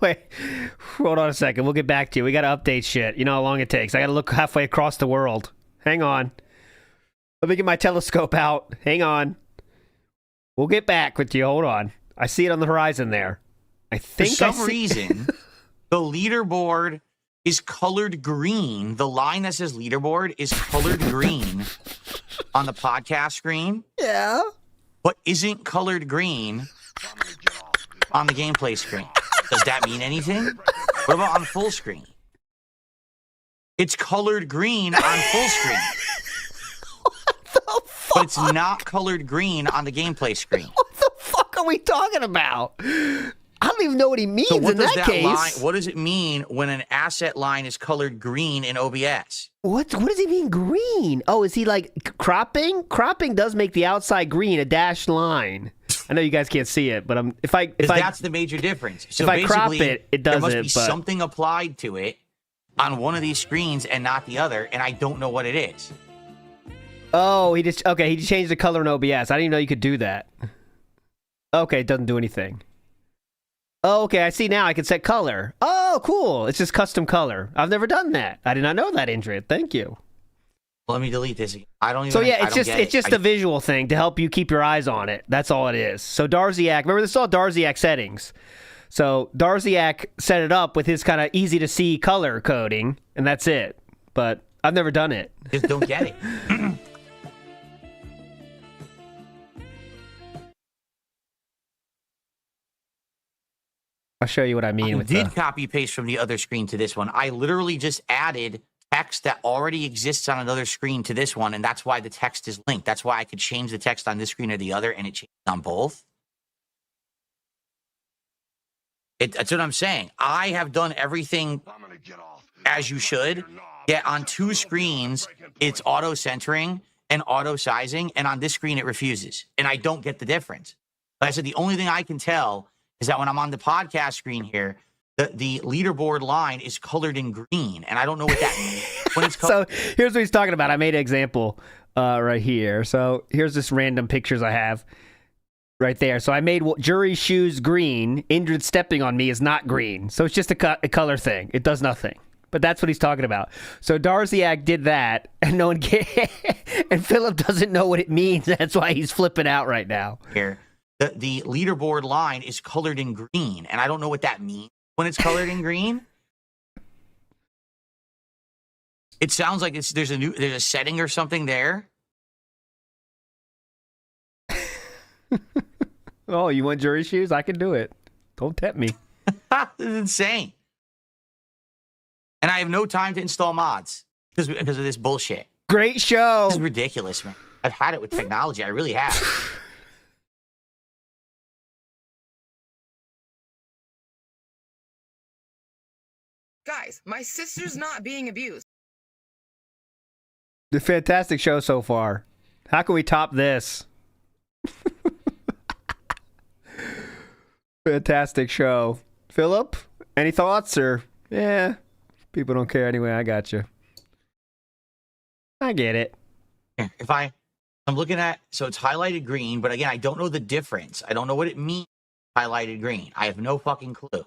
Wait, hold on a second. We'll get back to you. We got to update shit. You know how long it takes. I got to look halfway across the world. Hang on. Let me get my telescope out. Hang on. We'll get back with you. Hold on. I see it on the horizon there. I think for some reason, the leaderboard is colored green. The line that says leaderboard is colored green on the podcast screen. Yeah. But isn't colored green on the gameplay screen. Does that mean anything? What about on full screen? It's colored green on full screen. What the fuck? But it's not colored green on the gameplay screen. What the fuck are we talking about? I don't even know what he means So what in does that that case. line, what does it mean when an asset line is colored green in OBS? What does he mean green? Oh, is he like cropping? Cropping does make the outside green a dashed line. I know you guys can't see it, but if that's the major difference. So if I crop it does there must it. be But something applied to it on one of these screens and not the other, and I don't know what it is. oh, he just changed the color in OBS. I didn't even know you could do that. Okay, it doesn't do anything. Oh, okay, I see now. I can set color. Oh, cool. It's just custom color. I've never done that. I did not know that, Indrid. Thank you. Let me delete this again. I don't even. So yeah, I don't get it's just a visual thing to help you keep your eyes on it. That's all it is. So Darziak, remember this is all Darziak settings. So Darziak set it up with his kind of easy to see color coding, and that's it. But I've never done it. Just don't get it. I'll show you what I mean I with did copy paste from the other screen to this one. I literally just added text that already exists on another screen to this one, and that's why the text is linked. That's why I could change the text on this screen or the other, and it changes on both. That's what I'm saying. I have done everything as you should, yet on two screens, it's auto-centering and auto-sizing, and on this screen, it refuses. And I don't get the difference. Like I said, the only thing I can tell is that when I'm on the podcast screen here, the leaderboard line is colored in green, and I don't know what that means. When it's So here's what he's talking about. I made an example right here. So here's this random pictures I have. Right there. So I made Jury's shoes green. Indrid stepping on me is not green. So it's just a color thing. It does nothing. But that's what he's talking about. So Darziak did that, and no one and Philip doesn't know what it means. That's why he's flipping out right now. Here, the leaderboard line is colored in green, and I don't know what that means when it's colored in green. It sounds like there's a setting or something there. Oh, you want Jury shoes? I can do it. Don't tempt me. This is insane. And I have no time to install mods because of this bullshit. Great show. This is ridiculous, man. I've had it with technology. I really have. Guys, my sister's not being abused. The fantastic show so far. How can we top this? Fantastic show. Philip, any thoughts or yeah? People don't care anyway. I got you. I get it. If I'm looking at, so it's highlighted green, but again, I don't know the difference. I don't know what it means, highlighted green. I have no fucking clue.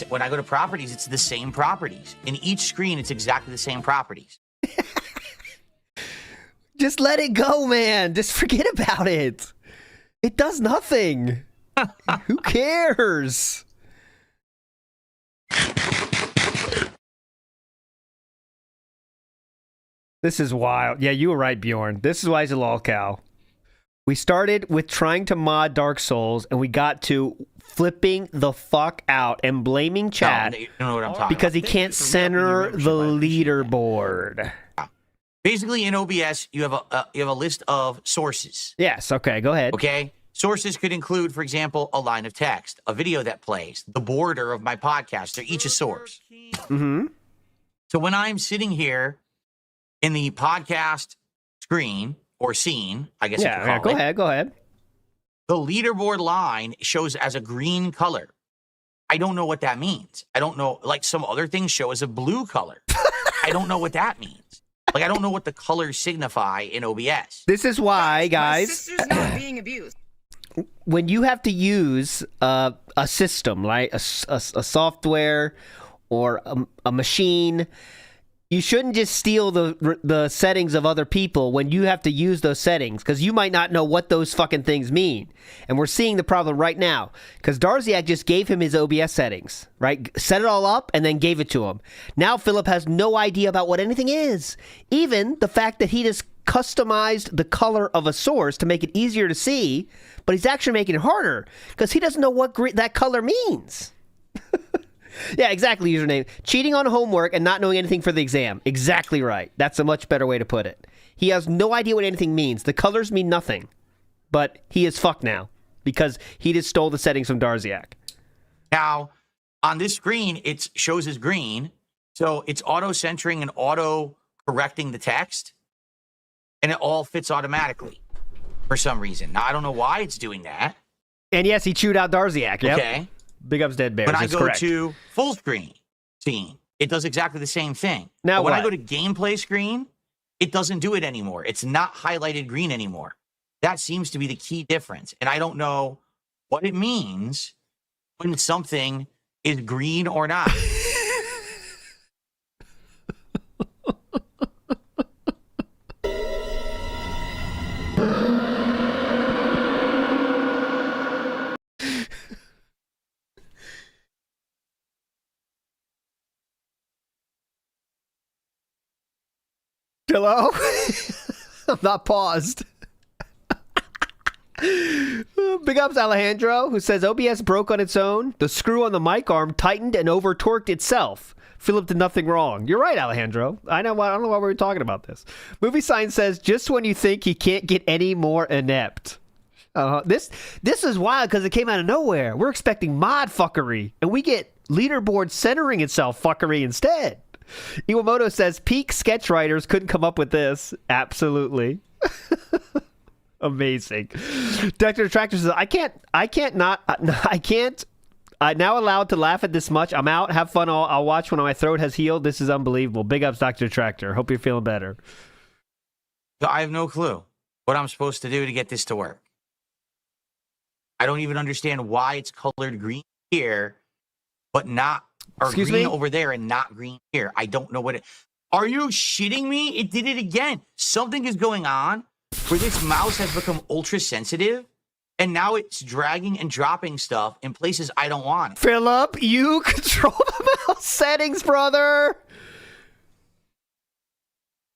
When I go to properties, it's the same properties. In each screen, it's exactly the same properties. Just let it go, man. Just forget about it. It does nothing. Who cares? This is wild. Yeah, you were right, Bjorn. This is why he's a lolcow. We started with trying to mod Dark Souls, and we got to flipping the fuck out and blaming chat You know what I'm talking because about. he can't center the leaderboard. Basically, in OBS, you have a list of sources. Yes, okay, go ahead. Okay? Sources could include, for example, a line of text, a video that plays, the border of my podcast. They're each a source. Mm-hmm. So when I'm sitting here in the podcast screen or scene, I guess you could call it, Go ahead. the leaderboard line shows as a green color. I don't know what that means. I don't know, like some other things show as a blue color. I don't know what that means. Like, I don't know what the colors signify in OBS. This is why, My guys, sister's not being abused. when you have to use a system, like a software or a machine, you shouldn't just steal the settings of other people when you have to use those settings, because you might not know what those fucking things mean. And we're seeing the problem right now, because Darziak just gave him his OBS settings, right? Set it all up and then gave it to him. Now Philip has no idea about what anything is. Even the fact that he just customized the color of a source to make it easier to see, but he's actually making it harder, because he doesn't know what that color means. Yeah, exactly, username. Cheating on homework and not knowing anything for the exam. Exactly right. That's a much better way to put it. He has no idea what anything means. The colors mean nothing. But he is fucked now because he just stole the settings from Darziak. Now, on this screen, it shows as green. So it's auto-centering and auto-correcting the text. And it all fits automatically for some reason. Now, I don't know why it's doing that. And yes, he chewed out Darziak. Yep. Okay. Big ups, Dead Bears. When I That's go correct. to full screen scene, it does exactly the same thing. Now but when I what? go to gameplay screen, it doesn't do it anymore. It's not highlighted green anymore. That seems to be the key difference. And I don't know what it means when something is green or not. Hello? I'm not paused. Big ups Alejandro, who says OBS broke on its own. The screw on the mic arm tightened and over torqued itself. Philip did nothing wrong. You're right, Alejandro. I don't know why we were talking about this. Movie Sign says, just when you think he can't get any more inept. This is wild because it came out of nowhere. We're expecting mod fuckery, and we get leaderboard centering itself fuckery instead. Iwamoto says, peak sketch writers couldn't come up with this. Absolutely. Amazing. Detractors says, I can't Now allowed to laugh at this much. I'm out. Have fun. I'll watch when my throat has healed. This is unbelievable. Big ups, Dr. Detractor. Hope you're feeling better. I have no clue what I'm supposed to do to get this to work. I don't even understand why it's colored green here, but not, or Excuse green me? over there and not green here. I don't know what it. Are you shitting me? It did it again. Something is going on where this mouse has become ultra sensitive, and now it's dragging and dropping stuff in places I don't want it. Philip, you control the mouse settings, brother.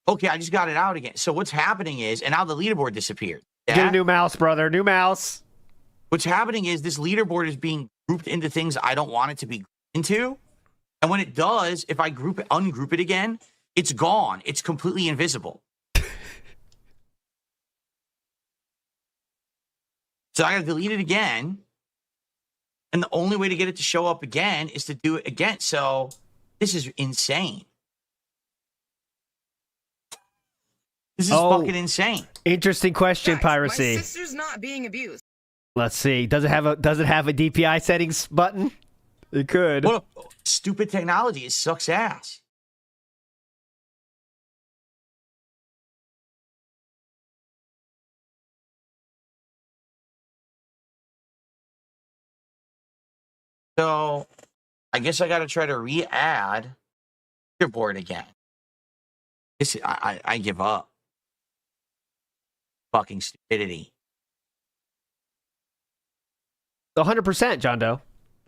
Okay, I just got it out again. So what's happening is, and now the leaderboard disappeared. Get a Yeah? new mouse, brother. New mouse. What's happening is this leaderboard is being grouped into things I don't want it to be grouped into. And when it does, if I ungroup it again, it's gone. It's completely invisible. So I got to delete it again. And the only way to get it to show up again is to do it again. So this is insane. This is fucking insane. Interesting question, Guys, Piracy. My sister's not being abused. Let's see. Does it have a DPI settings button? It could. What a stupid technology. It sucks ass. So I guess I got to try to re-add your board again. I give up. Fucking stupidity. 100%, John Doe.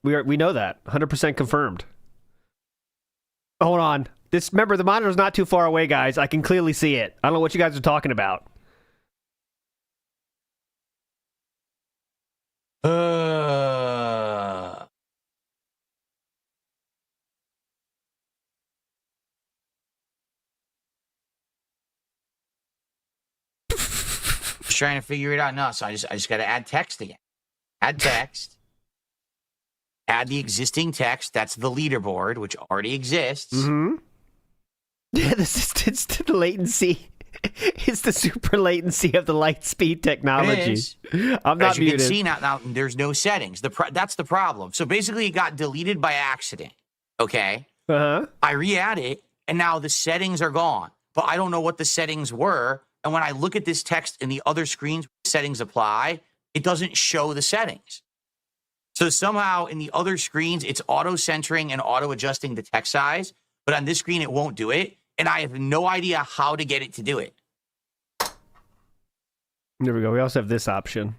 We know that. 100% confirmed. Hold on. Remember, the monitor's not too far away, guys. I can clearly see it. I don't know what you guys are talking about. Just trying to figure it out now. So I just got to add text again. Add text. Add the existing text. That's the leaderboard, which already exists. Mm-hmm. Yeah, it's the latency. It's the super latency of the light speed technology. It is. I'm not As you muted. can see now there's no settings. That's the problem. So basically, it got deleted by accident. Okay. Uh-huh. I re-add it, and now the settings are gone. But I don't know what the settings were. And when I look at this text in the other screens, settings apply, it doesn't show the settings. So somehow in the other screens, it's auto-centering and auto-adjusting the text size. But on this screen, it won't do it. And I have no idea how to get it to do it. There we go. We also have this option.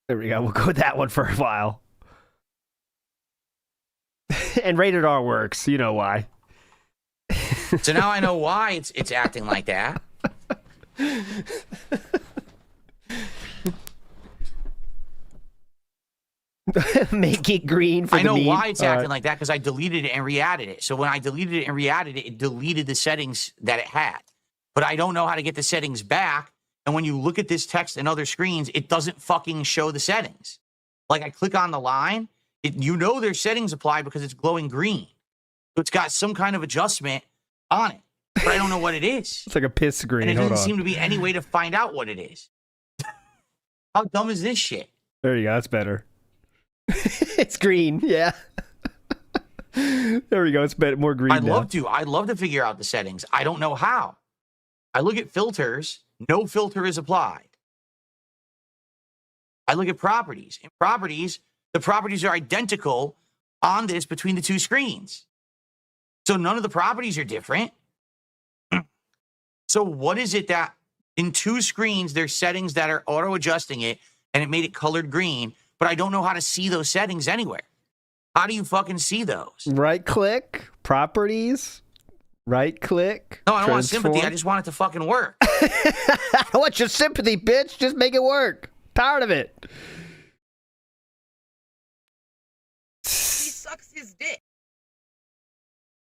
There we go. We'll go with that one for a while. And rated R works. You know why. So now I know why it's acting like that. Make it green for I the know meme. why it's acting like that because I deleted it and re-added it. So when I deleted it and re-added it, it deleted the settings that it had. But I don't know how to get the settings back. And when you look at this text and other screens, it doesn't fucking show the settings. Like I click on the line, you know there's settings applied because it's glowing green. So it's got some kind of adjustment on it. But I don't know what it is. It's like a piss green. And it Hold doesn't on. seem to be any way to find out what it is. How dumb is this shit? There you go. That's better. It's green. Yeah. There we go. It's more green. I'd love to figure out the settings. I don't know how. I look at filters. No filter is applied. I look at properties. In properties, the properties are identical on this between the two screens. So none of the properties are different. So what is it that in two screens, there's settings that are auto-adjusting it and it made it colored green, but I don't know how to see those settings anywhere. How do you fucking see those? Right click, properties, right click. No, I don't want transform. sympathy. I just want it to fucking work. I want your sympathy, bitch. Just make it work. Tired of it. He sucks his dick.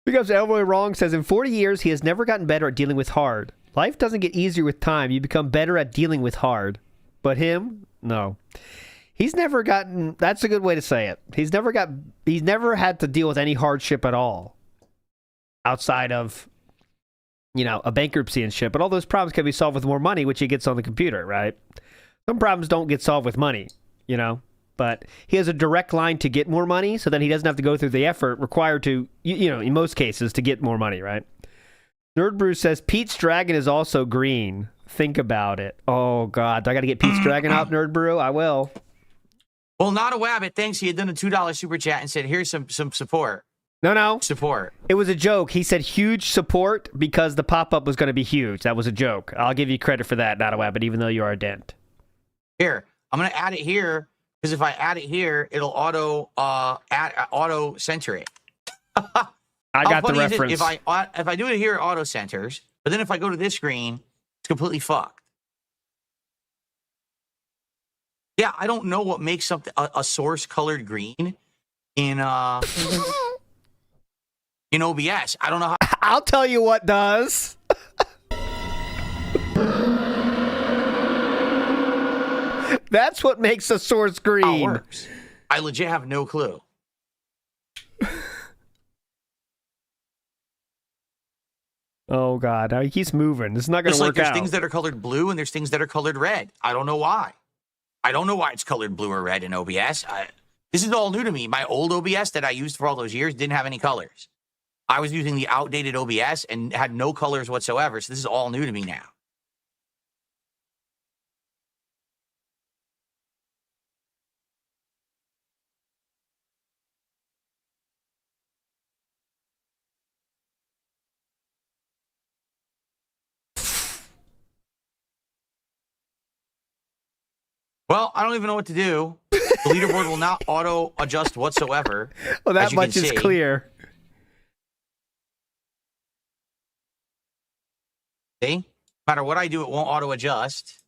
Because Elroy Wrong says, in 40 years, he has never gotten better at dealing with hard. Life doesn't get easier with time. You become better at dealing with hard. But him, no. He's never gotten, that's a good way to say it. He's never had to deal with any hardship at all. Outside of, a bankruptcy and shit. But all those problems can be solved with more money, which he gets on the computer, right? Some problems don't get solved with money, you know. But he has a direct line to get more money, so then he doesn't have to go through the effort required to, you know, in most cases, to get more money, right? Nerd Brew says, Pete's Dragon is also green. Think about it. Oh, God. Do I got to get Pete's Dragon up, Nerd Brew? I will. Well, not a wabbit. Thanks. He had done a $2 super chat and said, here's some support. No. Support. It was a joke. He said huge support because the pop-up was going to be huge. That was a joke. I'll give you credit for that, not a wabbit, even though you are a dent. Here, I'm going to add it here. Because if I add it here, it'll auto center it. I got the reference. If I do it here, it auto centers. But then if I go to this screen, it's completely fucked. Yeah, I don't know what makes something a source colored green in OBS. I don't know how. I'll tell you what does. That's what makes a source green. How it works. I legit have no clue. Oh, God. Now he keeps moving. This is not going to work There's out. things that are colored blue and there's things that are colored red. I don't know why. I don't know why it's colored blue or red in OBS. This is all new to me. My old OBS that I used for all those years didn't have any colors. I was using the outdated OBS and had no colors whatsoever. So this is all new to me now. Well, I don't even know what to do. The leaderboard will not auto adjust whatsoever. Well, that much is clear. See? No matter what I do, it won't auto adjust.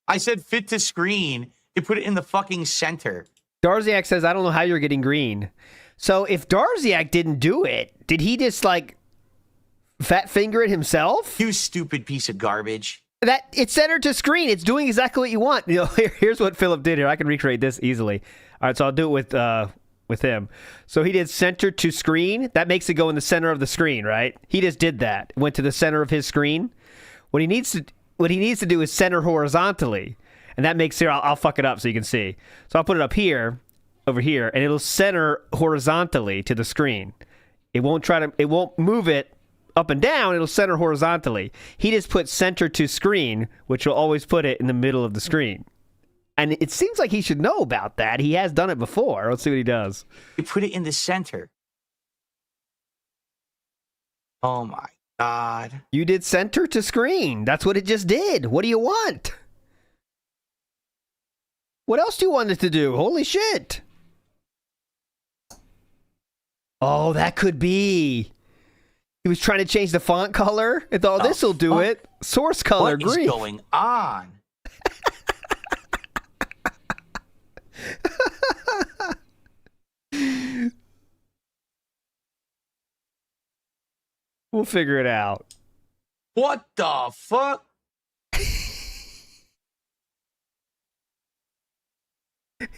I said fit to screen. It put it in the fucking center. Darziak says, I don't know how you're getting green. So if Darziak didn't do it, did he just like fat finger it himself? You stupid piece of garbage. That it's centered to screen. It's doing exactly what you want. You know, here's what Philip did here. I can recreate this easily. All right, so I'll do it with him. So he did center to screen. That makes it go in the center of the screen, right? He just did that. Went to the center of his screen. What he needs to do is center horizontally, and that makes here. I'll fuck it up so you can see. So I'll put it up here, over here, and it'll center horizontally to the screen. It won't move it up and down. It'll center horizontally. He just put center to screen, which will always put it in the middle of the screen. And it seems like he should know about that. He has done it before. Let's see what he does. You put it in the center. Oh my God. You did center to screen. That's what it just did. What do you want? What else do you want it to do? Holy shit. Oh, that could be. He was trying to change the font color. I thought, this will do it. Source color green. What is going on? We'll figure it out. What the fuck?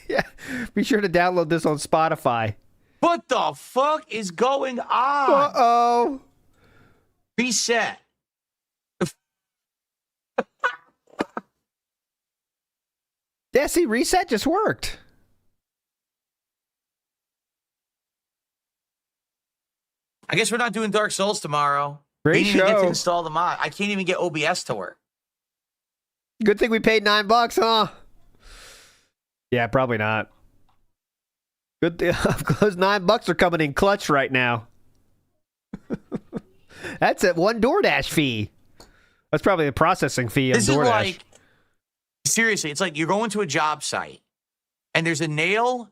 Yeah, be sure to download this on Spotify. What the fuck is going on? Uh-oh. Reset. Yeah, see, reset just worked. I guess we're not doing Dark Souls tomorrow. Great We didn't even get show. to install the mod. I can't even get OBS to work. Good thing we paid $9, huh? Yeah, probably not. Good thing those $9 are coming in clutch right now. That's at one DoorDash fee. That's probably the processing fee of This DoorDash. is like, seriously, it's like you're going to a job site and there's a nail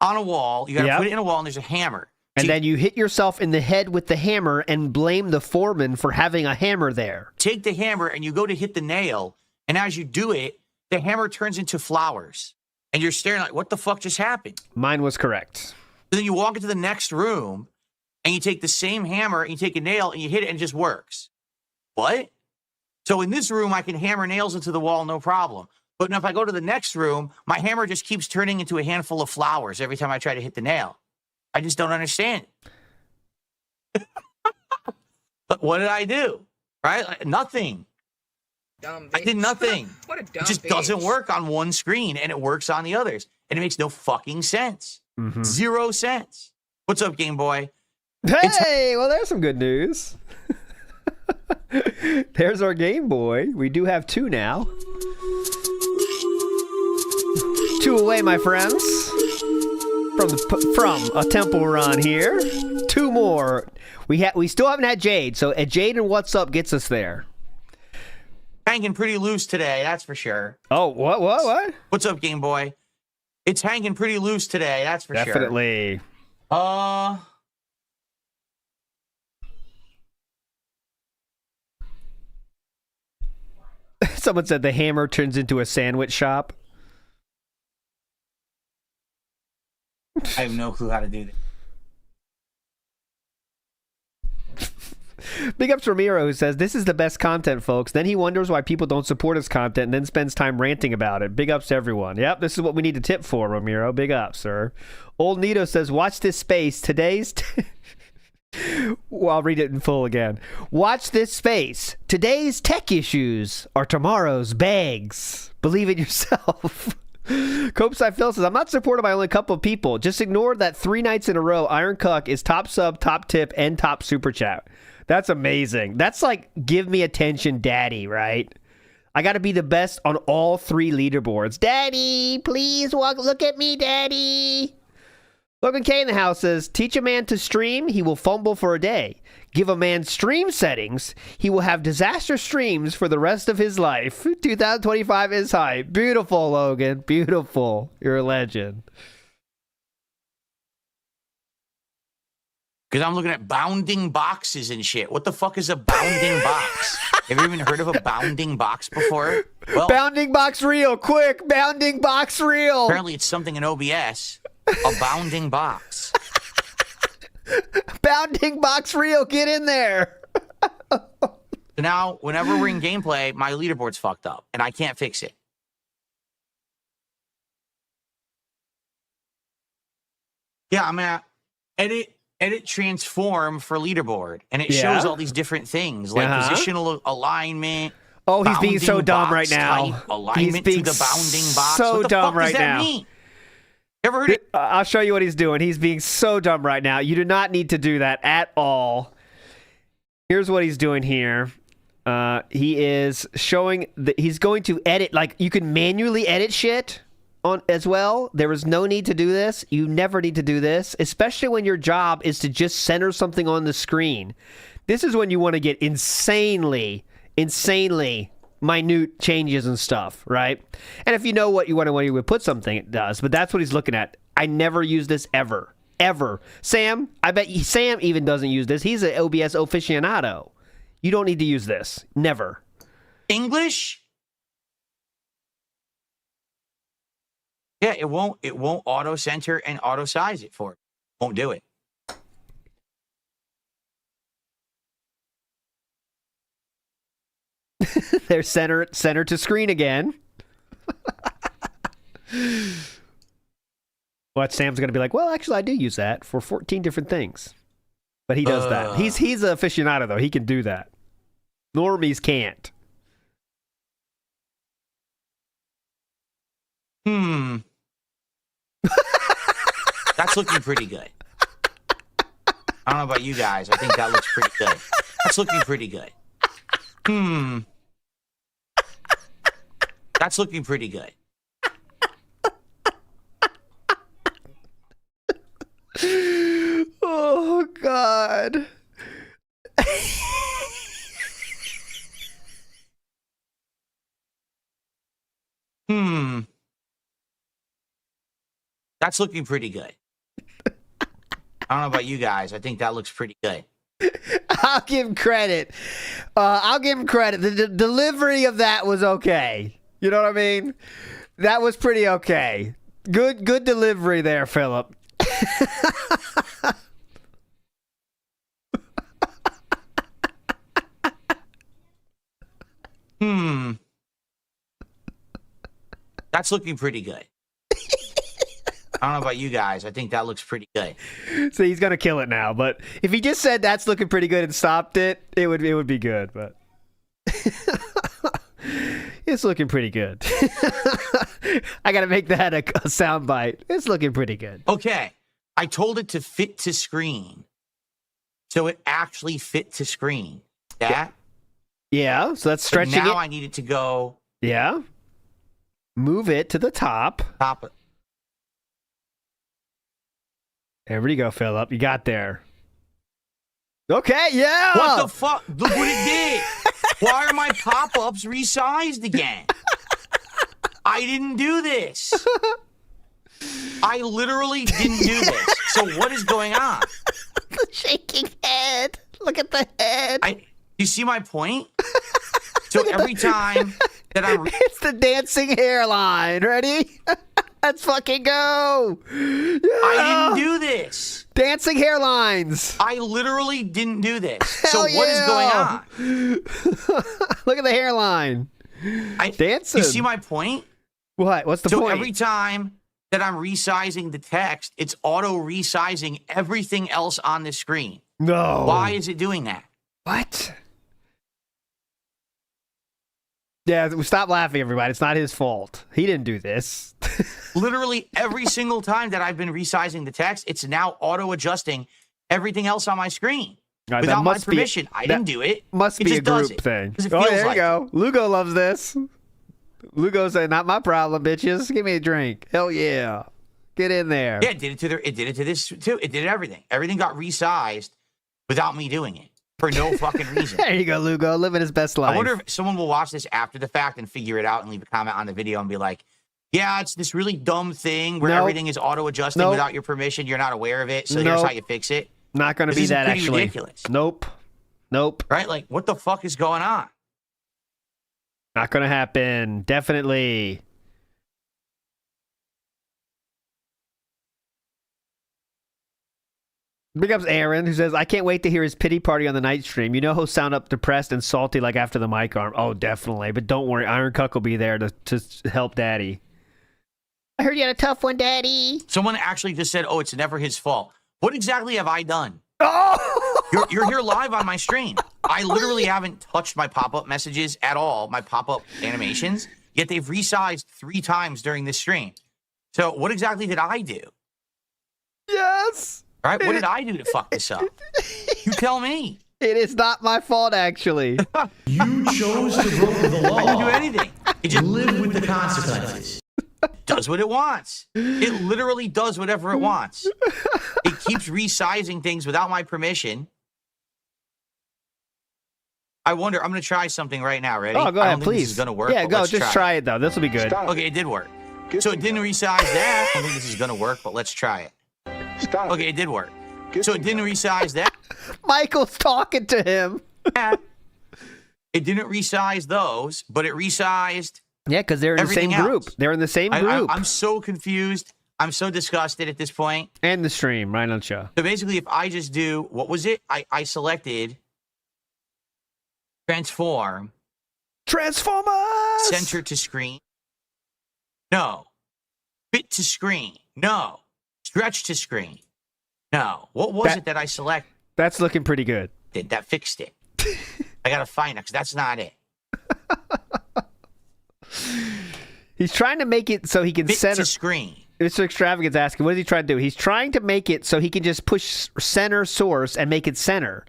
on a wall. You got to put it in a wall and there's a hammer. And then you hit yourself in the head with the hammer and blame the foreman for having a hammer there. Take the hammer and you go to hit the nail. And as you do it, the hammer turns into flowers. And you're staring like, what the fuck just happened? Mine was correct. Then you walk into the next room and you take the same hammer and you take a nail and you hit it and it just works. What? So in this room, I can hammer nails into the wall, no problem. But if I go to the next room, my hammer just keeps turning into a handful of flowers every time I try to hit the nail. I just don't understand. what did I do? Right? Like, nothing. Dumb I did bitch. nothing. What a dumb It just bitch. doesn't work on one screen, and it works on the others. And it makes no fucking sense. 0 sense. What's up, Game Boy? Hey, well, there's some good news. There's our Game Boy. We do have 2 now. 2 away, my friends. From a temple run here. 2 more. We still haven't had Jade, so Jade and What's Up gets us there. Hanging pretty loose today, that's for sure. Oh, what? What's up, Game Boy? It's hanging pretty loose today, that's for Definitely. sure. Someone said the hammer turns into a sandwich shop. I have no clue how to do that. Big ups for Miro, who says, this is the best content, folks. Then he wonders why people don't support his content and then spends time ranting about it. Big ups to everyone. Yep, this is what we need to tip for, Ramiro. Big ups, sir. Old Nito says, watch this space. Today's... Well, I'll read it in full again. Watch this space. Today's tech issues are tomorrow's bags. Believe it yourself. Copeside Phil says, I'm not supported by only a couple of people. Just ignore that 3 nights in a row Iron Cuck is top sub, top tip, and top super chat. That's amazing. That's like, give me attention, daddy, right? I got to be the best on all 3 leaderboards. Daddy, please look at me, daddy. Logan K in the house says, teach a man to stream, he will fumble for a day. Give a man stream settings, he will have disaster streams for the rest of his life. 2025 is hype. Beautiful, Logan. Beautiful. You're a legend. Because I'm looking at bounding boxes and shit. What the fuck is a bounding box? Have you even heard of a bounding box before? Well, Bounding box reel, quick. Bounding box reel. apparently it's something in OBS. A bounding box. Bounding box reel, get in there. So now, whenever we're in gameplay, my leaderboard's fucked up, and I can't fix it. Yeah, I'm at edit transform for leaderboard, and it shows all these different things, like positional alignment. Oh, he's being so bounding dumb box right now. type, alignment to the bounding box. So what the dumb fuck right does that now. mean? Ever heard it? I'll show you what he's doing. He's being so dumb right now. You do not need to do that at all. Here's what he's doing here. He is showing that he's going to edit. Like, you can manually edit shit on as well. There is no need to do this. You never need to do this, especially when your job is to just center something on the screen. This is when you want to get insanely minute changes and stuff, right? And if you know what you want to, when you would put something, it does. But that's what he's looking at. I never use this ever. Sam, I bet Sam even doesn't use this. He's an OBS aficionado. You don't need to use this. Never. English? Yeah, it won't auto center and auto size it for it. Won't do it. There's center to screen again. What Sam's gonna be like, well, actually I do use that for 14 different things. But he does that. He's an aficionado though. He can do that. Normies can't. That's looking pretty good. I don't know about you guys. I think that looks pretty good. That's looking pretty good. That's looking pretty good. Oh, God. That's looking pretty good. I don't know about you guys. I think that looks pretty good. I'll give him credit. I'll give him credit. The delivery of that was okay. You know what I mean? That was pretty okay. Good delivery there, Philip. That's looking pretty good. I don't know about you guys. I think that looks pretty good. So he's gonna kill it now. But if he just said that's looking pretty good and stopped it, it would be good. But it's looking pretty good. I gotta make that a sound bite. It's looking pretty good. Okay. I told it to fit to screen. So it actually fit to screen. That? Yeah, so that's But stretching now it. I need it to go Yeah. Move it to the top. top. There you go, Philip. You got there. Okay, yeah. What the fuck? Look what it did. Why are my pop-ups resized again? I didn't do this. I literally didn't do this. So what is going on? The shaking head. Look at the head. You see my point? So every time that I'm... It's the dancing hairline. Ready? Let's fucking go. Yeah. I didn't do this. Dancing hairlines. I literally didn't do this. Hell So what is going on? Look at the hairline. Dancing. You see my point? What? What's the So point? every time that I'm resizing the text, it's auto resizing everything else on the screen. No. Why is it doing that? What? Yeah, stop laughing, everybody. It's not his fault. He didn't do this. Literally every single time that I've been resizing the text, it's now auto adjusting everything else on my screen. All right, Without my must be- permission. I didn't do it. Must It be a just does group it, thing. 'cause it Oh, feels there like you go. Lugo loves this. Lugo saying, "Not my problem, bitches. Give me a drink." Hell yeah, get in there. Yeah, it did it to this too. It did everything. Everything got resized without me doing it for no fucking reason. There you go, Lugo, living his best life. I wonder if someone will watch this after the fact and figure it out and leave a comment on the video and be like, yeah, it's this really dumb thing where Nope. everything is auto-adjusting Nope. without your permission. You're not aware of it, so here's Nope. how you fix it. Not going to This be is that pretty actually. ridiculous. Nope. Nope. Right? Like, what the fuck is going on? Not going to happen. Definitely. Big ups Aaron, who says, I can't wait to hear his pity party on the night stream. You know he'll sound up depressed and salty like after the mic arm. Oh, definitely. But don't worry, Iron Cuck will be there to help Daddy. I heard you had a tough one, Daddy. Someone actually just said, oh, it's never his fault. What exactly have I done? Oh! You're here live on my stream. I literally haven't touched my pop-up messages at all, my pop-up animations, yet they've resized 3 times during this stream. So what exactly did I do? Yes! All right, what did I do to fuck this up? You tell me. It is not my fault, actually. You chose to broke the law. I didn't do anything. It just Live with the consequences. does what it wants. It literally does whatever it wants. It keeps resizing things without my permission. I wonder, I'm going to try something right now. Ready? Oh, go I ahead, don't think please. this is going to work. Yeah, but go. let's Just try it, though. This will be good. Okay, it did work. So it didn't resize that. I don't think this is going to work, but let's try it. Okay, it did work. So it didn't resize that. Michael's talking to him. It didn't resize those, but it resized. Yeah, because they're in the same Everything group. else. They're in the same group. I'm so confused. I'm so disgusted at this point. And the stream, right on show. So basically, if I just do, what was it? I selected transform, Transformers! center to screen. No. Fit to screen. No. Stretch to screen. No. What was it that I selected That's looking pretty good. that fixed it? I got to find it because that's not it. He's trying to make it so he can Fit center. to screen. Mr. Extravagant's asking, what is he trying to do? He's trying to make it so he can just push center source and make it center.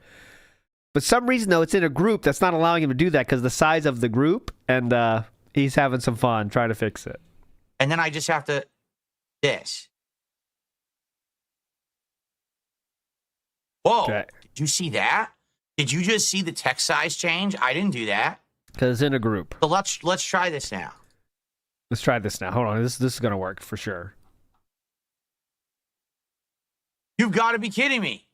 For some reason, though, it's in a group that's not allowing him to do that because the size of the group, and he's having some fun trying to fix it. And then I just have to, this. Whoa. Okay. Did you see that? Did you just see the text size change? I didn't do that. Because it's in a group. So let's try this now. Let's try this now. Hold on. This is going to work for sure. You've got to be kidding me.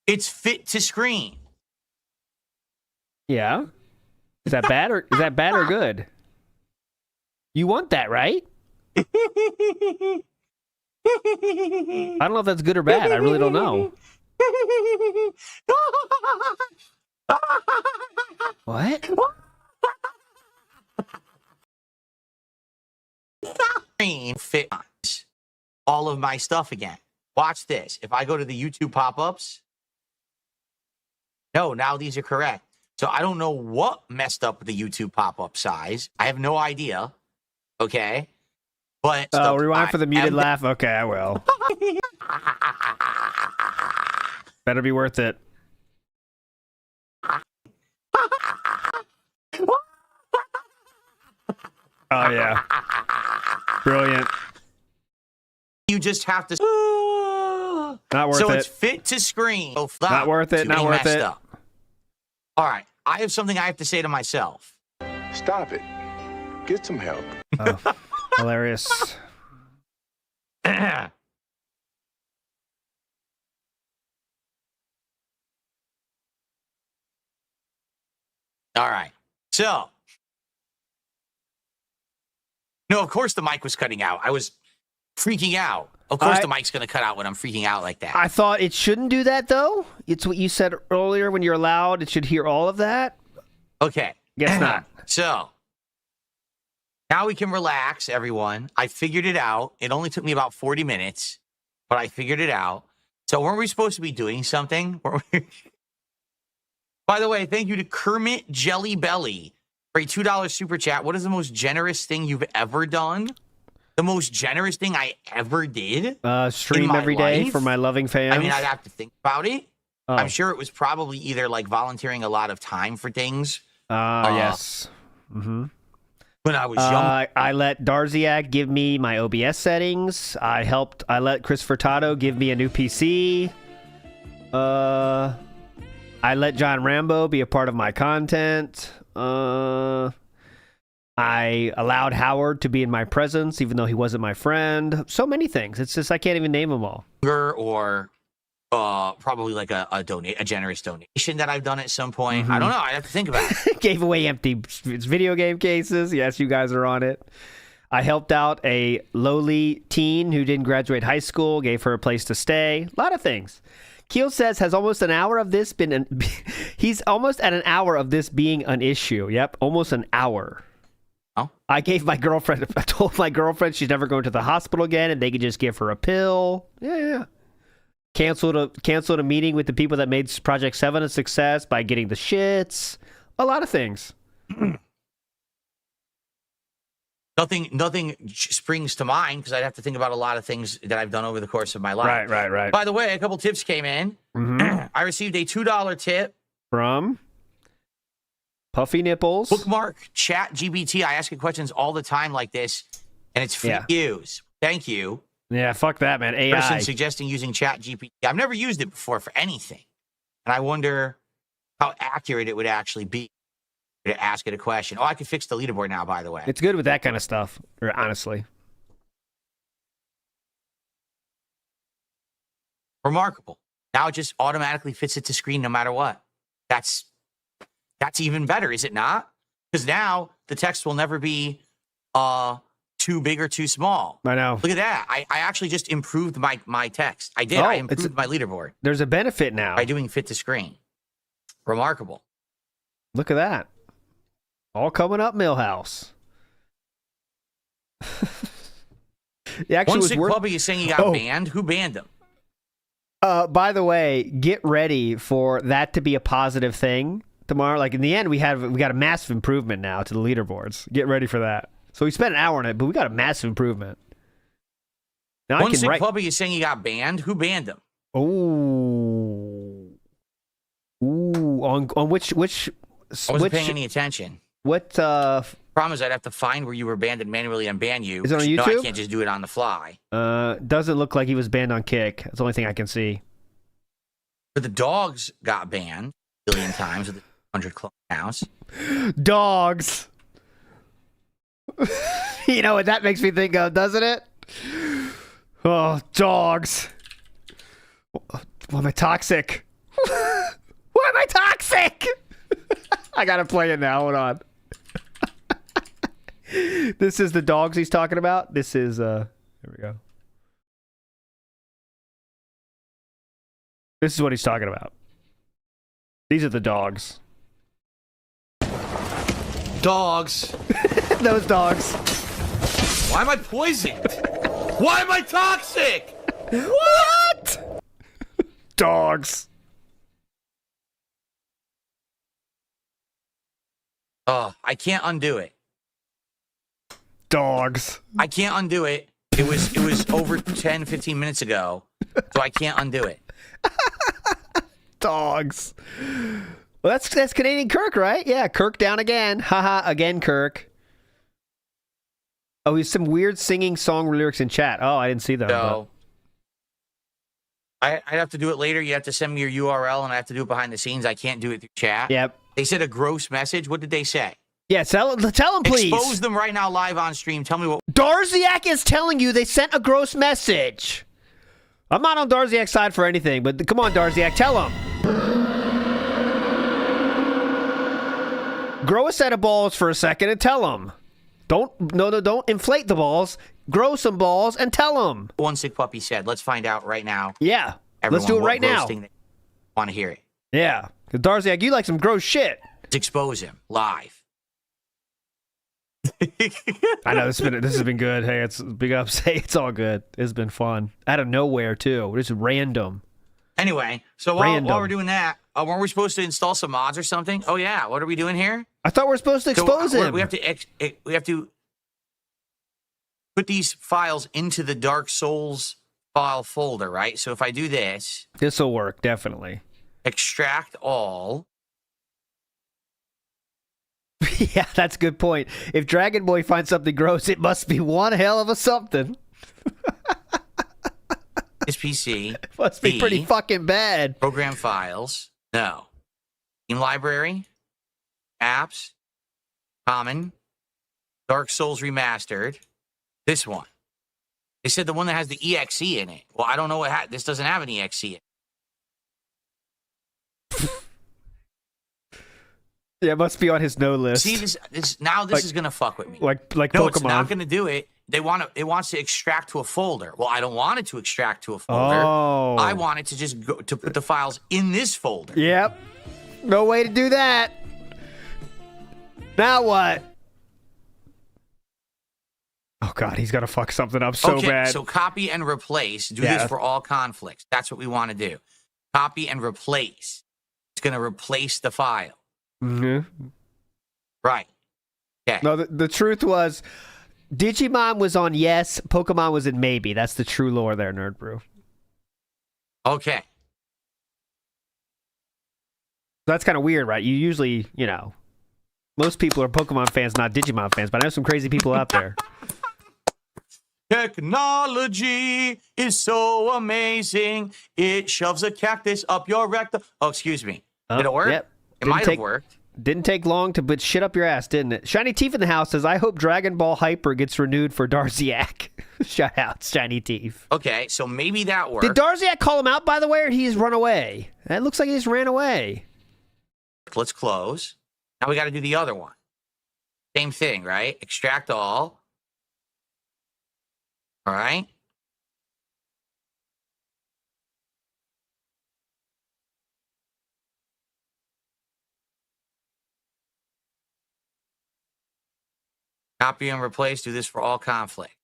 It's fit to screen. Yeah. Is that bad or good? You want that, right? I don't know if that's good or bad. I really don't know. What? Screen fit. all of my stuff again. Watch this. If I go to the YouTube pop-ups, no, now these are correct. So I don't know what messed up with the YouTube pop-up size. I have no idea. Okay. But rewind for the muted laugh. Okay, I will. Better be worth it. Oh yeah. Brilliant. You just have to. Not worth so it. it's fit to screen. Not worth it. Not worth it. Up. All right. I have something I have to say to myself. Stop it. Get some help. Oh, hilarious. All right. So. No, of course the mic was cutting out. I was freaking out. Of course the mic's going to cut out when I'm freaking out like that. I thought it shouldn't do that, though. It's what you said earlier. When you're loud, it should hear all of that. Okay. Guess not. So, now we can relax, everyone. I figured it out. It only took me about 40 minutes, but I figured it out. So, weren't we supposed to be doing something? By the way, thank you to Kermit Jelly Belly for a $2 super chat. What is the most generous thing you've ever done? The most generous thing I ever did? Stream every day for my loving fans. I mean, I'd have to think about it. Oh. I'm sure it was probably either like volunteering a lot of time for things. Yes. Mm-hmm. When I was young. I let Darziak give me my OBS settings. I let Chris Furtado give me a new PC. I let John Rambo be a part of my content. I allowed Howard to be in my presence, even though he wasn't my friend. So many things. It's just I can't even name them all. Or probably like a generous donation that I've done at some point. Mm-hmm. I don't know. I have to think about it. Gave away empty video game cases. Yes, you guys are on it. I helped out a lowly teen who didn't graduate high school. Gave her a place to stay. A lot of things. Keel says, has almost an hour of this been... he's almost at an hour of this being an issue. Yep, almost an hour. Oh. I told my girlfriend she's never going to the hospital again and they could just give her a pill. Yeah. Canceled a meeting with the people that made Project 7 a success by getting the shits. A lot of things. Nothing springs to mind because I'd have to think about a lot of things that I've done over the course of my life. Right. By the way, a couple tips came in. Mm-hmm. I received a $2 tip from Puffy Nipples. Bookmark ChatGPT. I ask it questions all the time like this, and it's free to use. Thank you. Yeah, fuck that, man. AI. Person suggesting using ChatGPT. I've never used it before for anything, and I wonder how accurate it would actually be to ask it a question. Oh, I could fix the leaderboard now, by the way. It's good with that kind of stuff, honestly. Remarkable. Now it just automatically fits it to screen no matter what. That's even better, is it not? Because now the text will never be too big or too small. I know. Look at that. I actually just improved my text. I did. I improved my leaderboard. There's a benefit now. By doing fit to screen. Remarkable. Look at that. All coming up, Millhouse. One sick puppy is saying he got banned. Who banned him? By the way, get ready for that to be a positive thing tomorrow. Like in the end, we got a massive improvement now to the leaderboards. Get ready for that. So we spent an hour on it, but we got a massive improvement. Now One sick puppy is saying he got banned. Who banned him? Ooh. On which? I wasn't paying any attention. What? Problem is, I'd have to find where you were banned and manually unban you. Is it on YouTube? No, I can't just do it on the fly. Doesn't look like he was banned on Kick. That's the only thing I can see. But the dogs got banned a billion times with 100 clone accounts. Dogs. You know what that makes me think of, doesn't it? Oh, dogs. Why am I toxic? Why am I toxic? I gotta play it now. Hold on. This is the dogs he's talking about. This is here we go. This is what he's talking about. These are the dogs. Dogs. Those dogs. Why am I poisoned? Why am I toxic? What? Dogs. Oh, I can't undo it. Dogs. I can't undo it. It was over 10, 15 minutes ago, so I can't undo it. Dogs. Well, that's Canadian Kirk, right? Yeah, Kirk down again. Haha, again, Kirk. Oh, he's some weird singing song lyrics in chat. Oh, I didn't see those. So, I'd have to do it later. You have to send me your URL, and I have to do it behind the scenes. I can't do it through chat. Yep. They said a gross message. What did they say? Yeah, tell them, please. Expose them right now live on stream. Tell me what. Darziak is telling you they sent a gross message. I'm not on Darziak's side for anything, but come on, Darziak, tell him. Grow a set of balls for a second and tell him. Don't inflate the balls. Grow some balls and tell him. One Sick Puppy said. Let's find out right now. Yeah, Everyone, let's do it right now. Want to hear it? Yeah, because Darziak, you like some gross shit. Let's expose him live. I know this has been good. Hey, it's big ups. Hey, it's all good. It's been fun. Out of nowhere too. It's random. Anyway, so while we're doing that, weren't we supposed to install some mods or something? Oh yeah, what are we doing here? I thought we were supposed to expose him. We have to put these files into the Dark Souls file folder, right? So if I do this, this will work definitely. Extract all. Yeah, that's a good point. If Dragon Boy finds something gross, it must be one hell of a something. This PC. Must be pretty fucking bad. Program files. No. Game library. Apps. Common. Dark Souls Remastered. This one. They said the one that has the EXE in it. Well, I don't know what this doesn't have an EXE in it. Yeah, it must be on his no list. See this is gonna fuck with me. Like no, Pokemon. It's not gonna do it. It wants to extract to a folder. Well, I don't want it to extract to a folder. Oh. I want it to just go to put the files in this folder. Yep. No way to do that. Now what? Oh god, he's gonna fuck something up so bad. So copy and replace. Do this for all conflicts. That's what we want to do. Copy and replace. It's gonna replace the file. Mm-hmm. Right. Okay. No, the truth was, Digimon was on yes, Pokemon was in maybe. That's the true lore there, Nerd Brew. Okay. That's kind of weird, right? You usually, most people are Pokemon fans, not Digimon fans, but I know some crazy people out there. Technology is so amazing. It shoves a cactus up your rectum. Oh, excuse me. Did it work? Yep. It might have worked. Didn't take long to put shit up your ass, didn't it? Shiny Teeth in the house says, I hope Dragon Ball Hyper gets renewed for Darziak. Shoutouts, Shiny Teeth. Okay, so maybe that worked. Did Darziak call him out, by the way, or did he just run away? That looks like he just ran away. Let's close. Now we got to do the other one. Same thing, right? Extract all. All right. Copy and replace. Do this for all conflict.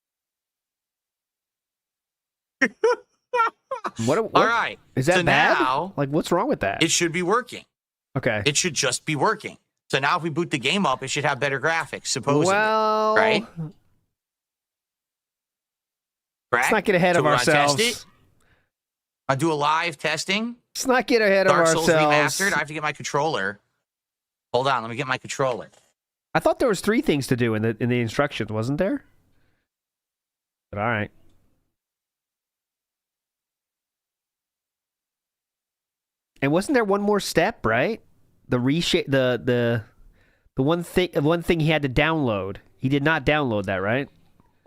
What? All right. Is that so bad? Now, like, what's wrong with that? It should be working. Okay. It should just be working. So now if we boot the game up, it should have better graphics, supposedly. Well, right? Let's not get ahead of ourselves. Test it? I'll do a live testing. Let's not get ahead Dark of Souls ourselves. Remastered. I have to get my controller. Hold on, let me get my controller. I thought there was 3 things to do in the instructions, wasn't there? But all right. And wasn't there one more step, right? The reshape, the one thing he had to download. He did not download that, right?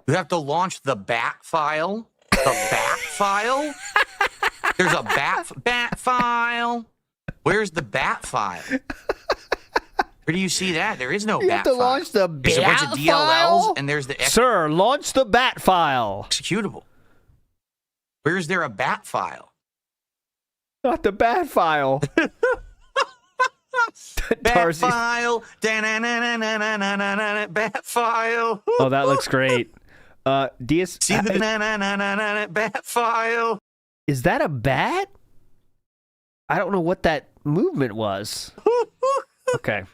You have to launch the bat file. The bat file? There's a bat file. Where's the bat file? Where do you see that? There is no bat file. You have to launch the There's a bunch bat of DLLs, file? and there's the Sir, launch the bat file. executable. Where is there a bat file? Not the bat file. Bat file. Da-na-na-na-na-na-na-na-na, bat file. Oh, that looks great. See the bat file. Is that a bat? I don't know what that movement was. Okay.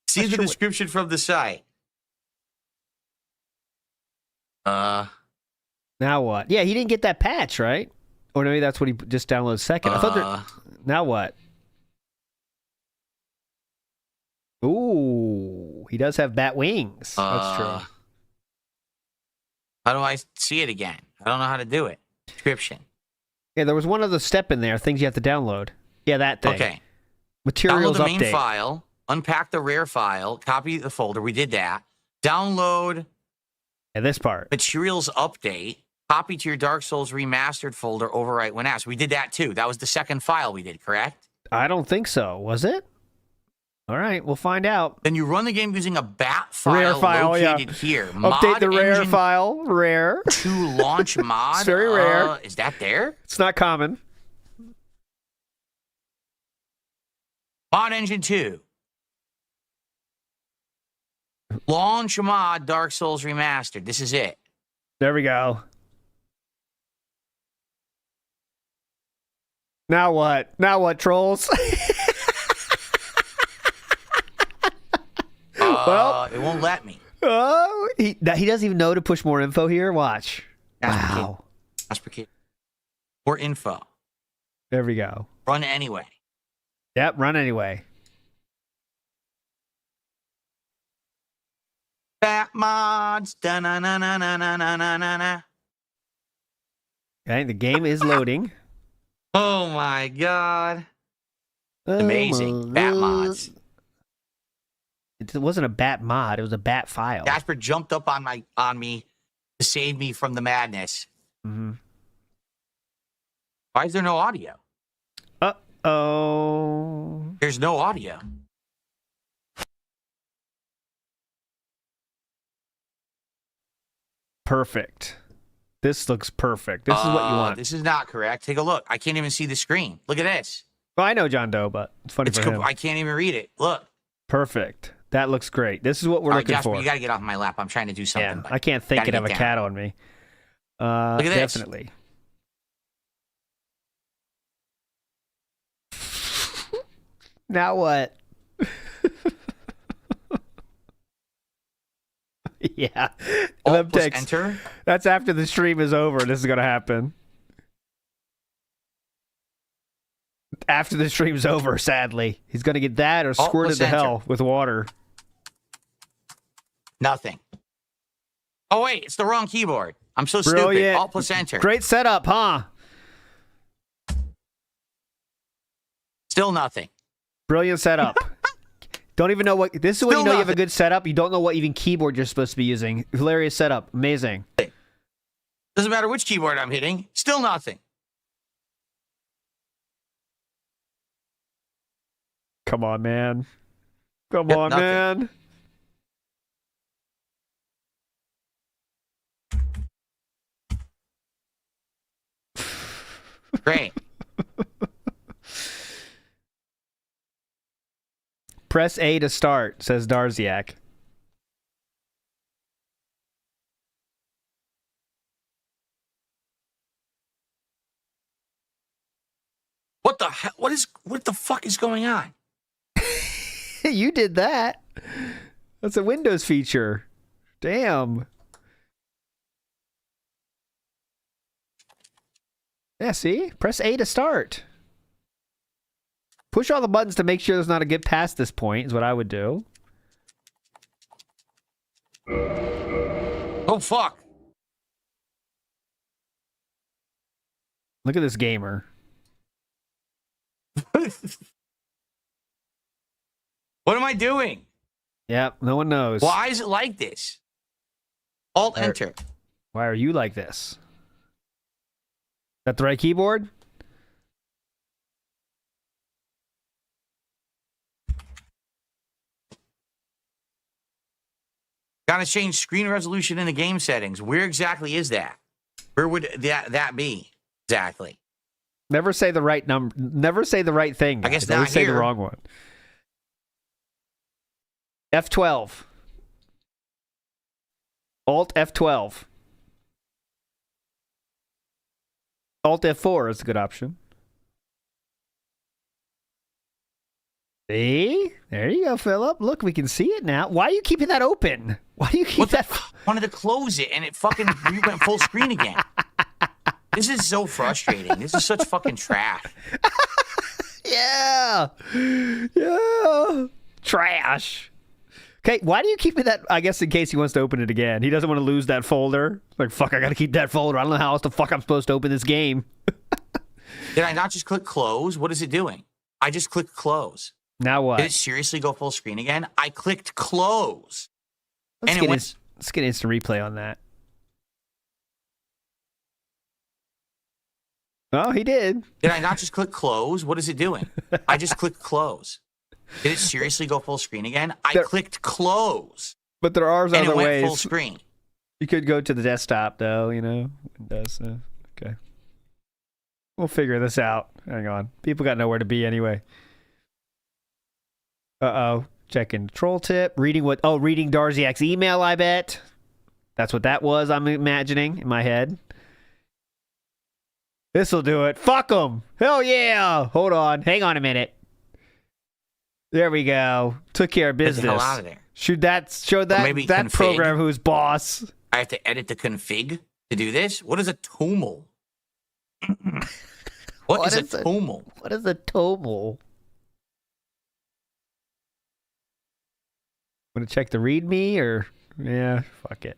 See the description from the site. Now what? Yeah, he didn't get that patch, right? Or maybe that's what he just downloaded second. I thought now what? Ooh, he does have bat wings. That's true. How do I see it again? I don't know how to do it. Description. Yeah, there was one other step in there. Things you have to download. Yeah, that thing. Okay. Materials Download the main update. file. Unpack the rare file. Copy the folder. We did that. Download. Yeah, this part. Materials update. Copy to your Dark Souls remastered folder. Overwrite when asked. We did that too. That was the second file we did, correct? I don't think so. Was it? All right, we'll find out. Then you run the game using a bat file, Rare file, located yeah. here. Update the rare engine file. Rare. to launch mod. It's very rare. Is that there? It's not common. Mod engine 2. Launch mod Dark Souls remastered. This is it. There we go. Now what? Now what, trolls? Well, it won't let me. Oh, he doesn't even know to push more info here. Watch. Wow. More info. There we go. Run anyway. Yep, run anyway. Bat mods. Da-na-na-na-na-na-na-na-na. Okay, the game is loading. Oh my god. Amazing. Bat mods. It wasn't a bat mod, it was a bat file. Jasper jumped up on me to save me from the madness. Mm-hmm. Why is there no audio? Uh-oh. There's no audio. Perfect. This looks perfect. This is what you want. This is not correct. Take a look. I can't even see the screen. Look at this. Well, I know John Doe, but it's funny for him. I can't even read it. Look. Perfect. That looks great. This is what we're looking Jasper, for. you got to get off my lap. I'm trying to do something. Yeah, I can't think and have a cat on me. Look at this. Definitely. Now what? Yeah. Alt plus enter. That's after the stream is over. This is going to happen. After the stream's over, sadly. He's going to get that or squirted to hell with water. Nothing. Oh, wait. It's the wrong keyboard. I'm so Brilliant. stupid. Alt plus enter. Great setup, huh? Still nothing. Brilliant setup. Don't even know what... This is when you know you have a good setup. You don't know what even keyboard you're supposed to be using. Hilarious setup. Amazing. Doesn't matter which keyboard I'm hitting. Still nothing. Come on, man. Come on, nothing. man. Great. Press A to start, says Darziak. What the hell? What the fuck is going on? You did that. That's a Windows feature. Damn. Yeah, see? Press A to start. Push all the buttons to make sure there's not a get past this point, is what I would do. Oh, fuck. Look at this gamer. What am I doing? Yep, no one knows. Why is it like this? Alt enter. Why are you like this? Is that the right keyboard? Gotta change screen resolution in the game settings. Where exactly is that? Where would that be exactly? Never say the right number. Never say the right thing. Guys. I guess Always not say the here. wrong one. F12. Alt F12. Alt F4 is a good option. See? There you go, Philip. Look, we can see it now. Why are you keeping that open? Why do you keep that? I wanted to close it, and it fucking went full screen again. This is so frustrating. This is such fucking trash. Yeah. Yeah. Trash. Okay, why do you keep it that? I guess in case he wants to open it again. He doesn't want to lose that folder. Like, fuck, I gotta keep that folder. I don't know how else the fuck I'm supposed to open this game. Did I not just click close? What is it doing? I just clicked close. Now what? Did it seriously go full screen again? I clicked close. Let's get instant replay on that. Oh, he did. Did I not just click close? What is it doing? I just clicked close. Did it seriously go full screen again? I clicked close. But there are and other it went ways. Full screen. You could go to the desktop, though, you know. It does. Okay. We'll figure this out. Hang on. People got nowhere to be anyway. Uh-oh. Checking troll tip. Reading Darziak's email, I bet. That's what that was, I'm imagining, in my head. This'll do it. Fuck them. Hell yeah. Hold on. Hang on a minute. There we go. Took care of business. Get the hell out of there. Show that config. program who's boss. I have to edit the config to do this? What is a toml? What is a toml? What is a toml? Want to check the readme or... Yeah, fuck it.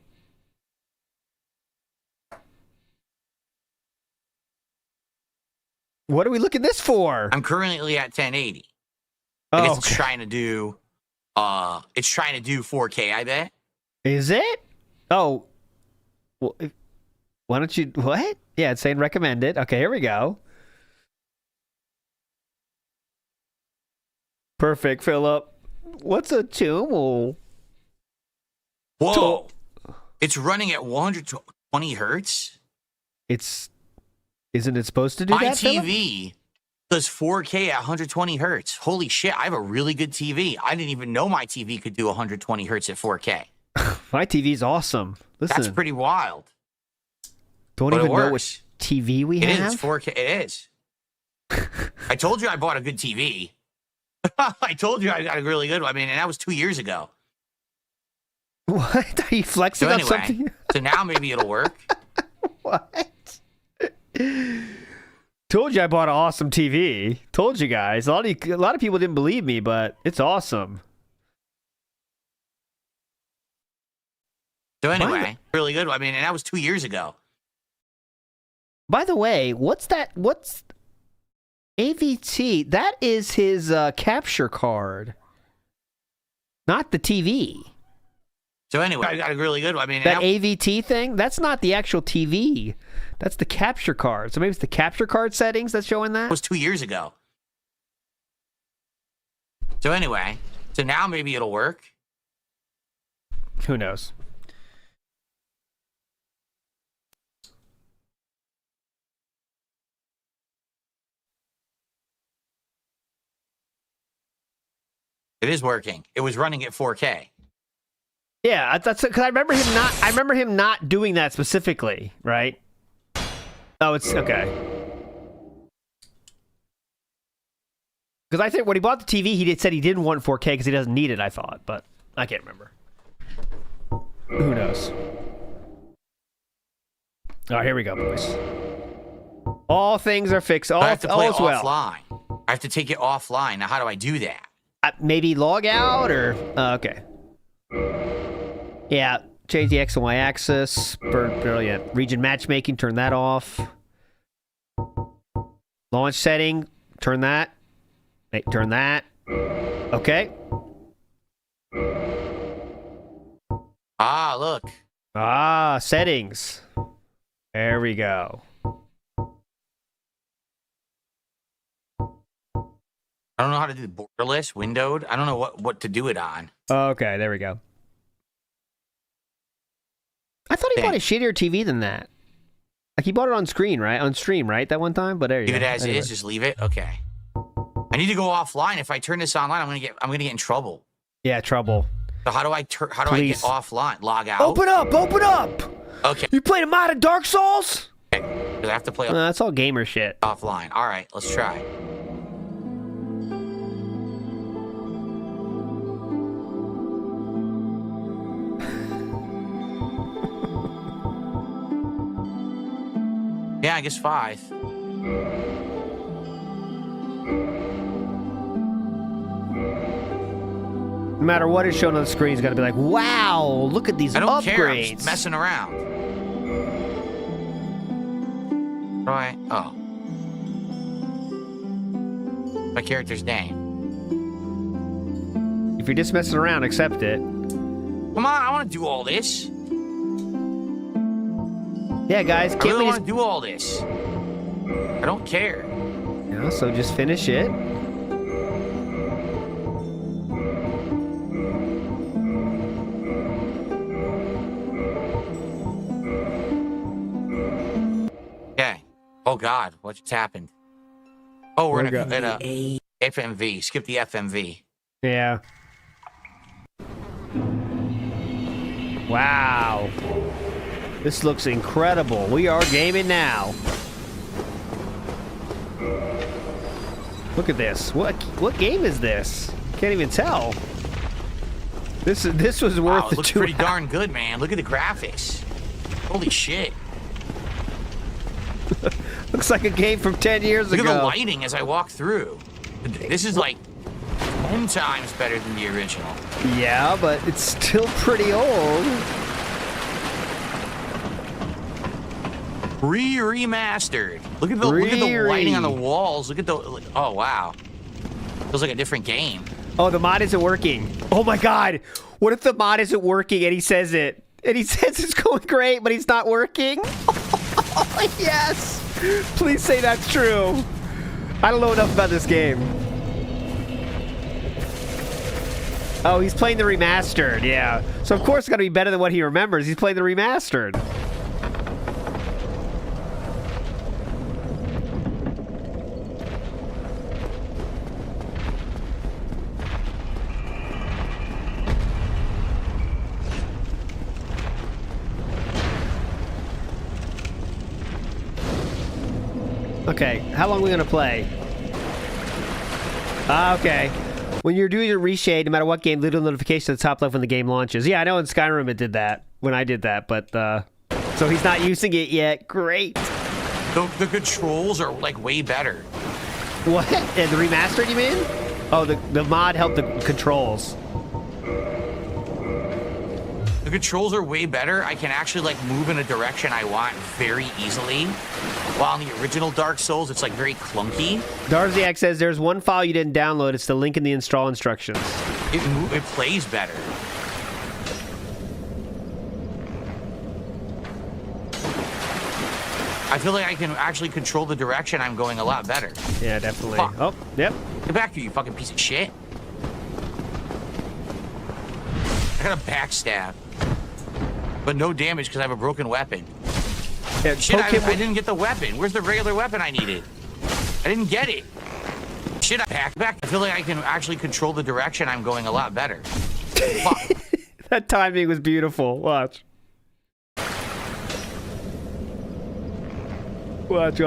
What are we looking this for? I'm currently at 1080. Oh, I guess it's trying to do 4K, I bet. Is it? Oh. Well, why don't you... What? Yeah, it's saying recommended. Okay, here we go. Perfect, Philip. What's a toml? Whoa. It's running at 120 hertz? Isn't it supposed to do My that, TV does 4K at 120 hertz. Holy shit, I have a really good TV. I didn't even know my TV could do 120 hertz at 4K. My TV's awesome. Listen. That's pretty wild. Don't but even know what TV we have? It is 4K. It is. I told you I bought a good TV. I told you I got a really good one. I mean, and that was 2 years ago. What? Are you flexing on something? So now maybe it'll work. What? Told you I bought an awesome TV. Told you guys. A lot of people didn't believe me, but it's awesome. So anyway, really good. I mean, and that was 2 years ago. By the way, what's that? What's AVT? That is his capture card, not the TV. So anyway, I got a really good one. I mean, that AVT thing, that's not the actual TV. That's the capture card. So maybe it's the capture card settings that's showing that? That was 2 years ago. So anyway, so now maybe it'll work. Who knows? It is working. It was running at 4K. Yeah, that's because I remember him not. I remember him not doing that specifically, right? Oh, it's okay. Because I think when he bought the TV, he said he didn't want 4K because he doesn't need it. I thought, but I can't remember. Who knows? All right, here we go, boys. All things are fixed. All, I have to play all is well. offline. I have to take it offline. Now, how do I do that? Maybe log out or okay. Yeah, change the X and Y axis. Brilliant. Region matchmaking, turn that off. Launch setting, turn that. Turn that. Okay. Ah, look. Ah, settings. There we go. I don't know how to do borderless, windowed. I don't know what to do it on. Okay, there we go. I thought he bought a shittier TV than that. Like he bought it on screen, right? On stream, right? That one time, but there you go. Leave it as is. Just leave it. Okay. I need to go offline. If I turn this online, I'm gonna get in trouble. Yeah, trouble. So how do I I get offline? Log out? Open up! Open up! Okay. You played a mod of Dark Souls? Okay. I have to play That's all gamer shit. offline. All right, let's try. Yeah, I guess 5. No matter what is shown on the screen, it's got to be like, wow, look at these I don't upgrades. care. I'm just messing around. Right. Oh. My character's name. If you're just messing around, accept it. Come on, I want to do all this. Yeah, guys, I can't really we want just... to do all this. I don't care. Yeah, so just finish it. Okay. Oh God, what just happened? Oh, we're in Okay. a FMV. Skip the FMV. Yeah. Wow. This looks incredible. We are gaming now. Look at this. What game is this? Can't even tell. This was worth Wow, it the looks 2 pretty hours. darn good, man. Look at the graphics. Holy shit. Looks like a game from 10 years Look ago. at the lighting as I walk through. This is like 10 times better than the original. Yeah, but it's still pretty old. Remastered. Look at the lighting on the walls. Look at the oh wow. Feels like a different game. Oh, the mod isn't working. Oh my god. What if the mod isn't working and he says it? And he says it's going great, but he's not working? Yes! Please say that's true. I don't know enough about this game. Oh, he's playing the remastered, yeah. So of course it's gotta be better than what he remembers. He's playing the remastered. Okay, how long are we gonna play? Okay. When you're doing a reshade, no matter what game, little notification at the top left when the game launches. Yeah, I know in Skyrim it did that when I did that, but so he's not using it yet. Great. The controls are like way better. What? And the remastered, you mean? Oh, the mod helped the controls. The controls are way better. I can actually like move in a direction I want very easily. While in the original Dark Souls, it's like very clunky. Darziak says there's one file you didn't download. It's the link in the install instructions. It plays better. I feel like I can actually control the direction I'm going a lot better. Yeah, definitely. Fuck. Oh, yep. Get back here, you fucking piece of shit. I got a backstab. But no damage because I have a broken weapon. Yeah, Shit, poke him I didn't get the weapon. Where's the regular weapon I needed? I didn't get it. Shit, I packed back. I feel like I can actually control the direction I'm going a lot better. Fuck. That timing was beautiful. Watch. Watch.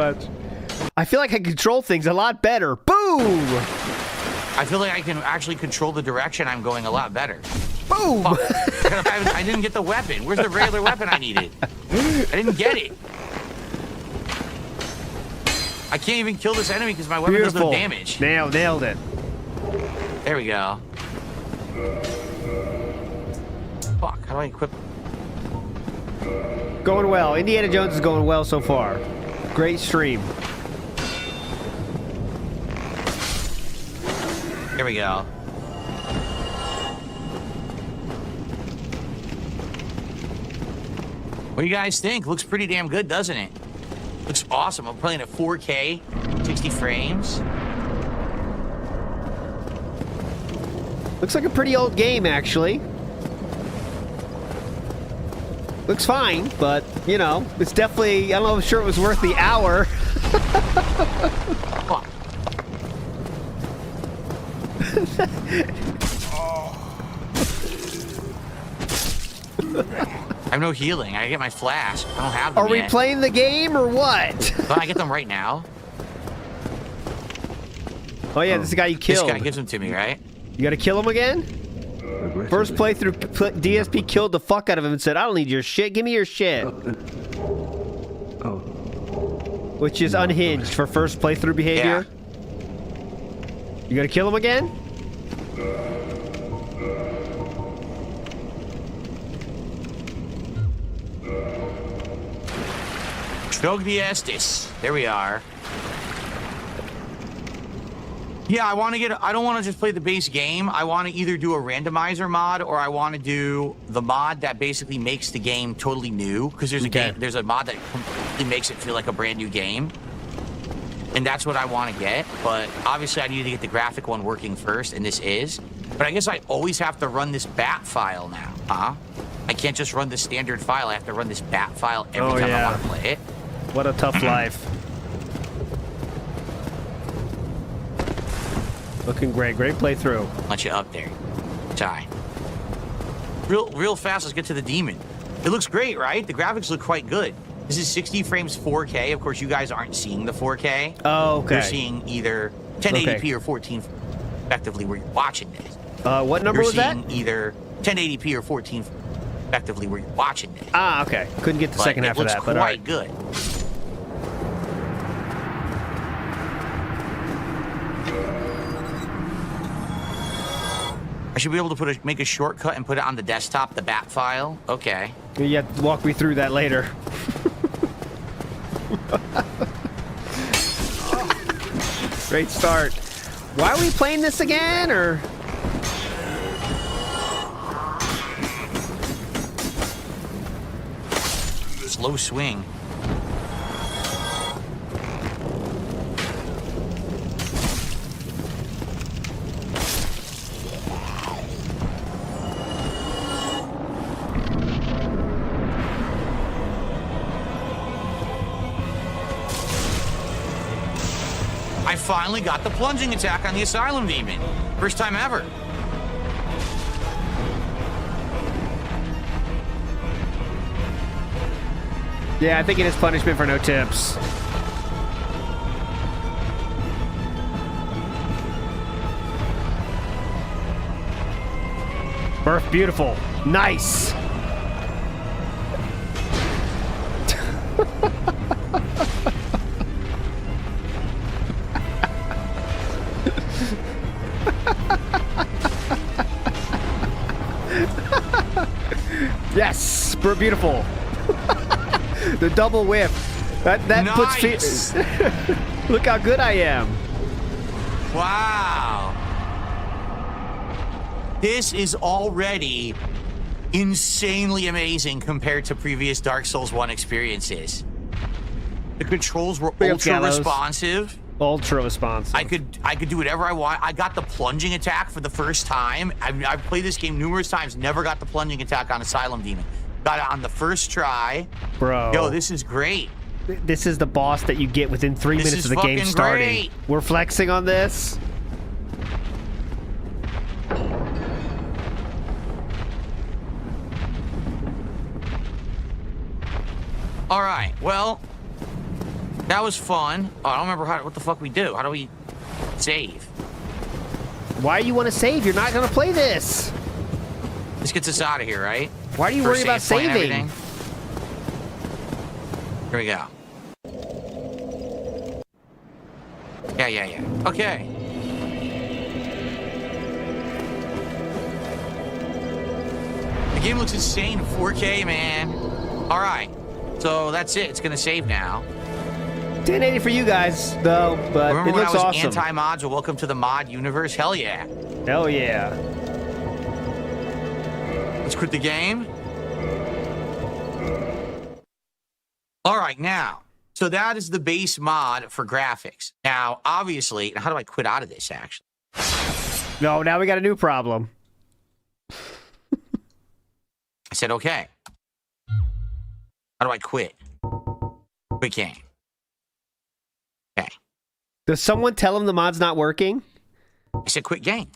I feel like I control things a lot better. Boom! I feel like I can actually control the direction I'm going a lot better. Boom! Fuck. I didn't get the weapon. Where's the regular weapon I needed? I didn't get it. I can't even kill this enemy because my weapon does no damage. Nailed it. There we go. Fuck, how do I equip? Going well. Indiana Jones is going well so far. Great stream. Here we go. What do you guys think? Looks pretty damn good, doesn't it? Looks awesome. I'm playing at 4K, 60 frames. Looks like a pretty old game, actually. Looks fine, but, you know, it's definitely, I don't know if sure it was worth the hour. Fuck. I have no healing. I get my flask. I don't have them Are we yet. playing the game or what? Don't I get them right now? Oh yeah, this is the guy you killed. This guy gives them to me, right? You gotta kill him again? First playthrough, DSP killed the fuck out of him and said, I don't need your shit, give me your shit. Which is unhinged for first playthrough behavior. Yeah. You gotta kill him again? There we are. Yeah, I don't want to just play the base game. I want to either do a randomizer mod or I want to do the mod that basically makes the game totally new. Because there's a mod that completely makes it feel like a brand new game. And that's what I want to get. But obviously I need to get the graphic one working first, and this is. But I guess I always have to run this bat file now, huh? I can't just run the standard file. I have to run this bat file every time I want to play it. What a tough life. Looking great. Great playthrough. Let you up there. Tie. Real fast, let's get to the demon. It looks great, right? The graphics look quite good. This is 60 frames 4K. Of course, you guys aren't seeing the 4K. Oh, okay. You're seeing either 1080p or 14 effectively where you're watching this. What number was that? You're seeing either 1080p or 14 effectively where you're watching this. Ah, okay. Couldn't get the second half of that, but it all looks right. quite good. I should be able to make a shortcut and put it on the desktop, the bat file. Okay. You have to walk me through that later. Great start. Why are we playing this again, or? Slow swing. I finally got the plunging attack on the Asylum Demon. First time ever. Yeah, I think it is punishment for no tips. Birth, beautiful. Nice. Yes, Birth, beautiful. The double whip. That nice. puts Look how good I am. Wow. This is already insanely amazing compared to previous Dark Souls 1 experiences. The controls were ultra responsive. Ultra responsive. I could do whatever I want. I got the plunging attack for the first time. I've played this game numerous times, never got the plunging attack on Asylum Demon. Got it on the first try. Bro. Yo, this is great. This is the boss that you get within 3 minutes of the game starting. Great. We're flexing on this. All right, well, that was fun. Oh, I don't remember what the fuck we do. How do we save? Why do you want to save? You're not going to play this. This gets us out of here, right? Why do you worry about Save point and saving? everything. Here we go. Yeah. Okay. The game looks insane in 4K, man. All right. So that's it. It's going to save now. 1080 for you guys, though, but Remember it when looks I was awesome. anti-mods? Well, welcome to the mod universe. Hell yeah. Hell yeah. Let's quit the game. All right, now. So that is the base mod for graphics. Now, obviously, how do I quit out of this, actually? No, now we got a new problem. I said, okay. How do I quit? Quit game. Okay. Does someone tell him the mod's not working? I said quit game.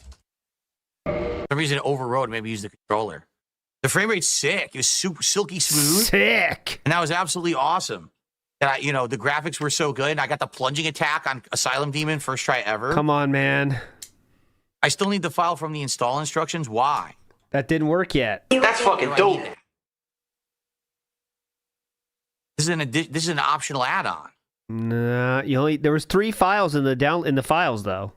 For some reason it overrode, maybe use the controller. The frame rate's sick. It was super silky smooth. Sick. And that was absolutely awesome. That the graphics were so good. I got the plunging attack on Asylum Demon first try ever. Come on, man. I still need the file from the install instructions. Why? That didn't work yet. That's fucking dope. This is an optional add-on. Nah, there was 3 files in the files though.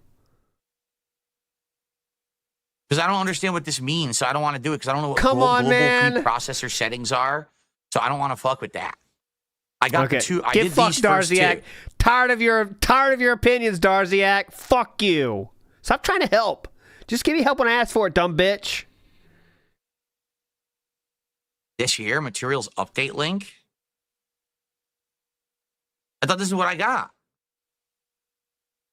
Because I don't understand what this means, so I don't want to do it because I don't know what Come on, global man. preprocessor settings are. So I don't want to fuck with that. I got the 2. I Get did fucked, these first 2. Darziak. Tired of your opinions, Darziak. Fuck you. Stop trying to help. Just give me help when I ask for it, dumb bitch. This year, materials update link. I thought this is what I got.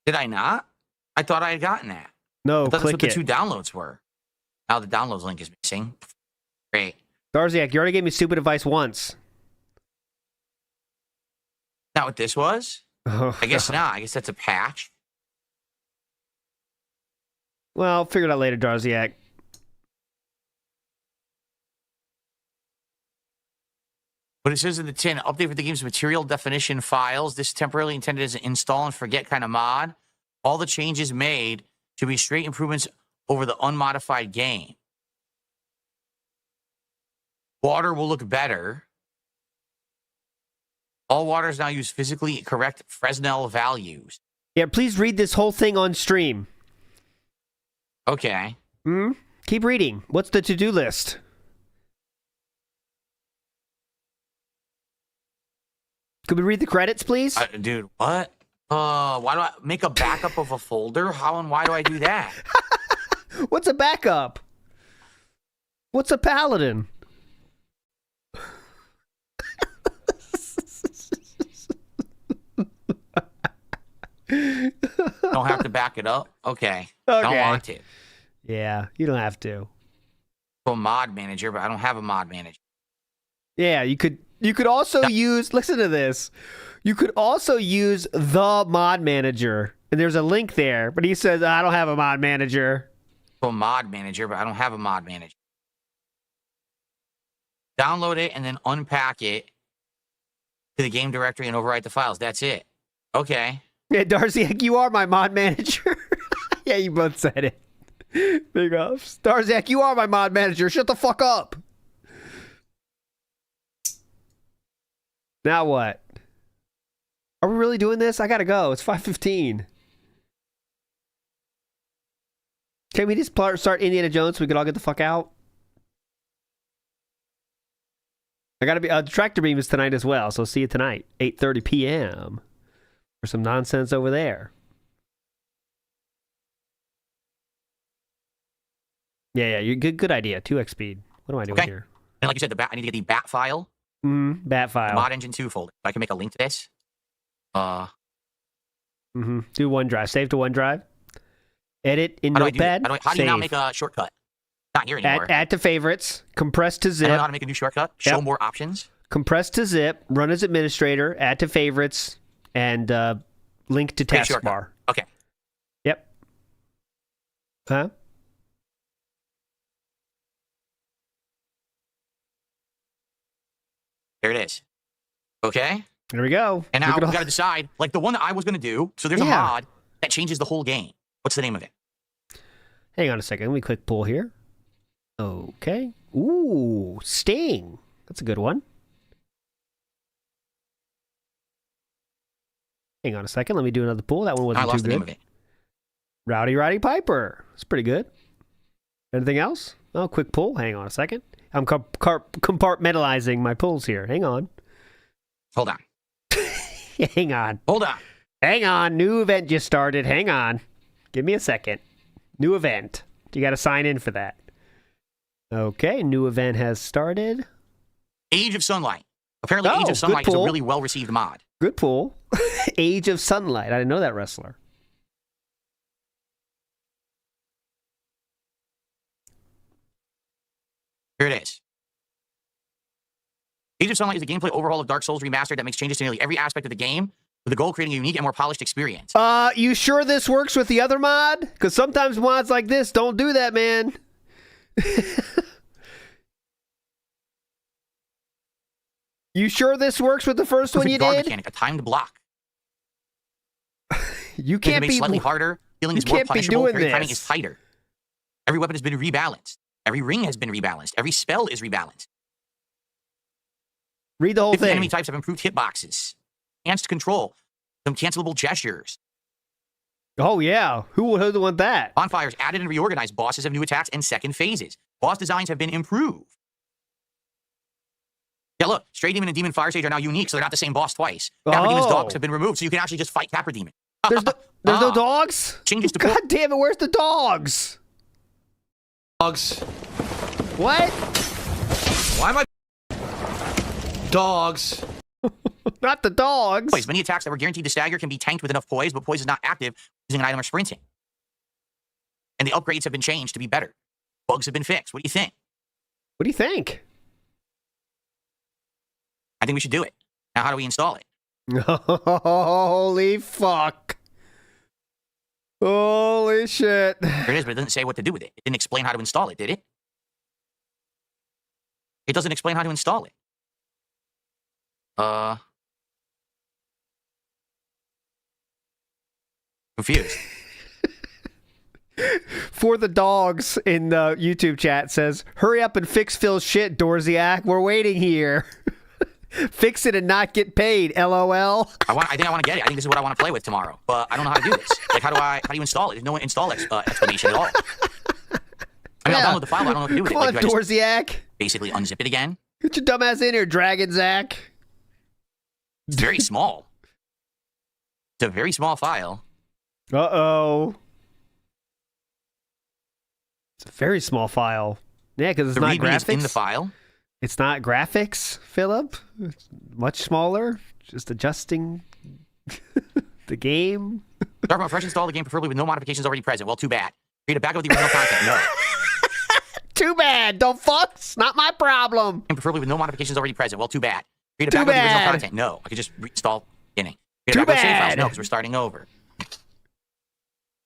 Did I not? I thought I had gotten that. No, I thought that's click what the it. 2 downloads were. Now the downloads link is missing. Great. Darziak, you already gave me stupid advice once. Not what this was? Oh, I guess not. I guess that's a patch. Well, figure it out later, Darziak. But it says in the tin, update for the game's material definition files. This is temporarily intended as an install and forget kind of mod. All the changes made to be straight improvements over the unmodified game. Water will look better. All waters now use physically correct Fresnel values. Yeah, please read this whole thing on stream. Okay. Keep reading. What's the to-do list? Could we read the credits, please? Dude, what? Why do I make a backup of a folder? How and why do I do that? What's a backup? What's a paladin? Don't have to back it up? Okay. I don't want to. Yeah, you don't have to. A mod manager, but I don't have a mod manager. Yeah, you could also use, listen to this. You could also use the mod manager. And there's a link there, but he says, I don't have a mod manager. A mod manager, but I don't have a mod manager. Download it and then unpack it to the game directory and overwrite the files. That's it. Okay. Yeah, Darziak, you are my mod manager. Yeah, you both said it. Big ups. Darziak, you are my mod manager. Shut the fuck up. Now what? Are we really doing this? I gotta go. It's 5:15. Can we just start Indiana Jones so we can all get the fuck out? I gotta be. Detractor Beam is tonight as well, so see you tonight, 8:30 p.m. for some nonsense over there. Yeah, you good idea. 2x speed. What am I doing here? And like you said, I need to get the bat file. Bat file. The mod engine 2 folder. I can make a link to this. Do OneDrive. Save to OneDrive. Edit in How do Notepad. how do you now make a shortcut? Not here anymore. Add to favorites. Compress to I zip. don't know how to make a new shortcut. Show more options. Compress to zip. Run as administrator. Add to favorites. And link to Create shortcut. taskbar. Okay. Yep. Huh? There it is. Okay. There we go. And now we got to decide, like the one that I was going to do. So there's a mod that changes the whole game. What's the name of it? Hang on a second. Let me click pull here. Okay. Ooh, Sting. That's a good one. Hang on a second. Let me do another pull. That one wasn't I lost too the good. name of it. Rowdy Piper. It's pretty good. Anything else? Oh, quick pull. Hang on a second. I'm compartmentalizing my pulls here. Hang on. Hold on. Hang on. Hold on. Hang on. New event just started. Hang on. Give me a second. New event. You got to sign in for that. Okay. New event has started. Age of Sunlight. Apparently, Age of Sunlight is a really well-received mod. Good pull. Age of Sunlight. I didn't know that wrestler. Here it is. Age of Sunlight is a gameplay overhaul of Dark Souls Remastered that makes changes to nearly every aspect of the game, with the goal of creating a unique and more polished experience. You sure this works with the other mod? Because sometimes mods like this don't do that, man. You sure this works with the first one you guard did? mechanic, a timed block. You can't Made be slightly harder. Healing you is more can't be punishable. doing Parry timing this. is tighter. Every weapon has been rebalanced. Every ring has been rebalanced. Every spell is rebalanced. Read the whole Different thing. enemy types have improved hitboxes, enhanced control, some cancelable gestures. Oh yeah, who would want that? Bonfires added and reorganized. Bosses have new attacks and second phases. Boss designs have been improved. Yeah, look, Stray Demon and Demon Fire Sage are now unique, so they're not the same boss twice. Capra Demon's dogs have been removed, so you can actually just fight Capra Demon. There's no dogs? Changes to God damn it, where's the dogs? Dogs. What? Why am I... Dogs. Not the dogs. Poise. Many attacks that were guaranteed to stagger can be tanked with enough poise, but poise is not active using an item or sprinting. And the upgrades have been changed to be better. Bugs have been fixed. What do you think? What do you think? I think we should do it. Now, how do we install it? Holy fuck. Holy shit. There it is, but it doesn't say what to do with it. It didn't explain how to install it, did it? It doesn't explain how to install it. Confused. For the dogs in the YouTube chat says, hurry up and fix Phil's shit, Dorziak. We're waiting here. Fix it and not get paid, LOL. I think I want to get it. I think this is what I want to play with tomorrow. But I don't know how to do this. Like, how do you install it? There's no install explanation at all. I mean, I'll download the file. I don't know what to do with Come it. on, Like, do I Dorziak. just basically unzip it again? Get your dumbass in here, Dragon Zach. It's very small. It's a very small file. Uh-oh. It's a very small file. Yeah, because it's The not README is graphics. in the file. It's not graphics, Philip. It's much smaller. Just adjusting the game. Talk about fresh install the game, preferably with no modifications already present. Well, too bad. Create a backup of the original content. No. Too bad. Don't fuck. It's not my problem. And preferably with no modifications already present. Well, too bad. Create a Too backup of the original bad. content. No. I could just reinstall beginning. Create Too a backup of save files. bad. No, because we're starting over.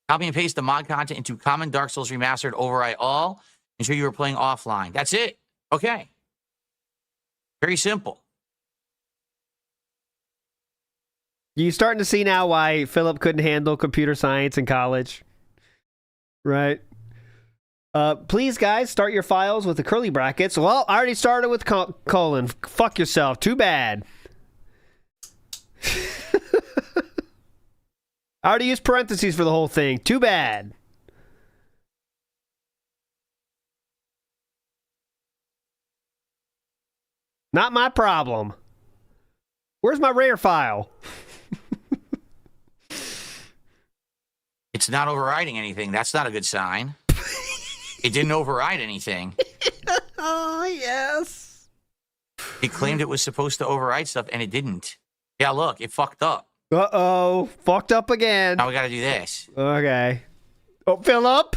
Copy and paste the mod content into Common Dark Souls Remastered. Overwrite all. Ensure you are playing offline. That's it. Okay. Very simple. You starting to see now why Philip couldn't handle computer science in college, right? Please, guys, start your files with the curly brackets. Well, I already started with colon. Fuck yourself. Too bad. I already used parentheses for the whole thing. Too bad. Not my problem. Where's my rare file? It's not overriding anything. That's not a good sign. It didn't override anything. Oh, yes. It claimed it was supposed to override stuff, and it didn't. Yeah, look, it fucked up. Uh-oh. Fucked up again. Now we gotta do this. Okay. Oh, Philip,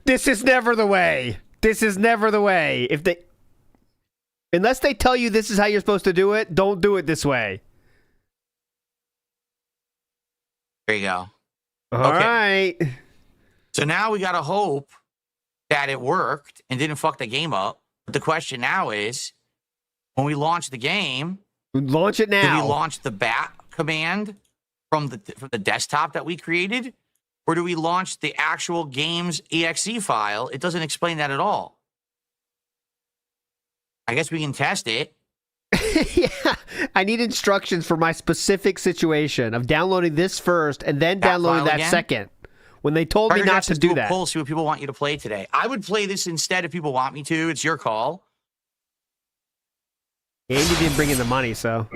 this is never the way. This is never the way. Unless they tell you this is how you're supposed to do it, don't do it this way. There you go. All Okay. right. So now we gotta hope that it worked and didn't fuck the game up. But the question now is, when we launch the game, Launch it do now. we launch the bat command from the desktop that we created? Or do we launch the actual game's exe file? It doesn't explain that at all. I guess we can test it. Yeah. I need instructions for my specific situation of downloading this first and then That downloading file that again? second. When they told me Carter not Jackson, to do a that. poll, see what people want you to play today. I would play this instead if people want me to. It's your call. And you didn't bring in the money, so.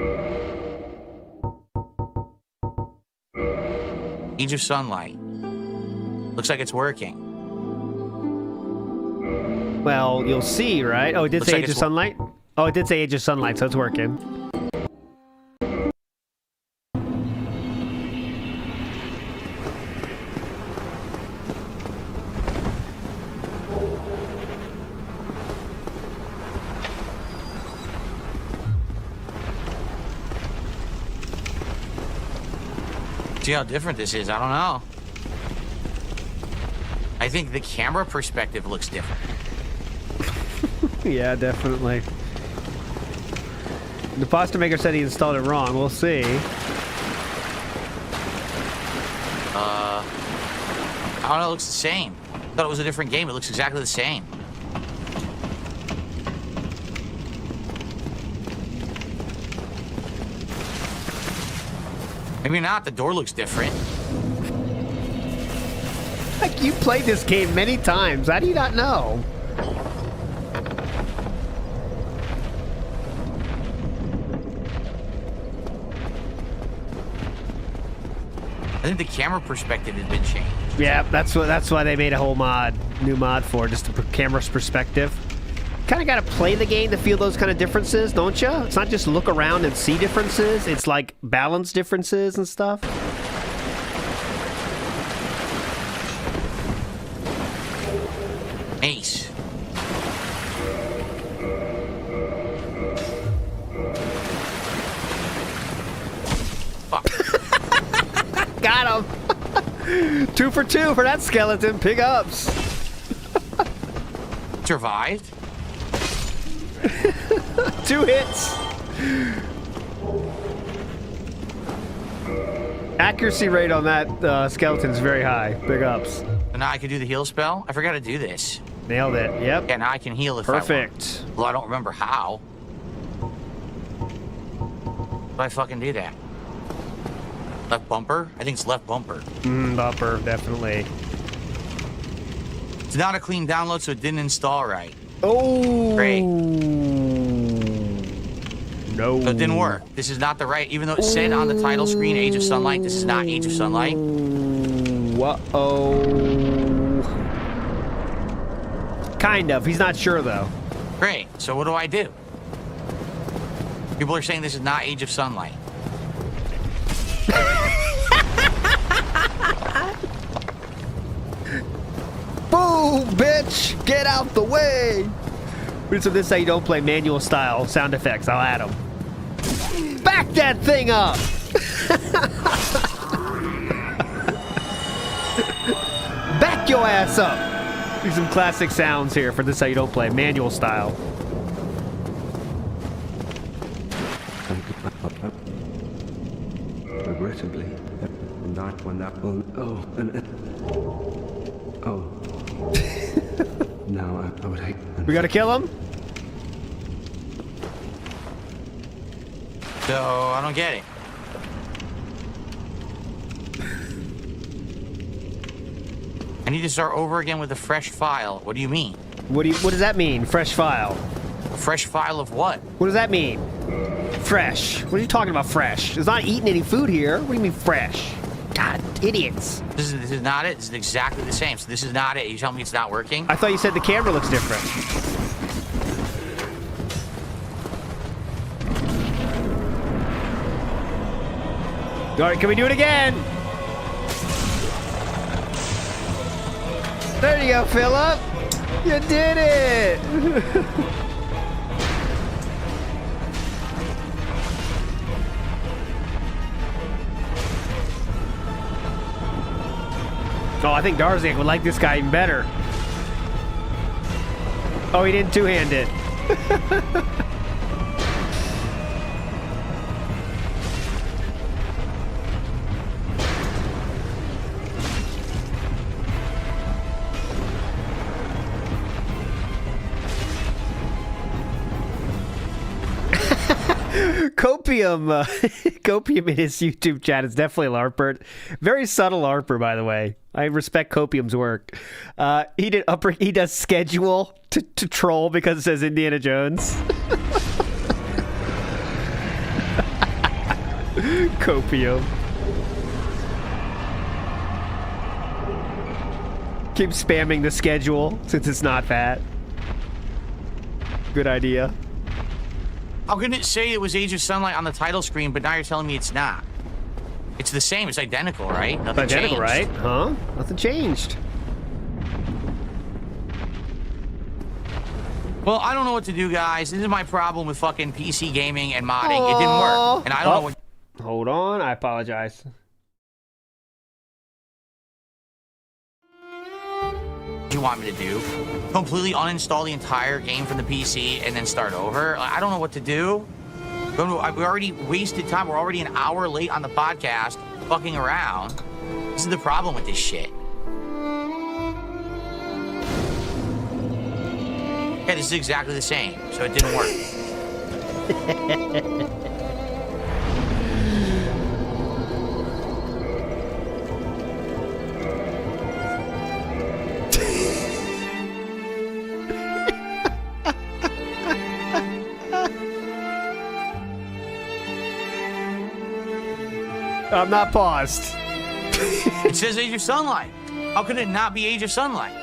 Age of Sunlight. Looks like it's working. Well, you'll see, right? Oh, it did Looks say like Age of it's Sunlight? Oh, it did say Age of Sunlight, so it's working. See how different this is? I don't know. I think the camera perspective looks different. Yeah, definitely. The pasta maker said he installed it wrong. We'll see. I don't know, it looks the same. I thought it was a different game. It looks exactly the same. Maybe not. The door looks different. Like, you played this game many times. How do you not know? I think the camera perspective has been changed. Yeah, that's why they made a whole new mod for just the camera's perspective. Kind of got to play the game to feel those kind of differences, don't you? It's not just look around and see differences. It's like balance differences and stuff. Ace. Fuck. Got him. 2 for 2 for that skeleton. Pig ups. Survived. 2 hits. Accuracy rate on that skeleton is very high. Big ups. And now I can do the heal spell. I forgot to do this. Nailed it. Yep. Yeah, now I can heal if I want. Perfect. Well, I don't remember how. But I fucking do that. Left bumper? I think it's left bumper. Bumper, definitely. It's not a clean download, so it didn't install right. Oh. Great. No. So it didn't work. This is not the right, even though it said on the title screen, Age of Sunlight, this is not Age of Sunlight. Uh-oh. Kind of. He's not sure, though. Great. So what do I do? People are saying this is not Age of Sunlight. Boom, bitch! Get out the way! So this is how you don't play manual style sound effects. I'll add them. Back that thing up! Back your ass up! These some classic sounds here for this how you don't play manual style. Regrettably, not one that will. No, I would hate. We gotta kill him? So I don't get it. I need to start over again with a fresh file. What do you mean? What does that mean? Fresh file? A fresh file of what? What does that mean? Fresh. What are you talking about, fresh? It's not eating any food here. What do you mean, fresh? God, idiots. This is not it. This is exactly the same. So this is not it. You tell me it's not working? I thought you said the camera looks different. All right, can we do it again? There you go, Philip. You did it. Oh, I think Darzak would like this guy even better. Oh, he didn't two-hand it. Copium in his YouTube chat is definitely a LARPer. Very subtle LARPer, by the way. I respect Copium's work. He does schedule to troll because it says Indiana Jones. Copium. Keep spamming the schedule since it's not that. Good idea. How can it say it was Age of Sunlight on the title screen, but now you're telling me it's not? It's the same. It's identical, right? Nothing Identical, changed. right? Huh? Nothing changed. Well, I don't know what to do, guys. This is my problem with fucking PC gaming and modding. It didn't work. And I don't know what... Hold on. I apologize. you want me to do? Completely uninstall the entire game from the PC and then start over? I don't know what to do. Do We already wasted time. We're already an hour late on the podcast, fucking around. This is the problem with this shit. Yeah, this is exactly the same, so it didn't work. I'm not paused. It says Age of Sunlight. How could it not be Age of Sunlight?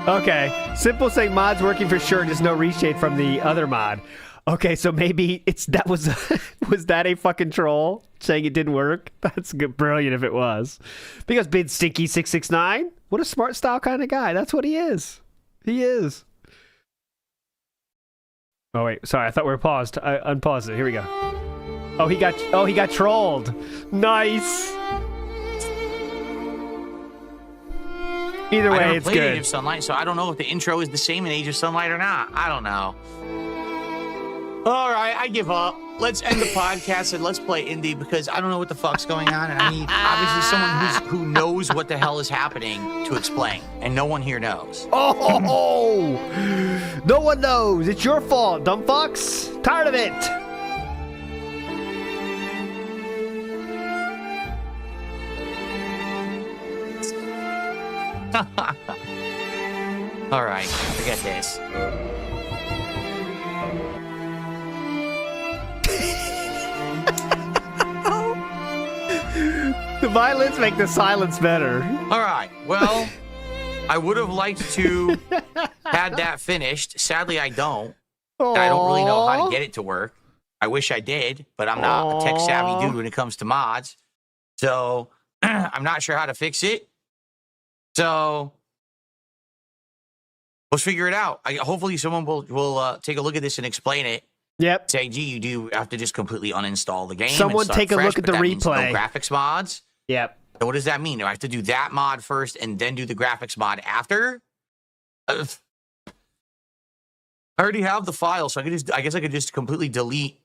Okay. Simple saying mod's working for sure. Just no reshade from the other mod. Okay, so maybe was that a fucking troll saying it didn't work? That's good, brilliant if it was. Because Bid Stinky 669, what a smart style kind of guy. That's what he is. He is. Oh wait, sorry. I thought we were paused. I unpaused it. Here we go. Oh, he got trolled. Nice. Either way, I never it's played good. Age of Sunlight, so I don't know if the intro is the same in Age of Sunlight or not. I don't know. All right, I give up. Let's end the podcast and let's play indie because I don't know what the fuck's going on, and I need obviously someone who knows what the hell is happening to explain, and no one here knows. Oh, no one knows. It's your fault, dumb fucks. Tired of it. All right, forget this. The violins make the silence better. All right, well, I would have liked to had that finished. Sadly, I don't. And I don't really know how to get it to work. I wish I did, but I'm not a tech-savvy dude when it comes to mods. So I'm not sure how to fix it. So let's figure it out. Hopefully someone will take a look at this and explain it. Yep. Say, gee, you do have to just completely uninstall the game. Someone and start take a fresh, look at but the that means replay. No graphics mods. Yep. So what does that mean? Do I have to do that mod first and then do the graphics mod after? I already have the file, so I guess I could just completely delete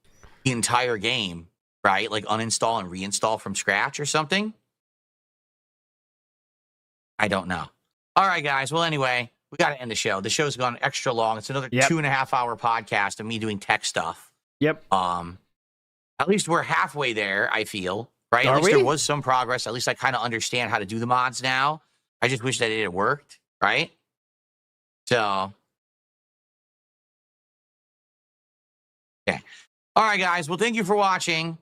the entire game, right? Like uninstall and reinstall from scratch or something. I don't know. All right, guys. Well, anyway, we got to end the show. The show's gone extra long. It's another 2.5 hour podcast of me doing tech stuff. Yep. At least we're halfway there, I feel. Right? At least there was some progress. At least I kind of understand how to do the mods now. I just wish that it had worked, right? So, okay. All right, guys. Well, thank you for watching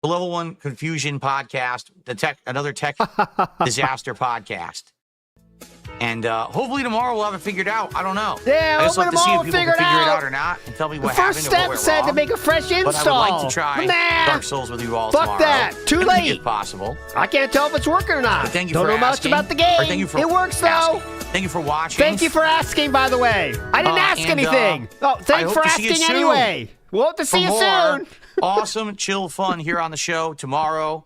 the Level 1 Confusion podcast, another tech disaster podcast. And hopefully tomorrow we'll have it figured out. I don't know. Yeah, I just hopefully have to see if tomorrow people can we'll figure figure it it out or not and tell me what happened First and what step went said wrong. to make a fresh install. But I would like to try Nah. Dark Souls with you all Fuck tomorrow. that. Too late. If possible. I can't tell if it's working or not. But thank you Don't for know much asking. about the game. Or thank you for It works though. asking. Thank you for watching. Thank you for asking, by the way. I didn't ask and, anything. Oh, thanks I for hope to see you asking soon. anyway. We'll have to see For you more soon. awesome, chill fun here on the show tomorrow.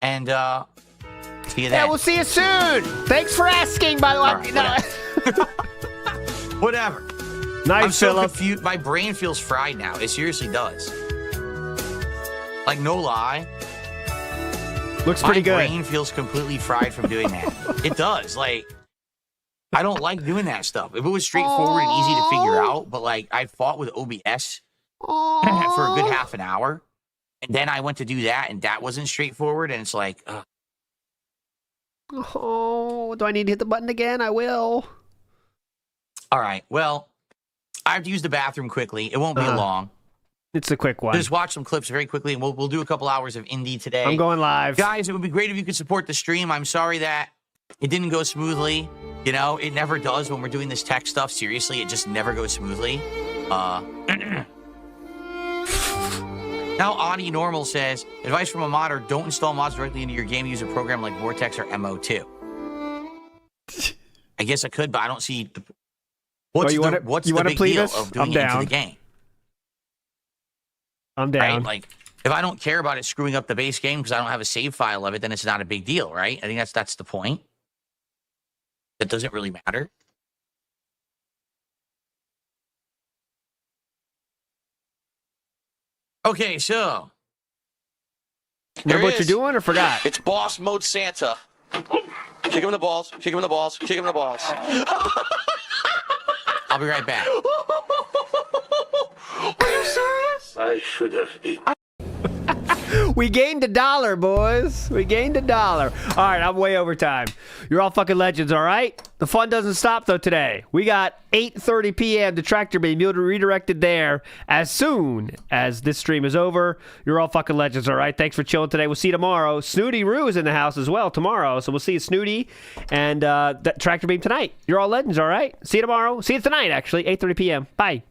And see you then. Yeah, we'll see you soon. Thanks for asking, by the way. All right, whatever. Nice, I'm so Philip. confused. My brain feels fried now. It seriously does. Like, no lie. Looks pretty good. My brain feels completely fried from doing that. It does. Like, I don't like doing that stuff. If it was straightforward and easy to figure out, but like I fought with OBS for a good half an hour, and then I went to do that, and that wasn't straightforward, and it's like, Oh, do I need to hit the button again? I will. all right, well, I have to use the bathroom quickly. It won't be long. It's a quick one. Just watch some clips very quickly, and we'll do a couple hours of indie today. I'm going live. Guys, it would be great if you could support the stream. I'm sorry that it didn't go smoothly. You know, it never does when we're doing this tech stuff. Seriously, it just never goes smoothly. Now, Audie Normal says, advice from a modder, don't install mods directly into your game. Use a program like Vortex or MO2. I guess I could, but I don't see... What's the big deal of doing it into the game? I'm down. Right? Like, if I don't care about it screwing up the base game because I don't have a save file of it, then it's not a big deal, right? I think that's the point. That doesn't really matter. Okay, so Remember what he you're is. doing or forgot? It's boss mode Santa. Kick him in the balls. Kick him in the balls. Kick him in the balls. I'll be right back. Are you serious? I should have eaten. We gained $1, boys. We gained $1. All right, I'm way over time. You're all fucking legends, all right? The fun doesn't stop, though, today. We got 8:30 p.m. Detractor beam. You'll be redirected there as soon as this stream is over. You're all fucking legends, all right? Thanks for chilling today. We'll see you tomorrow. Snooty Roo is in the house as well tomorrow, so we'll see you, Snooty, and Tractor Beam tonight. You're all legends, all right? See you tomorrow. See you tonight, actually, 8:30 p.m. Bye.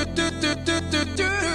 do do do do do do.